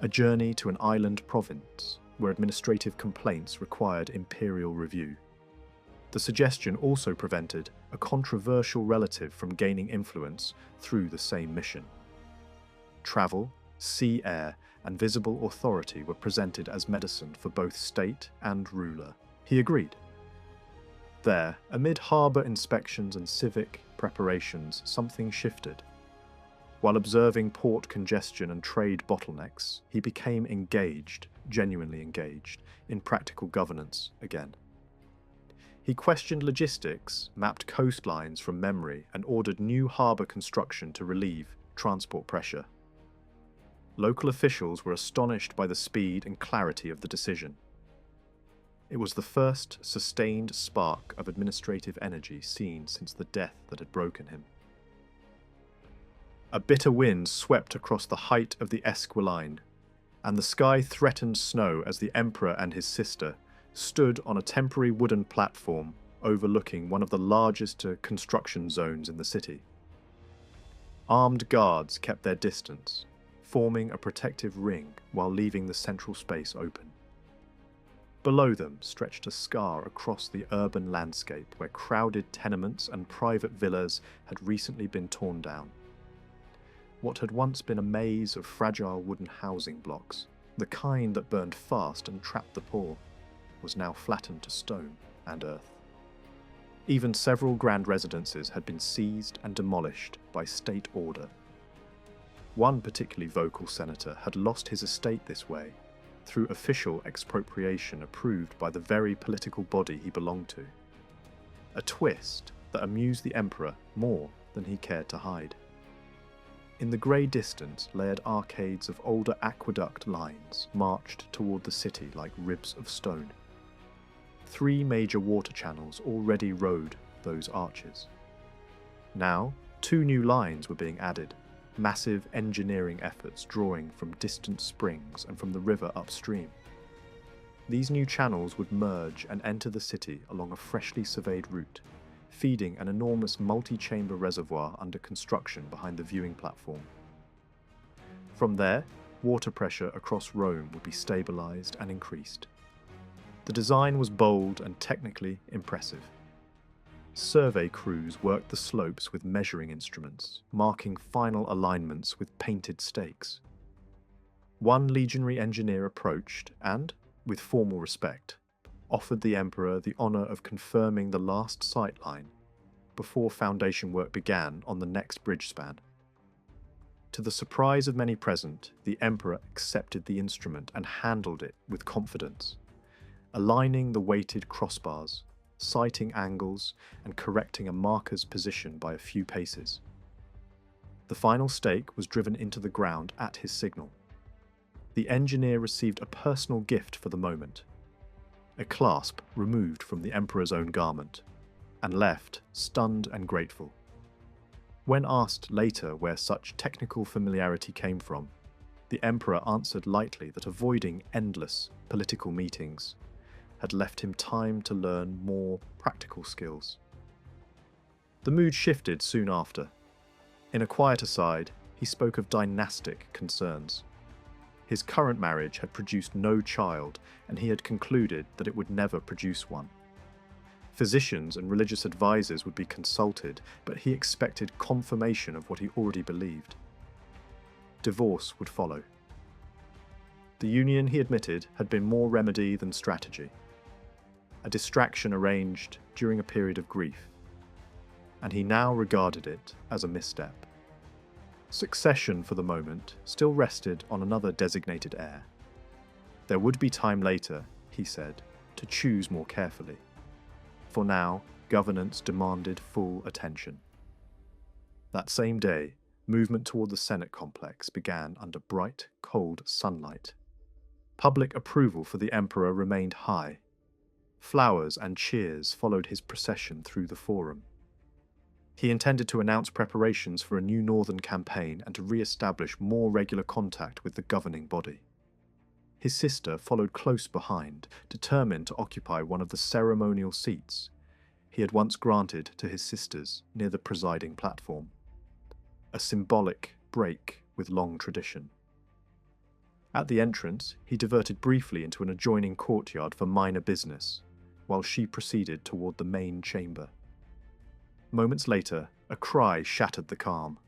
A journey to an island province where administrative complaints required imperial review. The suggestion also prevented a controversial relative from gaining influence through the same mission. Travel, sea air, and visible authority were presented as medicine for both state and ruler. He agreed. There, amid harbour inspections and civic preparations, something shifted. While observing port congestion and trade bottlenecks, he became engaged, genuinely engaged, in practical governance again. He questioned logistics, mapped coastlines from memory, and ordered new harbour construction to relieve transport pressure. Local officials were astonished by the speed and clarity of the decision. It was the first sustained spark of administrative energy seen since the death that had broken him. A bitter wind swept across the height of the Esquiline, and the sky threatened snow as the emperor and his sister stood on a temporary wooden platform overlooking one of the largest construction zones in the city. Armed guards kept their distance, forming a protective ring while leaving the central space open. Below them stretched a scar across the urban landscape where crowded tenements and private villas had recently been torn down. What had once been a maze of fragile wooden housing blocks, the kind that burned fast and trapped the poor, was now flattened to stone and earth. Even several grand residences had been seized and demolished by state order. One particularly vocal senator had lost his estate this way, through official expropriation approved by the very political body he belonged to. A twist that amused the emperor more than he cared to hide. In the grey distance, layered arcades of older aqueduct lines marched toward the city like ribs of stone. 3 major water channels already rode those arches. Now, 2 new lines were being added, massive engineering efforts drawing from distant springs and from the river upstream. These new channels would merge and enter the city along a freshly surveyed route, feeding an enormous multi-chamber reservoir under construction behind the viewing platform. From there, water pressure across Rome would be stabilized and increased. The design was bold and technically impressive. Survey crews worked the slopes with measuring instruments, marking final alignments with painted stakes. One legionary engineer approached and, with formal respect, offered the emperor the honour of confirming the last sight line before foundation work began on the next bridge span. To the surprise of many present, the emperor accepted the instrument and handled it with confidence, aligning the weighted crossbars, sighting angles, and correcting a marker's position by a few paces. The final stake was driven into the ground at his signal. The engineer received a personal gift for the moment, a clasp removed from the emperor's own garment, and left stunned and grateful. When asked later where such technical familiarity came from, the emperor answered lightly that avoiding endless political meetings had left him time to learn more practical skills. The mood shifted soon after. In a quiet aside, he spoke of dynastic concerns. His current marriage had produced no child, and he had concluded that it would never produce one. Physicians and religious advisors would be consulted, but he expected confirmation of what he already believed. Divorce would follow. The union, he admitted, had been more remedy than strategy. A distraction arranged during a period of grief, and he now regarded it as a misstep. Succession, for the moment, still rested on another designated heir. There would be time later, he said, to choose more carefully. For now, governance demanded full attention. That same day, movement toward the Senate complex began under bright, cold sunlight. Public approval for the emperor remained high. Flowers and cheers followed his procession through the forum. He intended to announce preparations for a new northern campaign and to re-establish more regular contact with the governing body. His sister followed close behind, determined to occupy one of the ceremonial seats he had once granted to his sisters near the presiding platform. A symbolic break with long tradition. At the entrance, he diverted briefly into an adjoining courtyard for minor business, while she proceeded toward the main chamber. Moments later, a cry shattered the calm.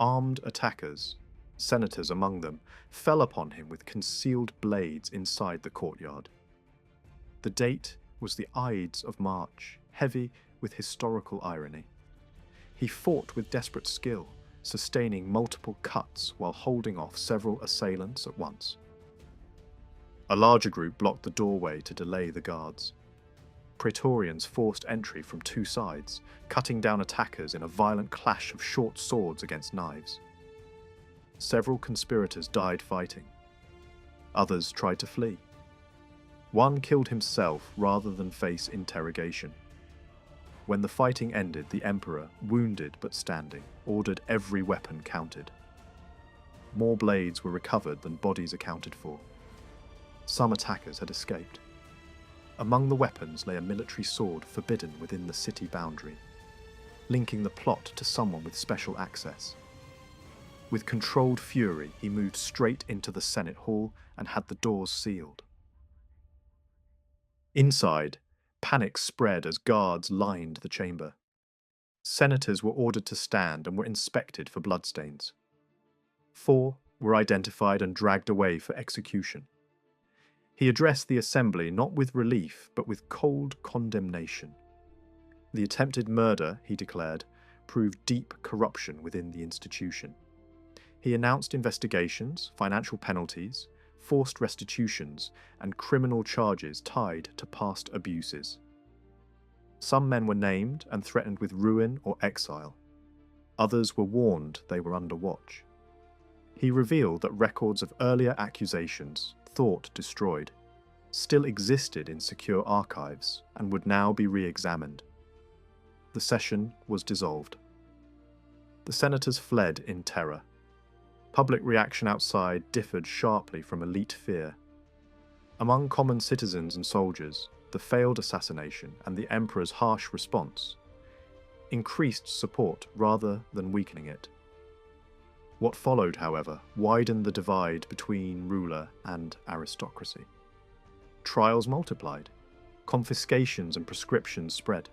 Armed attackers, senators among them, fell upon him with concealed blades inside the courtyard. The date was the Ides of March, heavy with historical irony. He fought with desperate skill, sustaining multiple cuts while holding off several assailants at once. A larger group blocked the doorway to delay the guards. Praetorians forced entry from two sides, cutting down attackers in a violent clash of short swords against knives. Several conspirators died fighting. Others tried to flee. One killed himself rather than face interrogation. When the fighting ended, the emperor, wounded but standing, ordered every weapon counted. More blades were recovered than bodies accounted for. Some attackers had escaped. Among the weapons lay a military sword forbidden within the city boundary, linking the plot to someone with special access. With controlled fury, he moved straight into the Senate hall and had the doors sealed. Inside, panic spread as guards lined the chamber. Senators were ordered to stand and were inspected for bloodstains. 4 were identified and dragged away for execution. He addressed the assembly not with relief, but with cold condemnation. The attempted murder, he declared, proved deep corruption within the institution. He announced investigations, financial penalties, forced restitutions, and criminal charges tied to past abuses. Some men were named and threatened with ruin or exile. Others were warned they were under watch. He revealed that records of earlier accusations, thought destroyed, still existed in secure archives and would now be re-examined. The session was dissolved. The senators fled in terror. Public reaction outside differed sharply from elite fear. Among common citizens and soldiers, the failed assassination and the emperor's harsh response increased support rather than weakening it. What followed, however, widened the divide between ruler and aristocracy. Trials multiplied. Confiscations and prescriptions spread.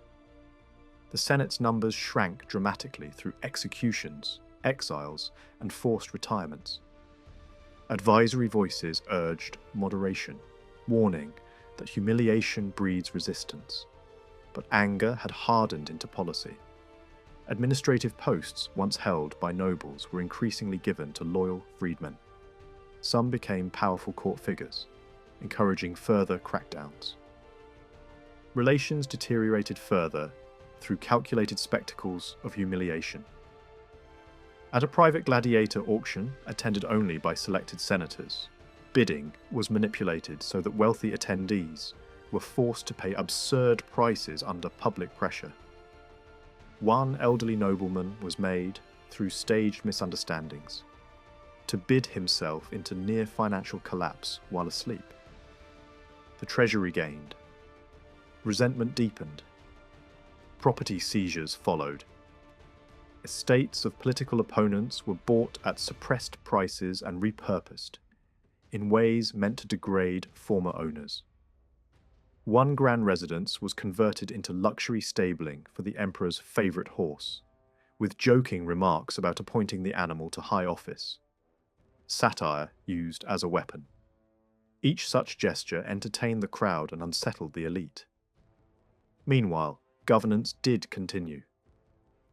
The Senate's numbers shrank dramatically through executions, exiles, and forced retirements. Advisory voices urged moderation, warning that humiliation breeds resistance. But anger had hardened into policy. Administrative posts once held by nobles were increasingly given to loyal freedmen. Some became powerful court figures, encouraging further crackdowns. Relations deteriorated further through calculated spectacles of humiliation. At a private gladiator auction, attended only by selected senators, bidding was manipulated so that wealthy attendees were forced to pay absurd prices under public pressure. One elderly nobleman was made through staged misunderstandings. to bid himself into near financial collapse while asleep. The treasury gained. Resentment deepened. Property seizures followed. Estates of political opponents were bought at suppressed prices and repurposed in ways meant to degrade former owners. One grand residence was converted into luxury stabling for the emperor's favourite horse, with joking remarks about appointing the animal to high office. Satire used as a weapon. Each such gesture entertained the crowd and unsettled the elite. Meanwhile, governance did continue.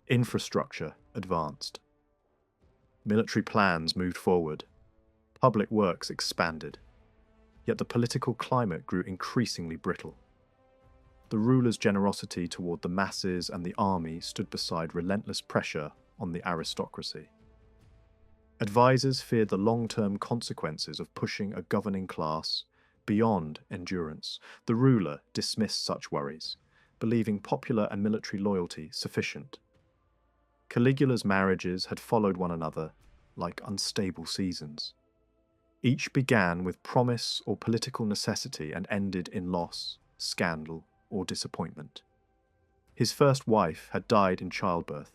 Infrastructure advanced. Military plans moved forward. Public works expanded. Yet the political climate grew increasingly brittle. The ruler's generosity toward the masses and the army stood beside relentless pressure on the aristocracy. Advisors feared the long-term consequences of pushing a governing class beyond endurance. The ruler dismissed such worries, believing popular and military loyalty sufficient. Caligula's marriages had followed one another like unstable seasons. Each began with promise or political necessity and ended in loss, scandal, or disappointment. His first wife had died in childbirth,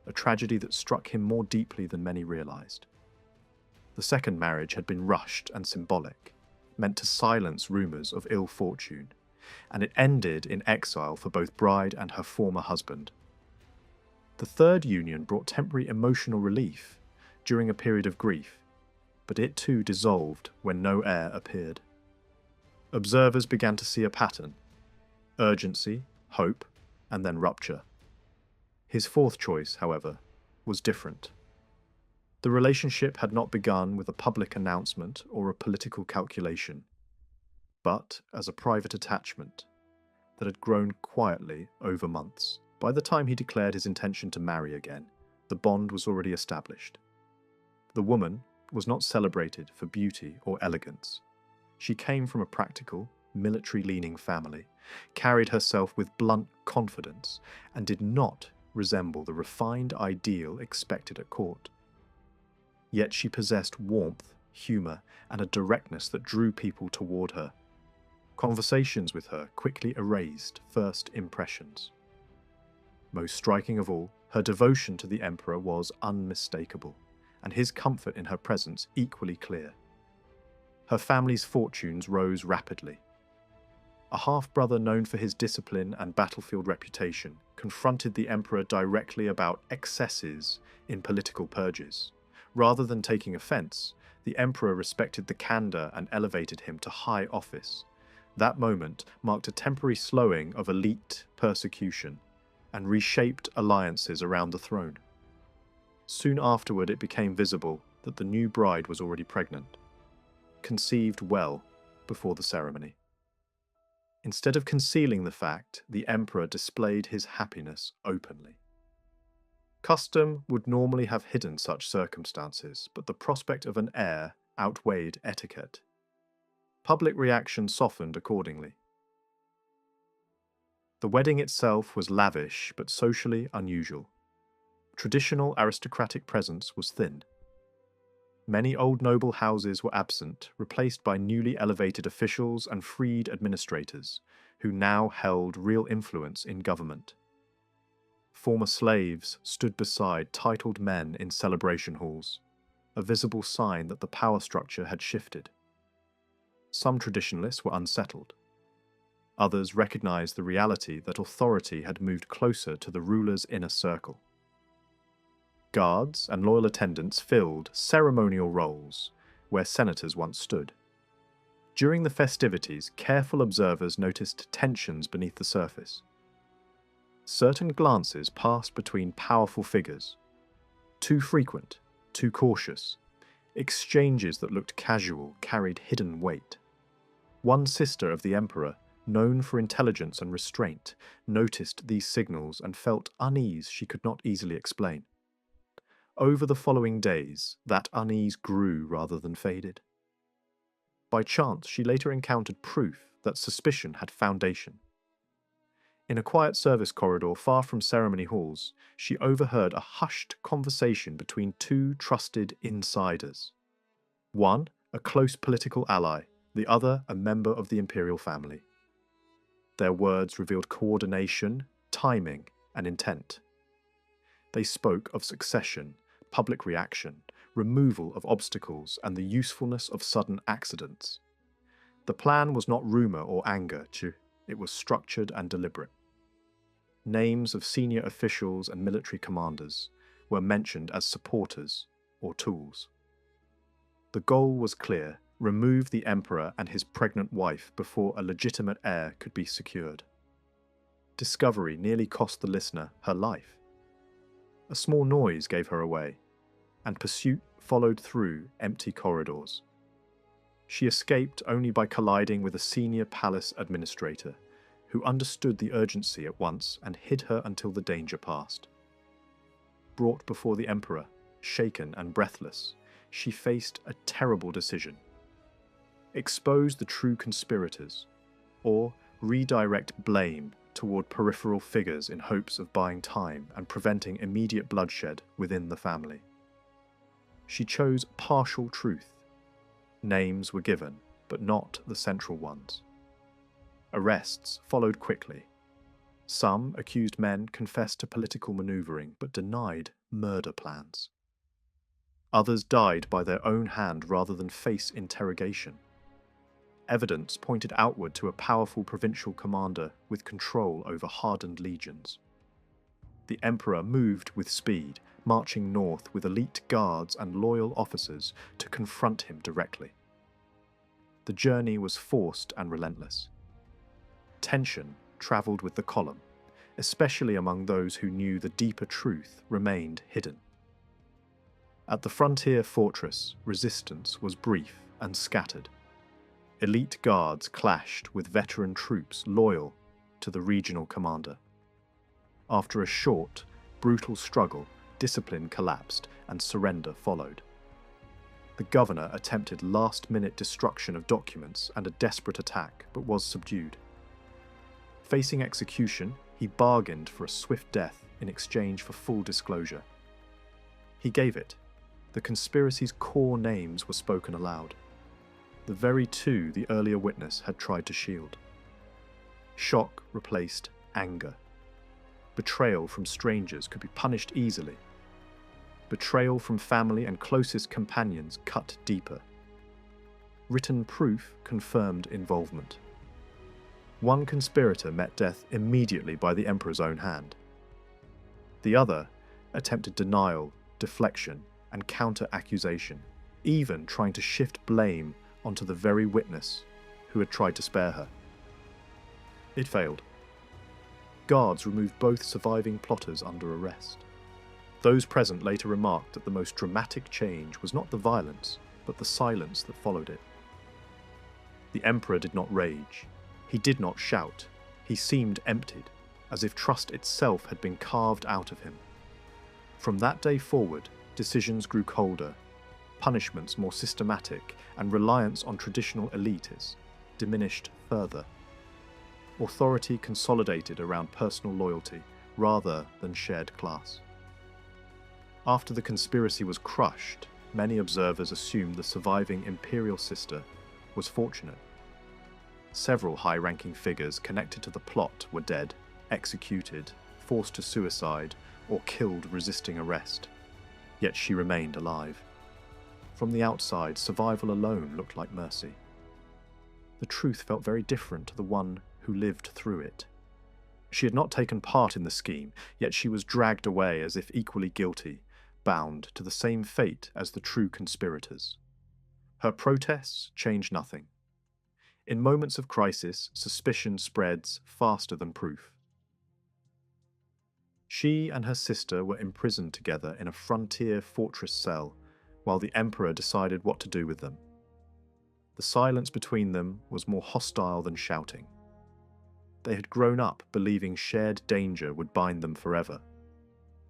a tragedy that struck him more deeply than many realized. The second marriage had been rushed and symbolic, meant to silence rumors of ill fortune, and it ended in exile for both bride and her former husband. The third union brought temporary emotional relief during a period of grief, but it too dissolved when no heir appeared. Observers began to see a pattern: urgency, hope, and then rupture. His fourth choice, however, was different. The relationship had not begun with a public announcement or a political calculation, but as a private attachment that had grown quietly over months. By the time he declared his intention to marry again, the bond was already established. The woman was not celebrated for beauty or elegance. She came from a practical, military-leaning family, carried herself with blunt confidence, and did not resemble the refined ideal expected at court. Yet she possessed warmth, humour, and a directness that drew people toward her. Conversations with her quickly erased first impressions. Most striking of all, her devotion to the emperor was unmistakable, and his comfort in her presence equally clear. Her family's fortunes rose rapidly. A half-brother known for his discipline and battlefield reputation confronted the emperor directly about excesses in political purges. Rather than taking offence, the emperor respected the candour and elevated him to high office. That moment marked a temporary slowing of elite persecution and reshaped alliances around the throne. Soon afterward, it became visible that the new bride was already pregnant, conceived well before the ceremony. Instead of concealing the fact, the emperor displayed his happiness openly. Custom would normally have hidden such circumstances, but the prospect of an heir outweighed etiquette. Public reaction softened accordingly. The wedding itself was lavish but socially unusual. Traditional aristocratic presence was thin. Many old noble houses were absent, replaced by newly elevated officials and freed administrators, who now held real influence in government. Former slaves stood beside titled men in celebration halls, a visible sign that the power structure had shifted. Some traditionalists were unsettled. Others recognized the reality that authority had moved closer to the ruler's inner circle. Guards and loyal attendants filled ceremonial roles where senators once stood. During the festivities, careful observers noticed tensions beneath the surface. Certain glances passed between powerful figures, too frequent, too cautious. Exchanges that looked casual carried hidden weight. One sister of the emperor, known for intelligence and restraint, noticed these signals and felt unease she could not easily explain. Over the following days, that unease grew rather than faded. By chance, she later encountered proof that suspicion had foundation. In a quiet service corridor far from ceremony halls, she overheard a hushed conversation between two trusted insiders. One, a close political ally, the other a member of the imperial family. Their words revealed coordination, timing, and intent. They spoke of succession, public reaction, removal of obstacles, and the usefulness of sudden accidents. The plan was not rumour or anger, it was structured and deliberate. Names of senior officials and military commanders were mentioned as supporters or tools. The goal was clear: remove the emperor and his pregnant wife before a legitimate heir could be secured. Discovery nearly cost the listener her life. A small noise gave her away, and pursuit followed through empty corridors. She escaped only by colliding with a senior palace administrator, who understood the urgency at once and hid her until the danger passed. Brought before the emperor, shaken and breathless, she faced a terrible decision: expose the true conspirators, or redirect blame toward peripheral figures in hopes of buying time and preventing immediate bloodshed within the family. She chose partial truth. Names were given, but not the central ones. Arrests followed quickly. Some accused men confessed to political maneuvering but denied murder plans. Others died by their own hand rather than face interrogation. Evidence pointed outward to a powerful provincial commander with control over hardened legions. The emperor moved with speed, marching north with elite guards and loyal officers to confront him directly. The journey was forced and relentless. Tension travelled with the column, especially among those who knew the deeper truth remained hidden. At the frontier fortress, resistance was brief and scattered. Elite guards clashed with veteran troops loyal to the regional commander. After a short, brutal struggle, discipline collapsed and surrender followed. The governor attempted last-minute destruction of documents and a desperate attack, but was subdued. Facing execution, he bargained for a swift death in exchange for full disclosure. He gave it. The conspiracy's core names were spoken aloud. The very two the earlier witness had tried to shield. Shock replaced anger. Betrayal from strangers could be punished easily. Betrayal from family and closest companions cut deeper. Written proof confirmed involvement. One conspirator met death immediately by the emperor's own hand. The other attempted denial, deflection, and counter-accusation, even trying to shift blame onto the very witness who had tried to spare her. It failed. Guards removed both surviving plotters under arrest. Those present later remarked that the most dramatic change was not the violence, but the silence that followed it. The emperor did not rage. He did not shout. He seemed emptied, as if trust itself had been carved out of him. From that day forward, decisions grew colder, punishments more systematic, and reliance on traditional elites diminished further. Authority consolidated around personal loyalty rather than shared class. After the conspiracy was crushed, many observers assumed the surviving imperial sister was fortunate. Several high-ranking figures connected to the plot were dead, executed, forced to suicide, or killed resisting arrest. Yet she remained alive. From the outside, survival alone looked like mercy. The truth felt very different to the one who lived through it. She had not taken part in the scheme, yet she was dragged away as if equally guilty, bound to the same fate as the true conspirators. Her protests changed nothing. In moments of crisis, suspicion spreads faster than proof. She and her sister were imprisoned together in a frontier fortress cell, while the emperor decided what to do with them. The silence between them was more hostile than shouting. They had grown up believing shared danger would bind them forever,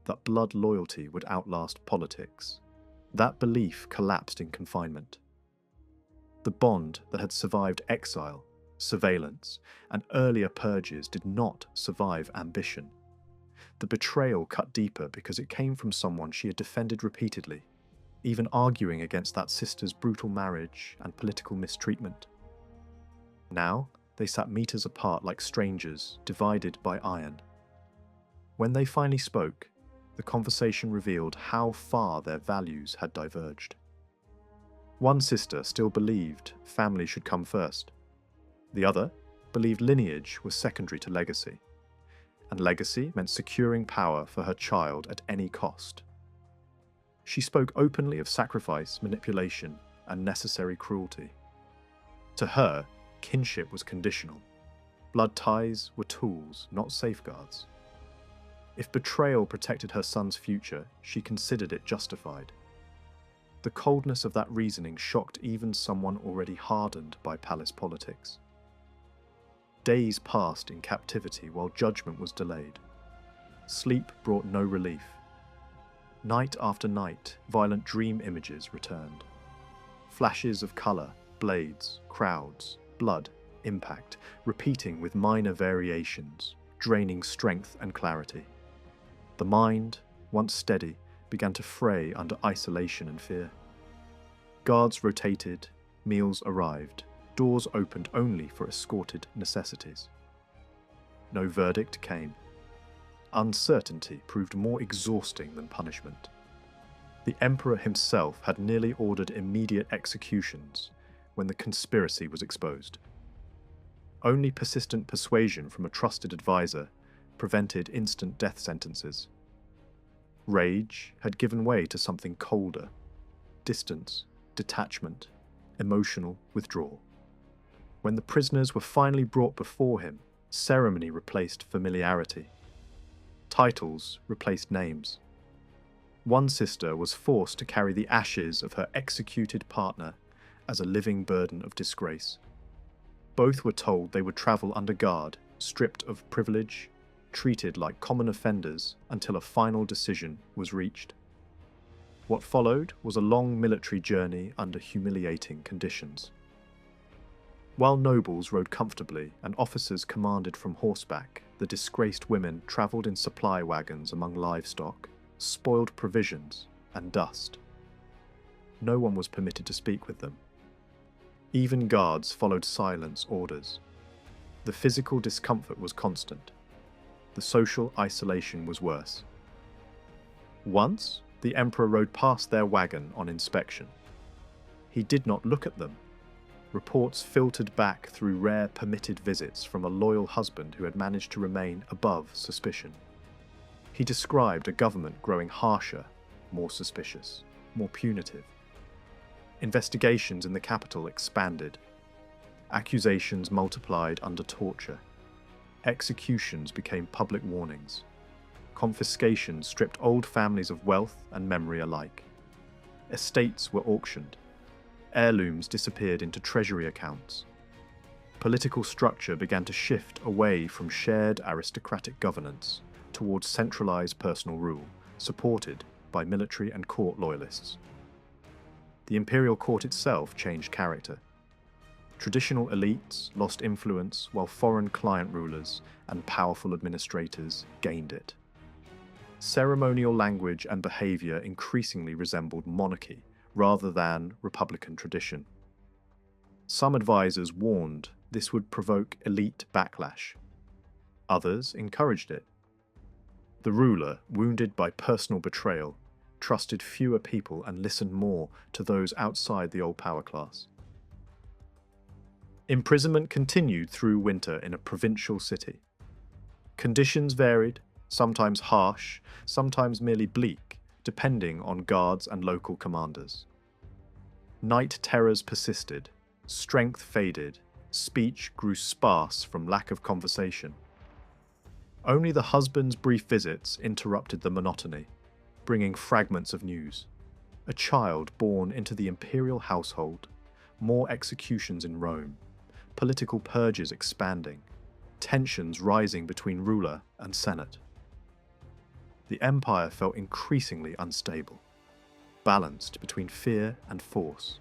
that blood loyalty would outlast politics. That belief collapsed in confinement. The bond that had survived exile surveillance, and earlier purges did not survive ambition. The betrayal cut deeper because it came from someone she had defended repeatedly, even arguing against that sister's brutal marriage and political mistreatment. Now, they sat meters apart like strangers, divided by iron. When they finally spoke, the conversation revealed how far their values had diverged. One sister still believed family should come first. The other believed lineage was secondary to legacy, and legacy meant securing power for her child at any cost. She spoke openly of sacrifice, manipulation, and necessary cruelty. To her, kinship was conditional. Blood ties were tools, not safeguards. If betrayal protected her son's future, she considered it justified. The coldness of that reasoning shocked even someone already hardened by palace politics. Days passed in captivity while judgment was delayed. Sleep brought no relief. Night after night, violent dream images returned. Flashes of colour, blades, crowds, blood, impact, repeating with minor variations, draining strength and clarity. The mind, once steady, began to fray under isolation and fear. Guards rotated, meals arrived, doors opened only for escorted necessities. No verdict came. Uncertainty proved more exhausting than punishment. The emperor himself had nearly ordered immediate executions when the conspiracy was exposed. Only persistent persuasion from a trusted advisor prevented instant death sentences. Rage had given way to something colder: distance, detachment, emotional withdrawal. When the prisoners were finally brought before him, ceremony replaced familiarity. Titles replaced names. One sister was forced to carry the ashes of her executed partner as a living burden of disgrace. Both were told they would travel under guard, stripped of privilege, treated like common offenders until a final decision was reached. What followed was a long military journey under humiliating conditions. While nobles rode comfortably and officers commanded from horseback, the disgraced women travelled in supply wagons among livestock, spoiled provisions, and dust. No one was permitted to speak with them. Even guards followed silence orders. The physical discomfort was constant. The social isolation was worse. Once, the emperor rode past their wagon on inspection. He did not look at them. Reports filtered back through rare permitted visits from a loyal husband who had managed to remain above suspicion. He described a government growing harsher, more suspicious, more punitive. Investigations in the capital expanded. Accusations multiplied under torture. Executions became public warnings. Confiscations stripped old families of wealth and memory alike. Estates were auctioned. Heirlooms disappeared into treasury accounts. Political structure began to shift away from shared aristocratic governance towards centralized personal rule, supported by military and court loyalists. The imperial court itself changed character. Traditional elites lost influence while foreign client rulers and powerful administrators gained it. Ceremonial language and behavior increasingly resembled monarchy rather than republican tradition. Some advisors warned this would provoke elite backlash. Others encouraged it. The ruler, wounded by personal betrayal, trusted fewer people and listened more to those outside the old power class. Imprisonment continued through winter in a provincial city. Conditions varied, sometimes harsh, sometimes merely bleak, depending on guards and local commanders. Night terrors persisted, strength faded, speech grew sparse from lack of conversation. Only the husband's brief visits interrupted the monotony, bringing fragments of news. A child born into the imperial household, more executions in Rome, political purges expanding, tensions rising between ruler and senate. The empire felt increasingly unstable, balanced between fear and force.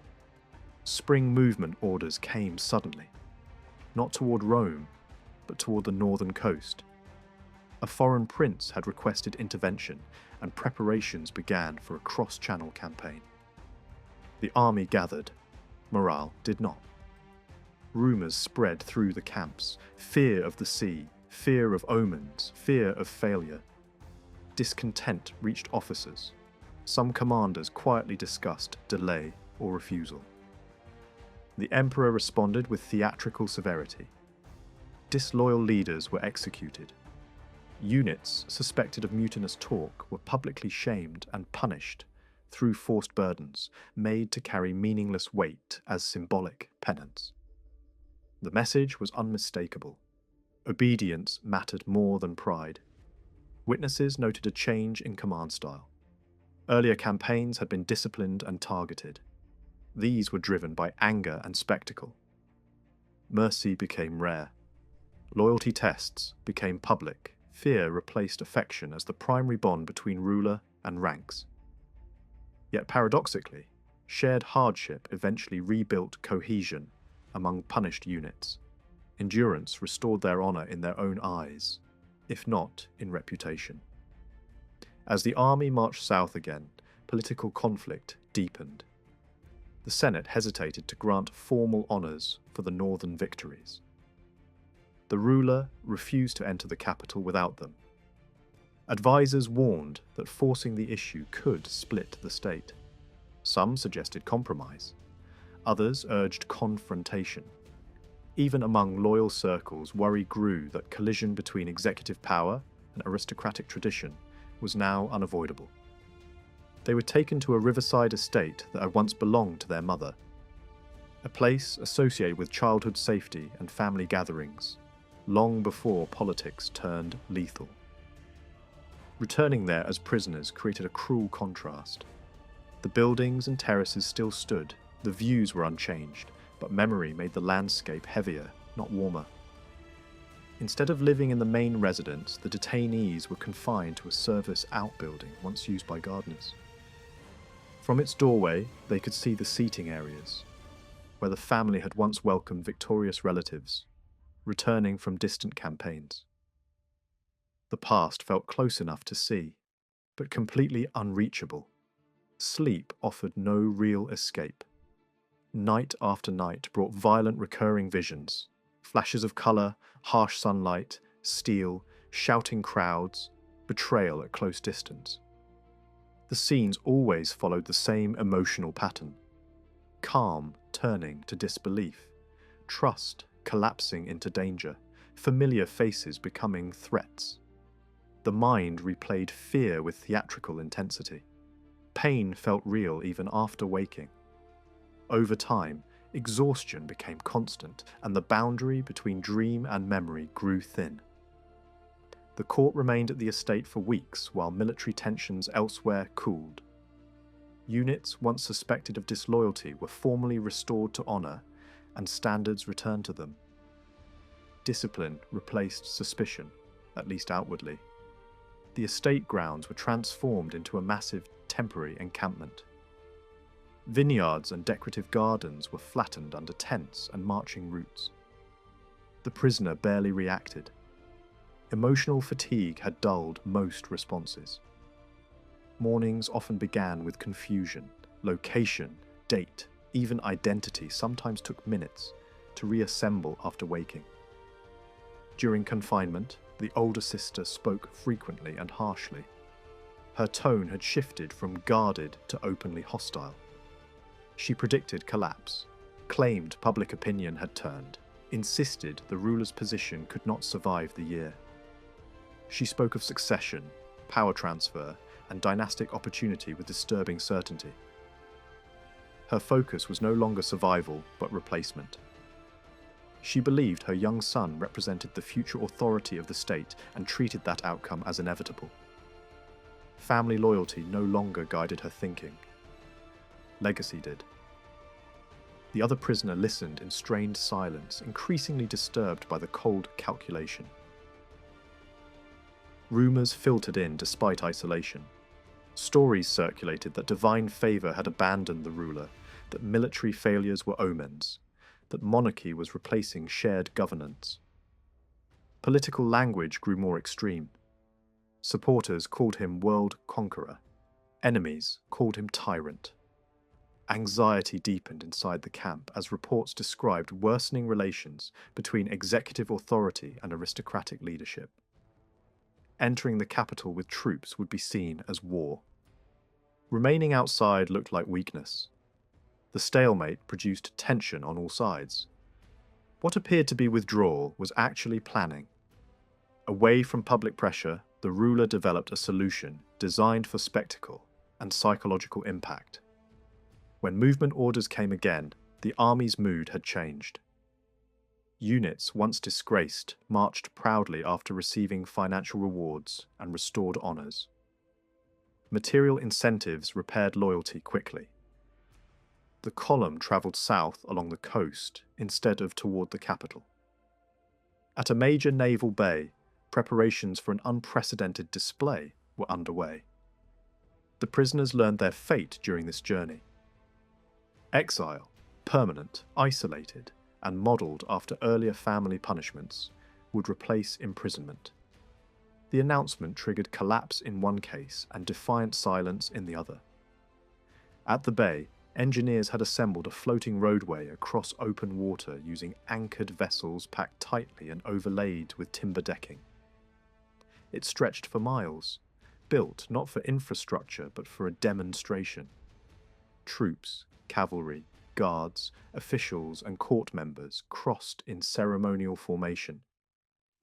Spring movement orders came suddenly. not toward Rome, but toward the northern coast. A foreign prince had requested intervention, and preparations began for a cross-channel campaign. The army gathered. Morale did not. Rumours spread through the camps, fear of the sea, fear of omens, fear of failure. Discontent reached officers. Some commanders quietly discussed delay or refusal. The emperor responded with theatrical severity. Disloyal leaders were executed. Units suspected of mutinous talk were publicly shamed and punished through forced burdens made to carry meaningless weight as symbolic penance. The message was unmistakable. Obedience mattered more than pride. Witnesses noted a change in command style. Earlier campaigns had been disciplined and targeted. These were driven by anger and spectacle. Mercy became rare. Loyalty tests became public. Fear replaced affection as the primary bond between ruler and ranks. Yet paradoxically, shared hardship eventually rebuilt cohesion among punished units. Endurance restored their honor in their own eyes, if not in reputation. As the army marched south again, political conflict deepened. The Senate hesitated to grant formal honors for the northern victories. The ruler refused to enter the capital without them. Advisors warned that forcing the issue could split the state. Some suggested compromise. Others urged confrontation. Even among loyal circles, worry grew that collision between executive power and aristocratic tradition was now unavoidable. They were taken to a riverside estate that had once belonged to their mother, a place associated with childhood safety and family gatherings, long before politics turned lethal. Returning there as prisoners created a cruel contrast. The buildings and terraces still stood, the views were unchanged, but memory made the landscape heavier, not warmer. Instead of living in the main residence, the detainees were confined to a service outbuilding once used by gardeners. From its doorway, they could see the seating areas, where the family had once welcomed victorious relatives, returning from distant campaigns. The past felt close enough to see, but completely unreachable. Sleep offered no real escape. Night after night brought violent recurring visions, flashes of colour, harsh sunlight, steel, shouting crowds, betrayal at close distance. The scenes always followed the same emotional pattern. Calm turning to disbelief, trust collapsing into danger, familiar faces becoming threats. The mind replayed fear with theatrical intensity. Pain felt real even after waking. Over time, exhaustion became constant, and the boundary between dream and memory grew thin. The court remained at the estate for weeks while military tensions elsewhere cooled. Units once suspected of disloyalty were formally restored to honour, and standards returned to them. Discipline replaced suspicion, at least outwardly. The estate grounds were transformed into a massive temporary encampment. Vineyards and decorative gardens were flattened under tents and marching routes. The prisoner barely reacted. Emotional fatigue had dulled most responses. Mornings often began with confusion. Location, date, even identity sometimes took minutes to reassemble after waking. During confinement, the older sister spoke frequently and harshly. Her tone had shifted from guarded to openly hostile. She predicted collapse, claimed public opinion had turned, insisted the ruler's position could not survive the year. She spoke of succession, power transfer, and dynastic opportunity with disturbing certainty. Her focus was no longer survival, but replacement. She believed her young son represented the future authority of the state and treated that outcome as inevitable. Family loyalty no longer guided her thinking. Legacy did. The other prisoner listened in strained silence, increasingly disturbed by the cold calculation. Rumours filtered in despite isolation. Stories circulated that divine favour had abandoned the ruler, that military failures were omens. that monarchy was replacing shared governance. Political language grew more extreme. Supporters called him world conqueror. Enemies called him tyrant. Anxiety deepened inside the camp as reports described worsening relations between executive authority and aristocratic leadership. Entering the capital with troops would be seen as war. Remaining outside looked like weakness. The stalemate produced tension on all sides. What appeared to be withdrawal was actually planning. Away from public pressure, the ruler developed a solution designed for spectacle and psychological impact. When movement orders came again, the army's mood had changed. Units once disgraced marched proudly after receiving financial rewards and restored honours. Material incentives repaired loyalty quickly. The column travelled south along the coast instead of toward the capital. At a major naval bay, preparations for an unprecedented display were underway. The prisoners learned their fate during this journey. Exile, permanent, isolated, and modelled after earlier family punishments, would replace imprisonment. The announcement triggered collapse in one case and defiant silence in the other. At the bay, engineers had assembled a floating roadway across open water using anchored vessels packed tightly and overlaid with timber decking. It stretched for miles, built not for infrastructure but for a demonstration. Troops, cavalry, guards, officials and court members crossed in ceremonial formation.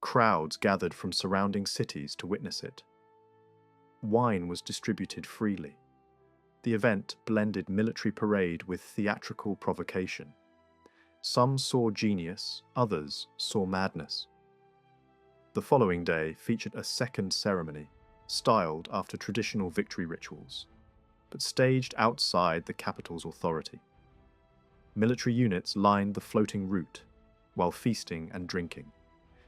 Crowds gathered from surrounding cities to witness it. Wine was distributed freely. The event blended military parade with theatrical provocation. Some saw genius, others saw madness. The following day featured a second ceremony, styled after traditional victory rituals, but staged outside the capital's authority. Military units lined the floating route, while feasting and drinking.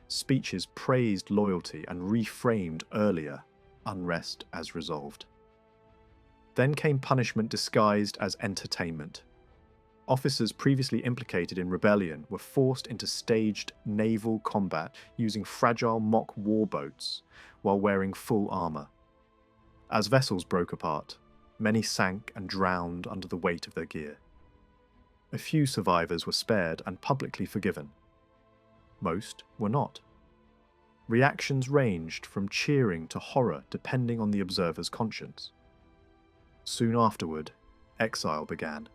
Speeches praised loyalty and reframed earlier unrest as resolved. Then came punishment disguised as entertainment. Officers previously implicated in rebellion were forced into staged naval combat using fragile mock warboats while wearing full armour. As vessels broke apart, many sank and drowned under the weight of their gear. A few survivors were spared and publicly forgiven. Most were not. Reactions ranged from cheering to horror depending on the observer's conscience. Soon afterward, exile began.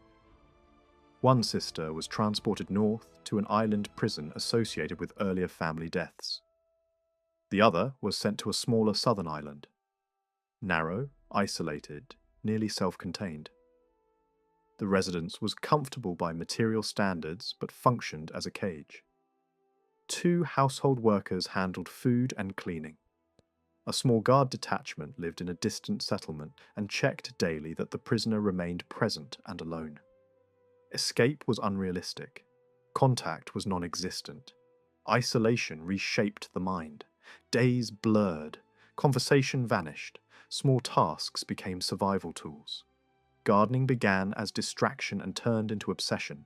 One sister was transported north to an island prison associated with earlier family deaths. The other was sent to a smaller southern island. Narrow, isolated, nearly self-contained. The residence was comfortable by material standards but functioned as a cage. 2 household workers handled food and cleaning. A small guard detachment lived in a distant settlement and checked daily that the prisoner remained present and alone. Escape was unrealistic. Contact was non-existent. Isolation reshaped the mind. Days blurred. Conversation vanished. Small tasks became survival tools. Gardening began as distraction and turned into obsession.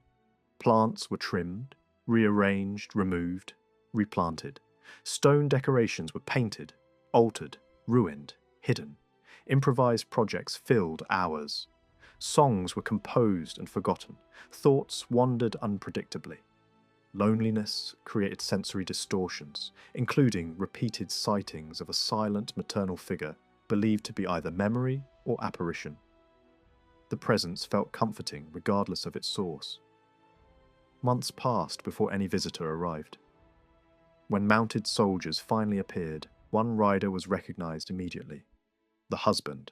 Plants were trimmed, rearranged, removed, replanted. Stone decorations were painted, altered, ruined, hidden. Improvised projects filled hours. Songs were composed and forgotten. Thoughts wandered unpredictably. Loneliness created sensory distortions, including repeated sightings of a silent maternal figure believed to be either memory or apparition. The presence felt comforting regardless of its source. Months passed before any visitor arrived. When mounted soldiers finally appeared, one rider was recognized immediately. The husband,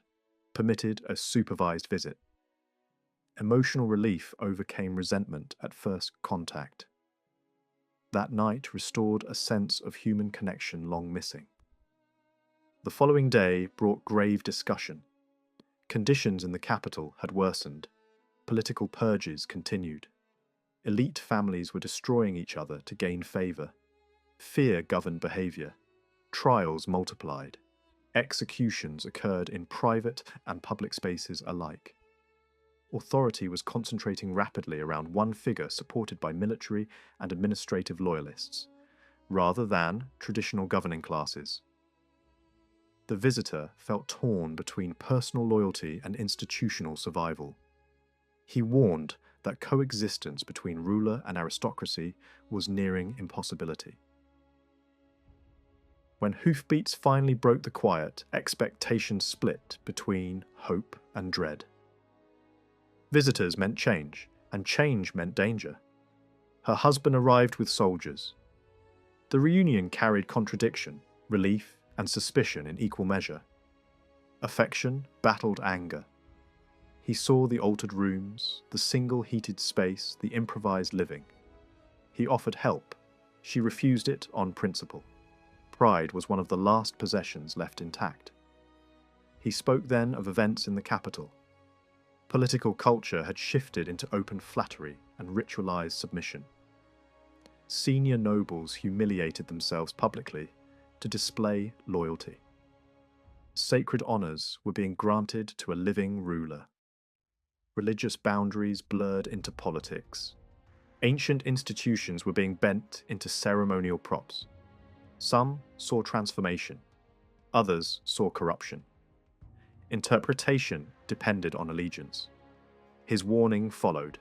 permitted a supervised visit. Emotional relief overcame resentment at first contact. That night restored a sense of human connection long missing. The following day brought grave discussion. Conditions in the capital had worsened. Political purges continued. Elite families were destroying each other to gain favour. Fear governed behaviour. Trials multiplied. Executions occurred in private and public spaces alike. Authority was concentrating rapidly around one figure supported by military and administrative loyalists, rather than traditional governing classes. The visitor felt torn between personal loyalty and institutional survival. He warned that coexistence between ruler and aristocracy was nearing impossibility. When hoofbeats finally broke the quiet, expectations split between hope and dread. Visitors meant change, and change meant danger. Her husband arrived with soldiers. The reunion carried contradiction, relief, and suspicion in equal measure. Affection battled anger. He saw the altered rooms, the single heated space, the improvised living. He offered help. She refused it on principle. Pride was one of the last possessions left intact. He spoke then of events in the capital. Political culture had shifted into open flattery and ritualized submission. Senior nobles humiliated themselves publicly to display loyalty. Sacred honors were being granted to a living ruler. Religious boundaries blurred into politics. Ancient institutions were being bent into ceremonial props. Some saw transformation, others saw corruption. Interpretation depended on allegiance. His warning followed.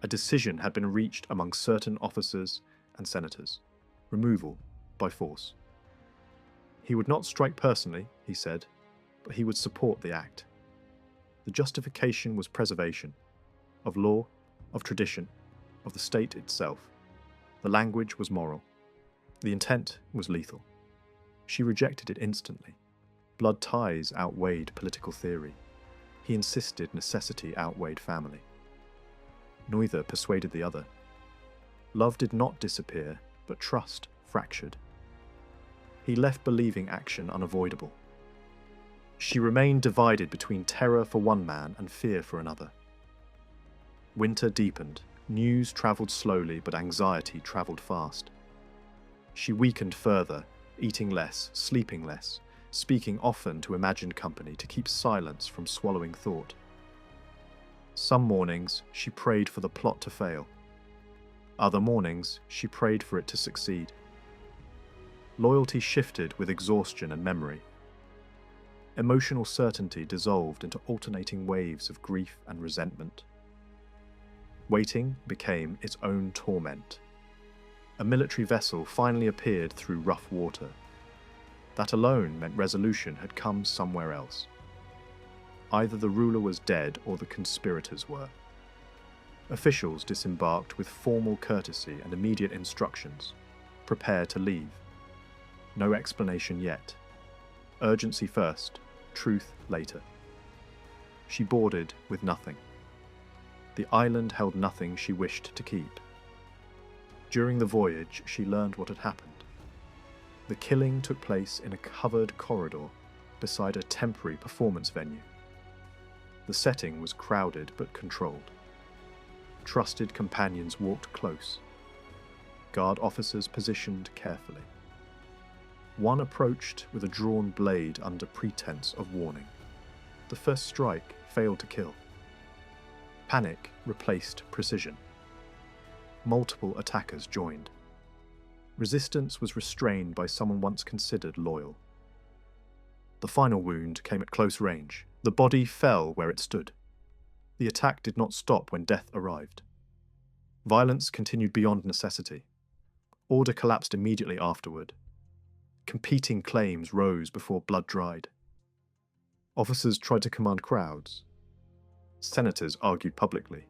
A decision had been reached among certain officers and senators: removal by force. He would not strike personally, he said, but he would support the act. The justification was preservation, of law, of tradition, of the state itself. The language was moral. The intent was lethal. She rejected it instantly. Blood ties outweighed political theory. He insisted necessity outweighed family. Neither persuaded the other. Love did not disappear, but trust fractured. He left believing action unavoidable. She remained divided between terror for one man and fear for another. Winter deepened. News travelled slowly, but anxiety travelled fast. She weakened further, eating less, sleeping less, speaking often to imagined company to keep silence from swallowing thought. Some mornings she prayed for the plot to fail. Other mornings she prayed for it to succeed. Loyalty shifted with exhaustion and memory. Emotional certainty dissolved into alternating waves of grief and resentment. Waiting became its own torment. A military vessel finally appeared through rough water. That alone meant resolution had come somewhere else. Either the ruler was dead or the conspirators were. Officials disembarked with formal courtesy and immediate instructions. Prepare to leave. No explanation yet. Urgency first, truth later. She boarded with nothing. The island held nothing she wished to keep. During the voyage, she learned what had happened. The killing took place in a covered corridor beside a temporary performance venue. The setting was crowded but controlled. Trusted companions walked close. Guard officers positioned carefully. One approached with a drawn blade under pretense of warning. The first strike failed to kill. Panic replaced precision. Multiple attackers joined. Resistance was restrained by someone once considered loyal. The final wound came at close range. The body fell where it stood. The attack did not stop when death arrived. Violence continued beyond necessity. Order collapsed immediately afterward. Competing claims rose before blood dried. Officers tried to command crowds. Senators argued publicly.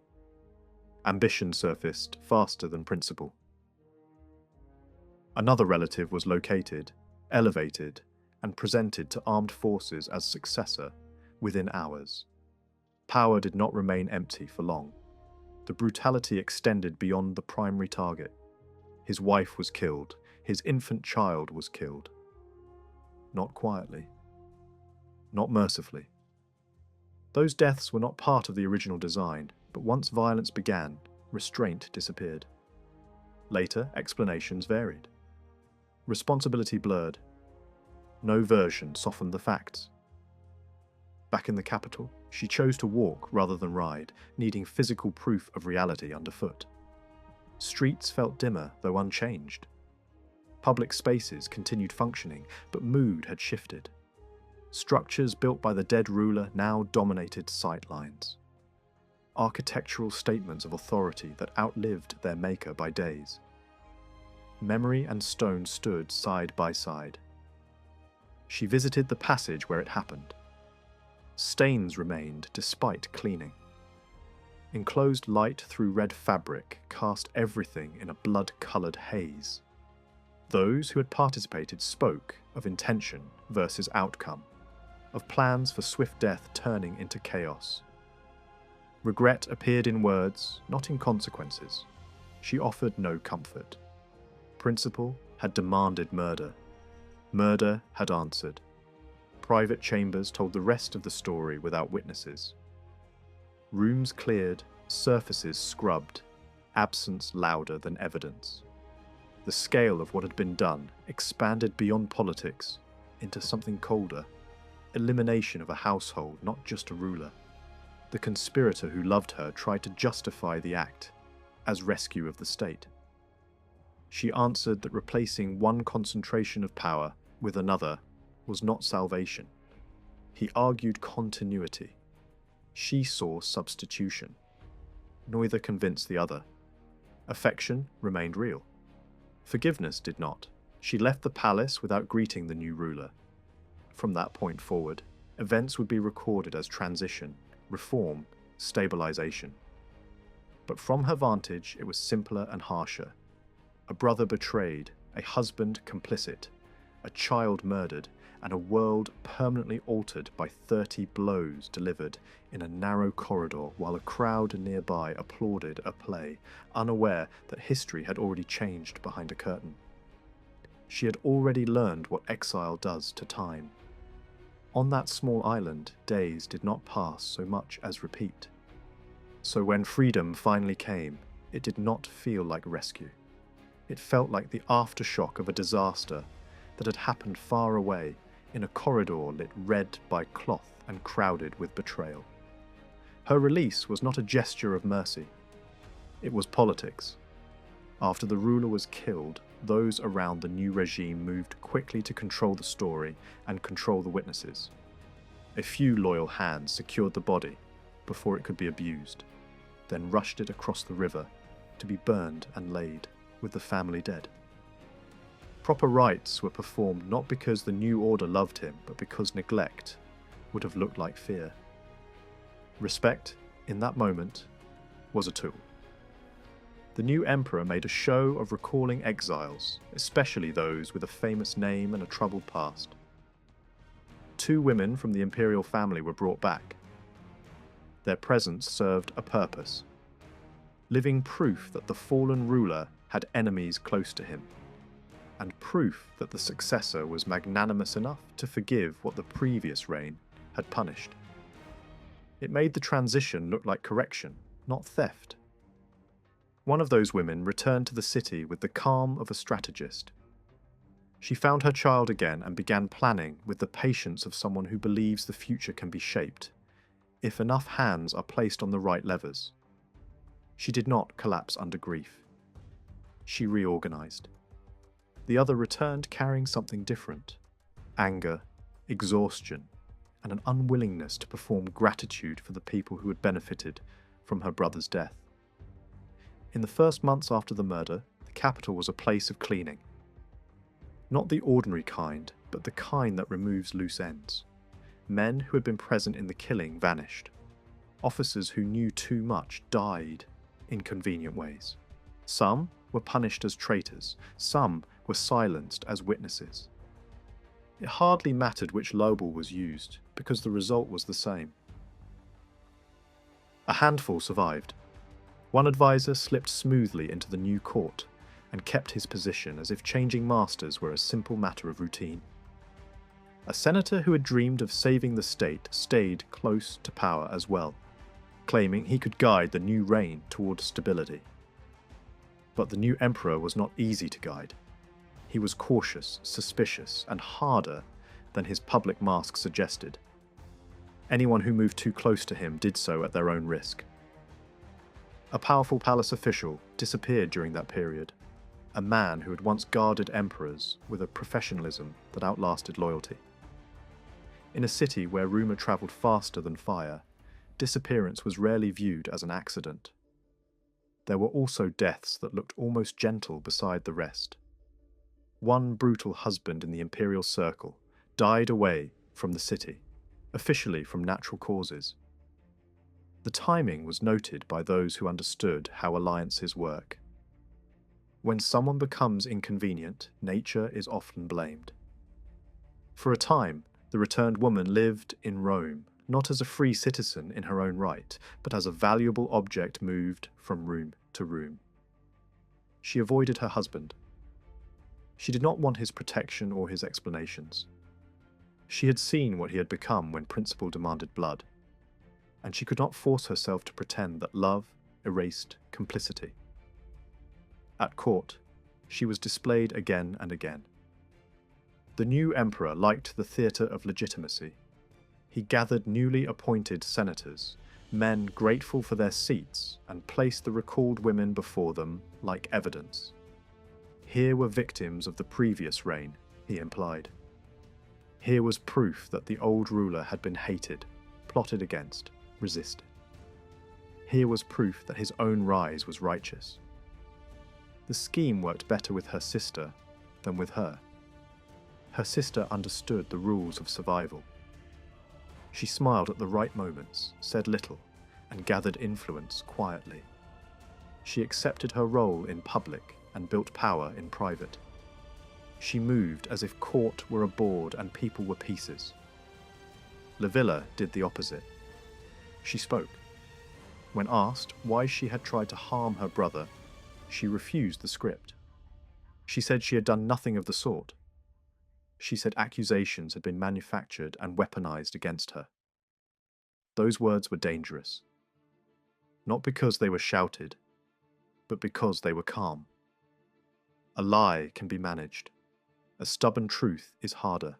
Ambition surfaced faster than principle. Another relative was located, elevated, and presented to armed forces as successor within hours. Power did not remain empty for long. The brutality extended beyond the primary target. His wife was killed. His infant child was killed. Not quietly. Not mercifully. Those deaths were not part of the original design, but once violence began, restraint disappeared. Later, explanations varied. Responsibility blurred. No version softened the facts. Back in the capital, She chose to walk rather than ride, needing physical proof of reality underfoot. Streets felt dimmer, though unchanged. Public spaces continued functioning, but mood had shifted. Structures built by the dead ruler now dominated sight lines. Architectural statements of authority that outlived their maker by days. Memory and stone stood side by side. She visited the passage where it happened. Stains remained despite cleaning. Enclosed light through red fabric cast everything in a blood-coloured haze. Those who had participated spoke of intention versus outcome, of plans for swift death turning into chaos. Regret appeared in words, not in consequences. She offered no comfort. Principle had demanded murder. Murder had answered. Private chambers told the rest of the story without witnesses. Rooms cleared, surfaces scrubbed, absence louder than evidence. The scale of what had been done expanded beyond politics into something colder. Elimination of a household, not just a ruler. The conspirator who loved her tried to justify the act as rescue of the state. She answered that replacing one concentration of power with another was not salvation. He argued continuity. She saw substitution. Neither convinced the other. Affection remained real. Forgiveness did not. She left the palace without greeting the new ruler. From that point forward, events would be recorded as transition, reform, stabilization. But from her vantage, it was simpler and harsher. A brother betrayed, a husband complicit, a child murdered, and a world permanently altered by 30 blows delivered in a narrow corridor while a crowd nearby applauded a play, unaware that history had already changed behind a curtain. She had already learned what exile does to time. On that small island, days did not pass so much as repeat. So when freedom finally came, it did not feel like rescue. It felt like the aftershock of a disaster that had happened far away, in a corridor lit red by cloth and crowded with betrayal. Her release was not a gesture of mercy. It was politics. After the ruler was killed, those around the new regime moved quickly to control the story and control the witnesses. A few loyal hands secured the body before it could be abused, then rushed it across the river to be burned and laid with the family dead. Proper rites were performed not because the new order loved him, but because neglect would have looked like fear. Respect, in that moment, was a tool. The new emperor made a show of recalling exiles, especially those with a famous name and a troubled past. 2 women from the imperial family were brought back. Their presence served a purpose, living proof that the fallen ruler had enemies close to him, and proof that the successor was magnanimous enough to forgive what the previous reign had punished. It made the transition look like correction, not theft. One of those women returned to the city with the calm of a strategist. She found her child again and began planning with the patience of someone who believes the future can be shaped, if enough hands are placed on the right levers. She did not collapse under grief. She reorganized. The other returned carrying something different: anger, exhaustion, and an unwillingness to perform gratitude for the people who had benefited from her brother's death. In the first months after the murder, the capital was a place of cleaning. Not the ordinary kind, but the kind that removes loose ends. Men who had been present in the killing vanished. Officers who knew too much died in convenient ways. Some were punished as traitors, some were silenced as witnesses. It hardly mattered which label was used, because the result was the same. A handful survived. One advisor slipped smoothly into the new court and kept his position as if changing masters were a simple matter of routine. A senator who had dreamed of saving the state stayed close to power as well, claiming he could guide the new reign toward stability. But the new emperor was not easy to guide. He was cautious, suspicious, and harder than his public mask suggested. Anyone who moved too close to him did so at their own risk. A powerful palace official disappeared during that period, a man who had once guarded emperors with a professionalism that outlasted loyalty. In a city where rumour travelled faster than fire, disappearance was rarely viewed as an accident. There were also deaths that looked almost gentle beside the rest. One brutal husband in the imperial circle died away from the city, officially from natural causes. The timing was noted by those who understood how alliances work. When someone becomes inconvenient, nature is often blamed. For a time, the returned woman lived in Rome, not as a free citizen in her own right, but as a valuable object moved from room to room. She avoided her husband. She did not want his protection or his explanations. She had seen what he had become when principle demanded blood, and she could not force herself to pretend that love erased complicity. At court, she was displayed again and again. The new emperor liked the theatre of legitimacy. He gathered newly appointed senators, men grateful for their seats, and placed the recalled women before them like evidence. Here were victims of the previous reign, he implied. Here was proof that the old ruler had been hated, plotted against, resisted. Here was proof that his own rise was righteous. The scheme worked better with her sister than with her. Her sister understood the rules of survival. She smiled at the right moments, said little, and gathered influence quietly. She accepted her role in public and built power in private. She moved as if court were a board and people were pieces. Livilla did the opposite. She spoke. When asked why she had tried to harm her brother, she refused the script. She said she had done nothing of the sort. She said accusations had been manufactured and weaponized against her. Those words were dangerous. Not because they were shouted, but because they were calm. A lie can be managed. A stubborn truth is harder.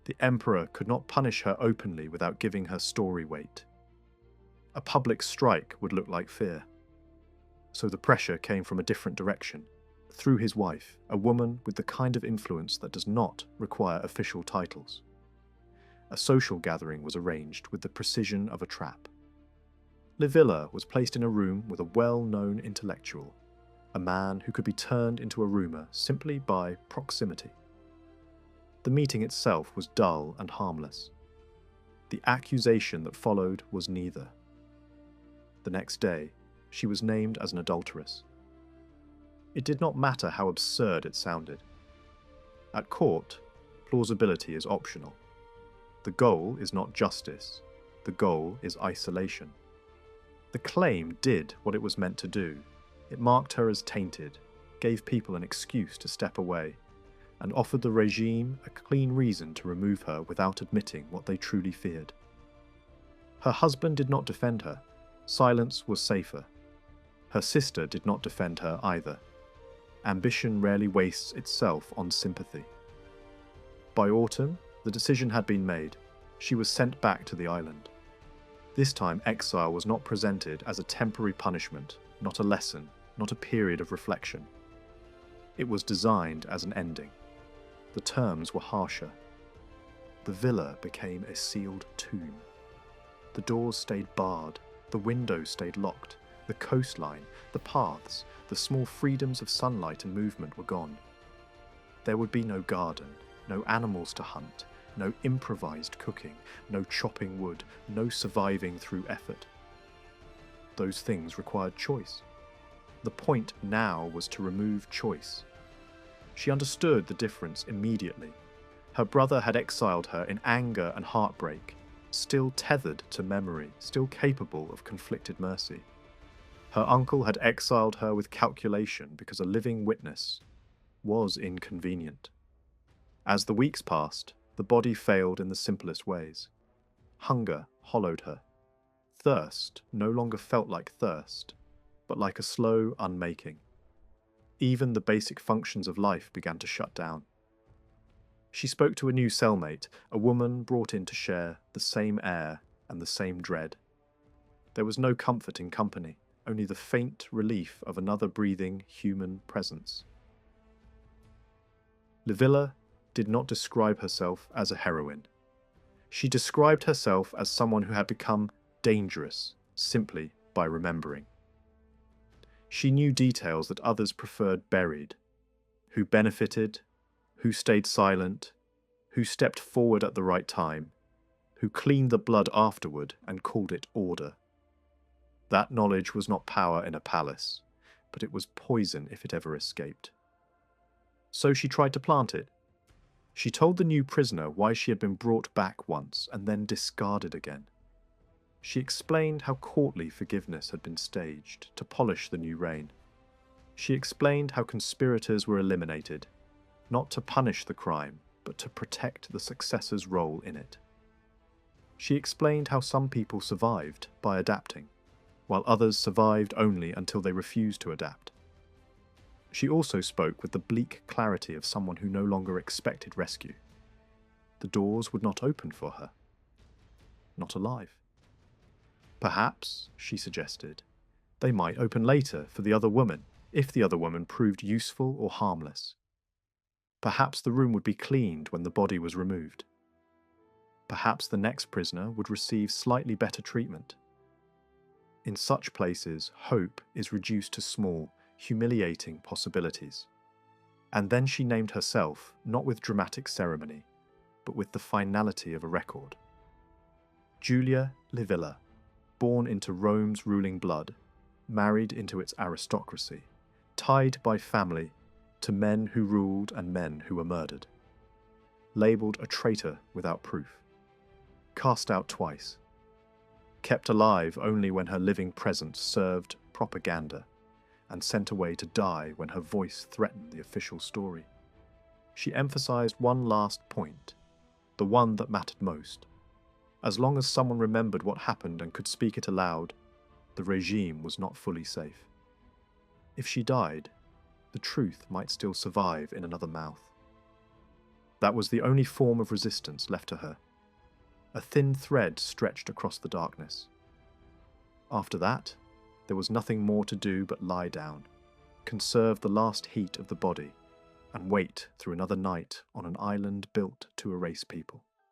The emperor could not punish her openly without giving her story weight. A public strike would look like fear. So the pressure came from a different direction, through his wife, a woman with the kind of influence that does not require official titles. A social gathering was arranged with the precision of a trap. Livilla was placed in a room with a well-known intellectual, a man who could be turned into a rumour simply by proximity. The meeting itself was dull and harmless. The accusation that followed was neither. The next day, she was named as an adulteress. It did not matter how absurd it sounded. At court, plausibility is optional. The goal is not justice. The goal is isolation. The claim did what it was meant to do. It marked her as tainted, gave people an excuse to step away, and offered the regime a clean reason to remove her without admitting what they truly feared. Her husband did not defend her. Silence was safer. Her sister did not defend her either. Ambition rarely wastes itself on sympathy. By autumn, the decision had been made. She was sent back to the island. This time, exile was not presented as a temporary punishment, not a lesson, not a period of reflection. It was designed as an ending. The terms were harsher. The villa became a sealed tomb. The doors stayed barred, the windows stayed locked, the coastline, the paths, the small freedoms of sunlight and movement were gone. There would be no garden, no animals to hunt, no improvised cooking, no chopping wood, no surviving through effort. Those things required choice. The point now was to remove choice. She understood the difference immediately. Her brother had exiled her in anger and heartbreak, still tethered to memory, still capable of conflicted mercy. Her uncle had exiled her with calculation because a living witness was inconvenient. As the weeks passed, the body failed in the simplest ways. Hunger hollowed her. Thirst no longer felt like thirst, but like a slow unmaking. Even the basic functions of life began to shut down. She spoke to a new cellmate, a woman brought in to share the same air and the same dread. There was no comfort in company, only the faint relief of another breathing human presence. Livilla did not describe herself as a heroine. She described herself as someone who had become dangerous simply by remembering. She knew details that others preferred buried, who benefited, who stayed silent, who stepped forward at the right time, who cleaned the blood afterward and called it order. That knowledge was not power in a palace, but it was poison if it ever escaped. So she tried to plant it. She told the new prisoner why she had been brought back once and then discarded again. She explained how courtly forgiveness had been staged to polish the new reign. She explained how conspirators were eliminated, not to punish the crime, but to protect the successor's role in it. She explained how some people survived by adapting, while others survived only until they refused to adapt. She also spoke with the bleak clarity of someone who no longer expected rescue. The doors would not open for her. Not alive. Perhaps, she suggested, they might open later for the other woman, if the other woman proved useful or harmless. Perhaps the room would be cleaned when the body was removed. Perhaps the next prisoner would receive slightly better treatment. In such places, hope is reduced to small, humiliating possibilities. And then she named herself, not with dramatic ceremony, but with the finality of a record. Julia Livilla, born into Rome's ruling blood, married into its aristocracy, tied by family to men who ruled and men who were murdered. Labelled a traitor without proof. Cast out twice. Kept alive only when her living presence served propaganda, and sent away to die when her voice threatened the official story. She emphasized one last point, the one that mattered most. As long as someone remembered what happened and could speak it aloud, the regime was not fully safe. If she died, the truth might still survive in another mouth. That was the only form of resistance left to her. A thin thread stretched across the darkness. After that, there was nothing more to do but lie down, conserve the last heat of the body, and wait through another night on an island built to erase people.